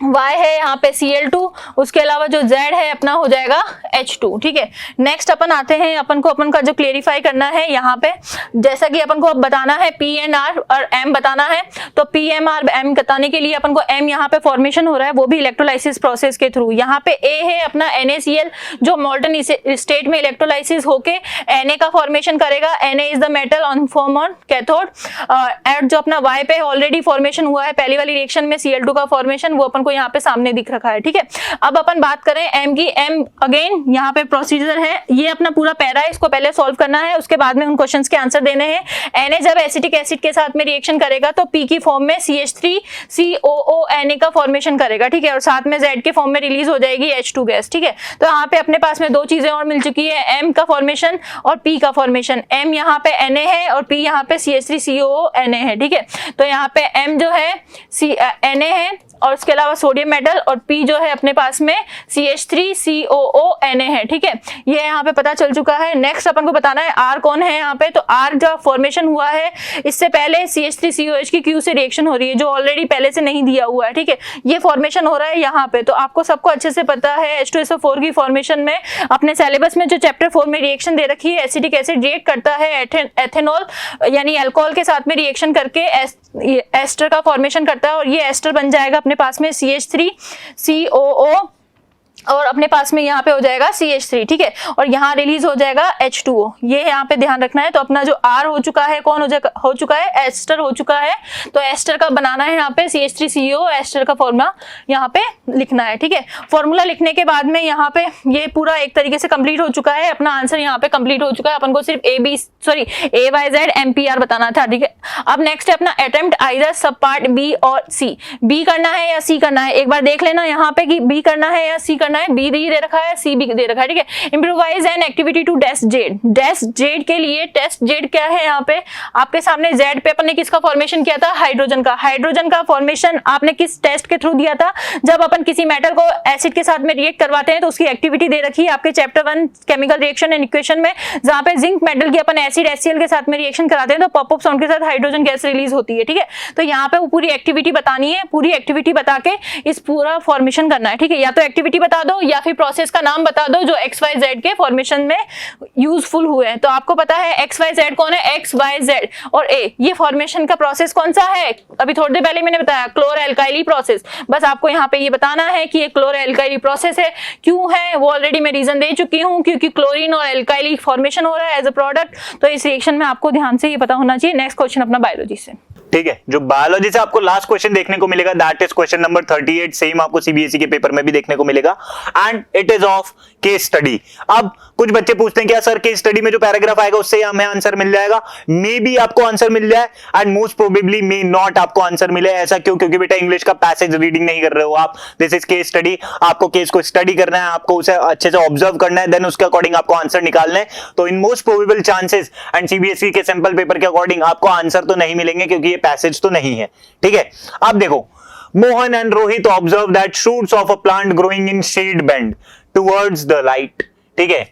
Y है यहाँ पे Cl2, उसके अलावा जो Z है अपना हो जाएगा H2, ठीक है। नेक्स्ट अपन आते हैं, अपन का जो क्लेरिफाई करना है यहाँ पे, जैसा कि अपन को अब बताना है P and R और M बताना है। तो P M R M बताने के लिए अपन को M यहाँ पे फॉर्मेशन हो रहा है, वो भी इलेक्ट्रोलाइसिस प्रोसेस के थ्रू। यहाँ पे A है अपना NaCl जो मोल्टन स्टेट में इलेक्ट्रोलाइसिस होके Na का फॉर्मेशन करेगा। Na is the metal on form on cathode. And जो अपना Y पे ऑलरेडी फॉर्मेशन हुआ है पहली वाली रिएक्शन में Cl2 का फॉर्मेशन, वो अपन को यहाँ पे सामने दिख रखा है, ठीक है। अब अपन बात करें M की। M अगेन यहाँ पे प्रोसीजर है, ये अपना पूरा पैरा है, इसको पहले सॉल्व करना है, उसके बाद में उन क्वेश्चंस के आंसर देने हैं। Na जब एसिटिक एसिड के साथ में रिएक्शन करेगा तो P की फॉर्म में CH3COO Na का फॉर्मेशन करेगा, ठीक है, और साथ में Z के फॉर्म में रिलीज हो जाएगी H2 गैस, ठीक है। तो यहाँ पे अपने पास में 2 चीजें और मिल चुकी है, M का फॉर्मेशन और P का फॉर्मेशन। M यहाँ पे Na है और P यहाँ पे CH3COO Na है, ठीक है। तो यहाँ पे M जो है Na है और उसके अलावा सोडियम मेटल, और P जो है अपने पास में CH3COO Na है, ठीक है। ये यहाँ पे पता चल चुका है। नेक्स्ट अपन को बताना है R कौन है यहाँ पे। तो R जो फॉर्मेशन हुआ है इससे पहले CH3COH की Q से रिएक्शन हो रही है, जो ऑलरेडी पहले से नहीं दिया हुआ है, ठीक है। ये फॉर्मेशन हो रहा है यहाँ पे, तो आपको सबको अच्छे से पता है H2SO4 की फॉर्मेशन में अपने सिलेबस में जो चैप्टर 4 में रिएक्शन दे रखी है, एसिटिक एसिड रिएक्ट करता है एथेनॉल यानी अल्कोहल के साथ में रिएक्शन करके एस्टर का फॉर्मेशन करता है और ये एस्टर बन जाएगा अपने पास में CH3COO और अपने पास में यहाँ पे हो जाएगा CH3, ठीक है, और यहाँ रिलीज हो जाएगा H2O। ये यहाँ पे ध्यान रखना है। तो अपना जो R हो चुका है, कौन हो चुका है, एस्टर हो चुका है। तो एस्टर का बनाना है यहाँ पे CH3COO, एस्टर का फॉर्मूला यहाँ पे लिखना है, ठीक है। फॉर्मूला लिखने के बाद में यहाँ पे ये पूरा एक तरीके से कंप्लीट हो चुका है, अपना आंसर यहाँ पे कंप्लीट हो चुका है। अपन को सिर्फ AYZ MPR बताना था, ठीक है। अब नेक्स्ट है अपना अटेम्प्ट आइदर सब पार्ट B और C। B करना है या C करना है, एक बार देख लेना यहाँ पे कि B करना है या C करना है। B दे रखा है, C भी दे रखा है, ठीक है। Improvise an activity to test Z. Test Z के लिए टेस्ट जेड क्या है यहाँ पे आपके सामने, Z पे अपन ने किसका फॉर्मेशन किया था, हाइड्रोजन का। हाइड्रोजन का फॉर्मेशन आपने किस टेस्ट के थ्रू दिया था, जब अपन किसी मेटल को एसिड के साथ में रिएक्ट करवाते हैं तो उसकी एक्टिविटी दे रखी है आपके chapter 1 chemical reaction and equation में, जहां पे जिंक मेटल की अपन एसिड HCl के साथ में रिएक्शन कराते हैं तो पॉपअप साउंड के साथ हाइड्रोजन गैस रिलीज होती है, ठीक है। तो यहाँ पे वो पूरी एक्टिविटी बतानी है, पूरी एक्टिविटी बता के इस पूरा फॉर्मेशन करना है, ठीक है। या तो एक्टिविटी बता दो या फिर प्रोसेस का नाम बता दो जो XYZ के फॉर्मेशन में यूजफुल हुए हैं। तो आपको पता है XYZ कौन है, XYZ और A, ये फॉर्मेशन का प्रोसेस कौन सा है, अभी थोड़ी देर पहले मैंने बताया क्लोरोएल्काइली प्रोसेस। बस आपको यहाँ पे ये बताना है कि ये क्लोरोएल्काइली प्रोसेस है। क्यों है वो ऑलरेडी मैं रीजन दे चुकी हूँ, क्योंकि क्लोरीन और एल्काइली फॉर्मेशन हो रहा है एज अ प्रोडक्ट। तो इस रिएक्शन में आपको ध्यान से ये पता होना चाहिए। नेक्स्ट क्वेश्चन अपना बायोलॉजी से, ठीक है। जो बायोलॉजी से आपको लास्ट क्वेश्चन देखने को मिलेगा that is question number 38, same आपको सीबीएसई के पेपर में भी देखने को मिलेगा and it is of case study. अब कुछ बच्चे पूछते हैं क्या सर केस स्टडी में जो पैराग्राफ आएगा उससे हमें आंसर मिल जाएगा, मे बी आपको आंसर मिल जाए and most probably may not आपको आंसर मिले। ऐसा क्यों, क्योंकि बेटा इंग्लिश का पैसेज रीडिंग नहीं कर रहे हो आप, दिस इज केस स्टडी। आपको केस को स्टडी करना है, आपको उसे अच्छे से ऑब्जर्व करना है, देन उसके अकॉर्डिंग आपको आंसर निकालना है। तो in most probable chances and CBSE के सैंपल पेपर के अकॉर्डिंग आपको आंसर तो नहीं मिलेंगे क्योंकि ये पैसेज तो नहीं है, ठीक है। अब देखो, Mohan and Rohit observe that shoots of a plant growing in shade bend towards the light, ठीक है।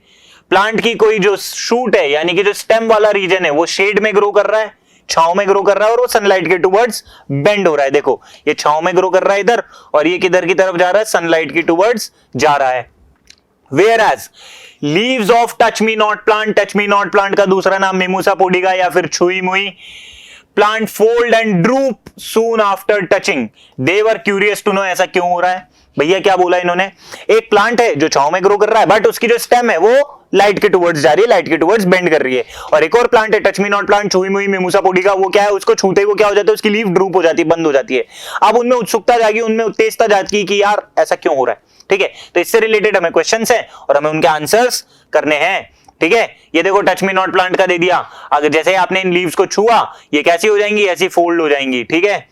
प्लांट की कोई जो शूट है यानी कि जो स्टेम वाला रीजन है वो शेड में ग्रो कर रहा है, छांव में ग्रो कर रहा है और वो सनलाइट के टुवर्ड्स बेंड हो रहा है। देखो ये छांव में ग्रो कर रहा है इधर और ये किधर की तरफ जा रहा है, सनलाइट की टुवर्ड्स जा रहा है। Whereas leaves of touch me not plant का दूसरा नाम मिमोसा पोडिगा या फिर छुई मुई plant fold and droop soon after touching. They were curious to know ऐसा क्यों हो रहा है. भैया क्या बोला इन्होंने, एक प्लांट है जो छांव में ग्रो कर रहा है बट उसकी जो स्टेम है वो लाइट के टुवर्ड्स जा रही है, लाइट के टुवर्ड्स बेंड कर रही है, और एक और प्लांट है टच मी नॉट प्लांट छुई मुई मिमोसा पोडिगा, वो क्या है, उसको छूते ही वो क्या हो जाता है, उसकी लीफ ड्रूप हो जाती है, बंद हो जाती है. अब उनमें उत्सुकता जागी, उनमें उत्तेजता जागी कि यार ऐसा क्यों हो रहा है. ठीक है, तो इससे रिलेटेड हमें क्वेश्चंस हैं और हमें उनके आंसर्स करने हैं. ठीक है, ये देखो टच मी नॉट प्लांट का दे दिया, अगर जैसे आपने इन लीव्स को छुआ ये कैसी हो जाएंगी, ऐसी फोल्ड हो जाएंगी. ठीक है,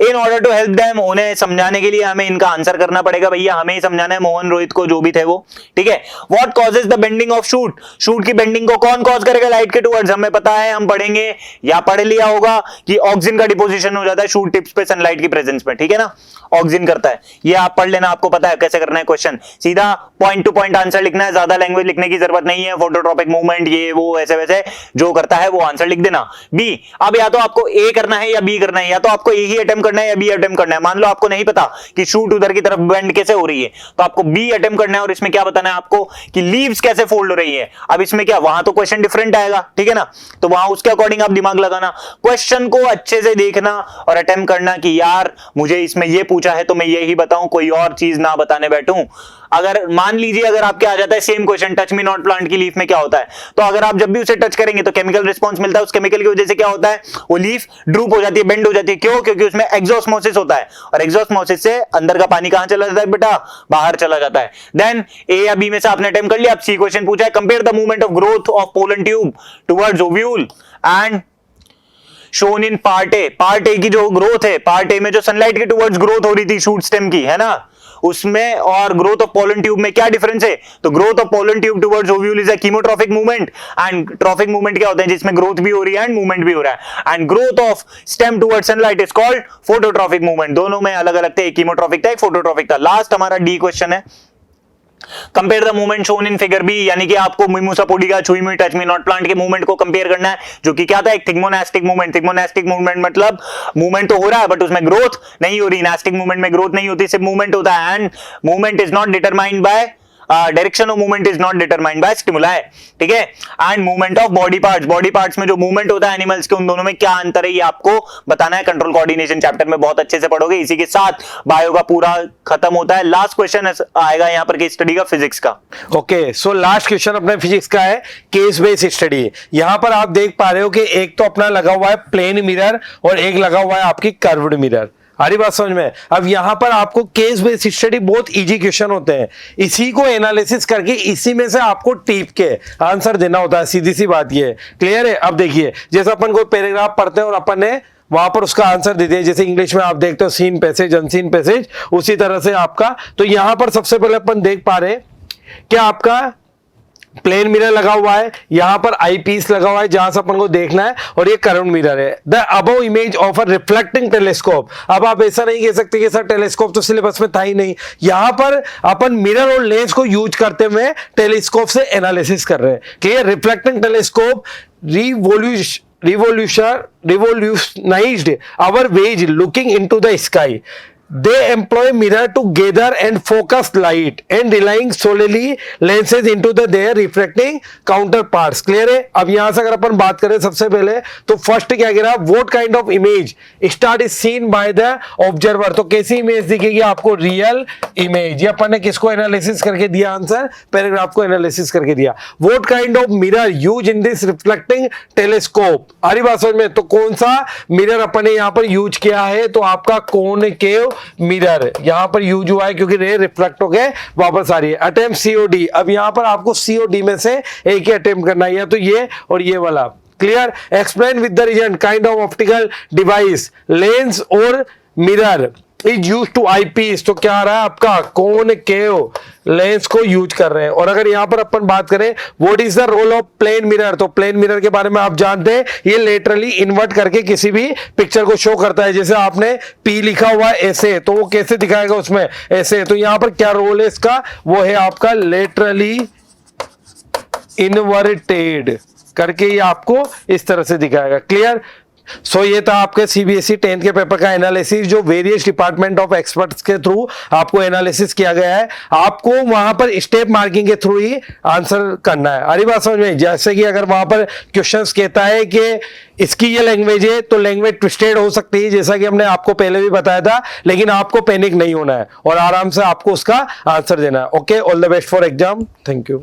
in order to help them, उन्हें समझाने के लिए हमें इनका आंसर करना पड़ेगा. भैया हमें ही समझाना है, मोहन रोहित को, जो भी थे वो. ठीक है, what causes the bending of shoot, shoot की बेंडिंग को कौन कॉज करेगा, लाइट के टुवर्ड्स. हमें पता है, हम पढ़ेंगे या पढ़ लिया होगा कि ऑक्सीजन का डिपोजिशन हो जाता है शूट टिप्स पे सनलाइट की प्रेजेंस में. ठीक है ना, ऑक्सीजन करता है, ये आप पढ़ लेना, आपको पता है कैसे करना है क्वेश्चन. सीधा पॉइंट टू पॉइंट आंसर लिखना है, ज्यादा लैंग्वेज लिखने की जरूरत नहीं है. फोटोट्रॉपिक मूवमेंट ये वो ऐसे वैसे जो करता है वो आंसर लिख देना. बी, अब या तो आपको ए करना है या बी करना है, या तो आपको ए ही अटेम्प्ट करना है या बी अटेम्प्ट करना है. मान लो आपको नहीं पता कि शूट उधर की तरफ बेंड कैसे हो रही है, तो आपको बी अटेम्प्ट करना है और इसमें क्या बताना है आपको कि लीव्स कैसे फोल्ड हो रही है. अब इसमें क्या, वहां तो क्वेश्चन डिफरेंट आएगा. ठीक है ना, तो वहां उसके अकॉर्डिंग आप दिमाग लगाना, क्वेश्चन को अच्छे से देखना और अटेम्प्ट करना कि यार मुझे इसमें ये पूछा है तो मैं यही बताऊं, कोई और चीज ना बताने बैठूं. अगर मान लीजिए अगर आपके आ जाता है same question touch me not plant की लीफ में क्या होता है, तो अगर आप जब भी उसे टच करेंगे तो केमिकल रिस्पांस मिलता है, उस केमिकल की वजह से क्या होता है, वो लीफ ड्रूप हो जाती है, बेंड हो जाती है. क्यों, क्योंकि उसमें एक्सोस्मोसिस होता है, और एक्सोस्मोसिस से अंदर का पानी कहां चला जाता है बेटा, बाहर चला जाता है. देन ए या बी में से आपने अटेम्प्ट कर लिया. अब सी क्वेश्चन पूछा है, compare the movement of growth of pollen tube towards ovule and shown in part A. Part A की जो ग्रोथ है, पार्ट ए में जो सनलाइट के टुवर्ड्स ग्रोथ हो रही थी शूट स्टेम की, है ना, उसमें और ग्रोथ ऑफ पोलन ट्यूब में क्या डिफरेंस है. तो growth of pollen tube towards ovule is a chemotropic movement, and tropic movement क्या होता है, जिसमें ग्रोथ भी हो रही है एंड मूवमेंट भी हो रहा है. And growth of stem towards sunlight is called phototrophic movement. दोनों में अलग अलग थे, एक कीमोट्रॉफिक था एक फोटोट्रॉफिक था. लास्ट हमारा डी क्वेश्चन है, compare the movement shown in figure B, यानी कि आपको मिमोसा पोडिगा छुई मुई टच मी नॉट प्लांट के मूवमेंट को कंपेयर करना है, जो कि क्या था, एक थिग्मोनास्टिक मूवमेंट. थिग्मोनास्टिक मूवमेंट मतलब मूवमेंट तो हो रहा है बट उसमें ग्रोथ नहीं हो रही. नास्टिक मूवमेंट में ग्रोथ नहीं होती, सिर्फ मूवमेंट होता है. And movement is not determined by direction of movement is not determined by stimuli. ठीक है, and movement of body parts, body parts में जो मूवमेंट होता है एनिमल्स के, उन दोनों में क्या अंतर है ये आपको बताना है. कंट्रोल कोऑर्डिनेशन चैप्टर में बहुत अच्छे से पढ़ोगे. इसी के साथ बायो का पूरा खत्म होता है. लास्ट क्वेश्चन आएगा यहाँ पर केस स्टडी का, फिजिक्स का. ओके, सो लास्ट क्वेश्चन अपने फिजिक्स का है, केस बेस्ड स्टडी. यहां पर आप देख पा रहे हो कि एक तो अपना लगा हुआ है प्लेन मिरर और एक लगा हुआ है आपकी कर्व्ड मिरर. हरी बात समझ में. अब यहां पर आपको केस बेस्ड स्टडी बहुत इजी क्वेश्चन होते हैं, इसी को एनालिसिस करके इसी में से आपको टीप के आंसर देना होता है. सीधी सी बात ये क्लियर है. अब देखिए, जैसे अपन कोई पैराग्राफ पढ़ते हैं और अपन ने वहां पर उसका आंसर दे दिया, जैसे इंग्लिश में आप देखते हो सीन पैसेज अनसीन पैसेज, उसी तरह से आपका. तो यहां पर सबसे पहले अपन देख पा रहे हैं कि आपका प्लेन मिरर लगा हुआ है, यहां पर आई पीस लगा हुआ है जहां से अपन को देखना है, और ये कर्व्ड मिरर है. The above image of a reflecting telescope. अब आप ऐसा नहीं कह सकते कि सर टेलीस्कोप तो सिलेबस में था ही नहीं. यहां पर अपन मिरर और लेंस को यूज करते हुए टेलीस्कोप से एनालिसिस कर रहे हैं. Clear. Reflecting telescope revolutionized our ways looking into the sky. They employ mirror to gather and focus light and relying solely lenses into their refracting counterparts. Clear है. अब यहां से अगर अपन बात करें सबसे पहले तो फर्स्ट क्या कह रहा है, what kind of image start is seen by the observer. तो कैसी इमेज दिखेगी आपको, रियल इमेज. ये अपन ने किसको एनालिसिस करके दिया आंसर, पैराग्राफ को एनालिसिस करके दिया. what kind of mirror use in this reflecting telescope. आ रही बात समझ में. तो कौन सा मिरर अपन ने यहां पर यूज किया है, तो आपका कॉनकेव मिरर यहां पर यूज हुआ है, क्योंकि रे रिफ्लेक्ट होके वापस आ रही है. Attempt COD. अब यहां पर आपको सीओडी में से एक ही अटेम्प्ट करना है, तो ये और ये वाला. Clear. Explain with the reason kind of optical device lens और mirror is use to eyepiece. तो क्या आ रहा है आपका, कॉनकेव लेंस को यूज कर रहे हैं. और अगर यहां पर अपन बात करें what is the role of plane mirror, तो प्लेन मिरर के बारे में आप जानते हैं, ये लेटरली इन्वर्ट करके किसी भी पिक्चर को शो करता है. जैसे आपने पी लिखा हुआ है ऐसे, तो वो कैसे दिखाएगा उसमें, ऐसे. तो यहां पर क्या रोल है इसका, वो है आपका लेटरली इनवर्टेड करके, ये आपको इस तरह से दिखाएगा. क्लियर. सो ये था आपके सीबीएसई 10th के पेपर का एनालिसिस, जो वेरियस डिपार्टमेंट ऑफ एक्सपर्ट्स के थ्रू आपको एनालिसिस किया गया है। आपको वहां पर स्टेप मार्किंग के थ्रू ही आंसर करना है। अरे बात समझ में, जैसे कि अगर वहां पर क्वेश्चंस कहता है कि इसकी ये लैंग्वेज है तो लैंग्वेज ट्विस्टेड हो सकती है, जैसा कि हमने आपको पहले भी बताया था, लेकिन आपको पैनिक नहीं होना है और आराम से आपको उसका आंसर देना है। Okay, all the best for exam. Thank you.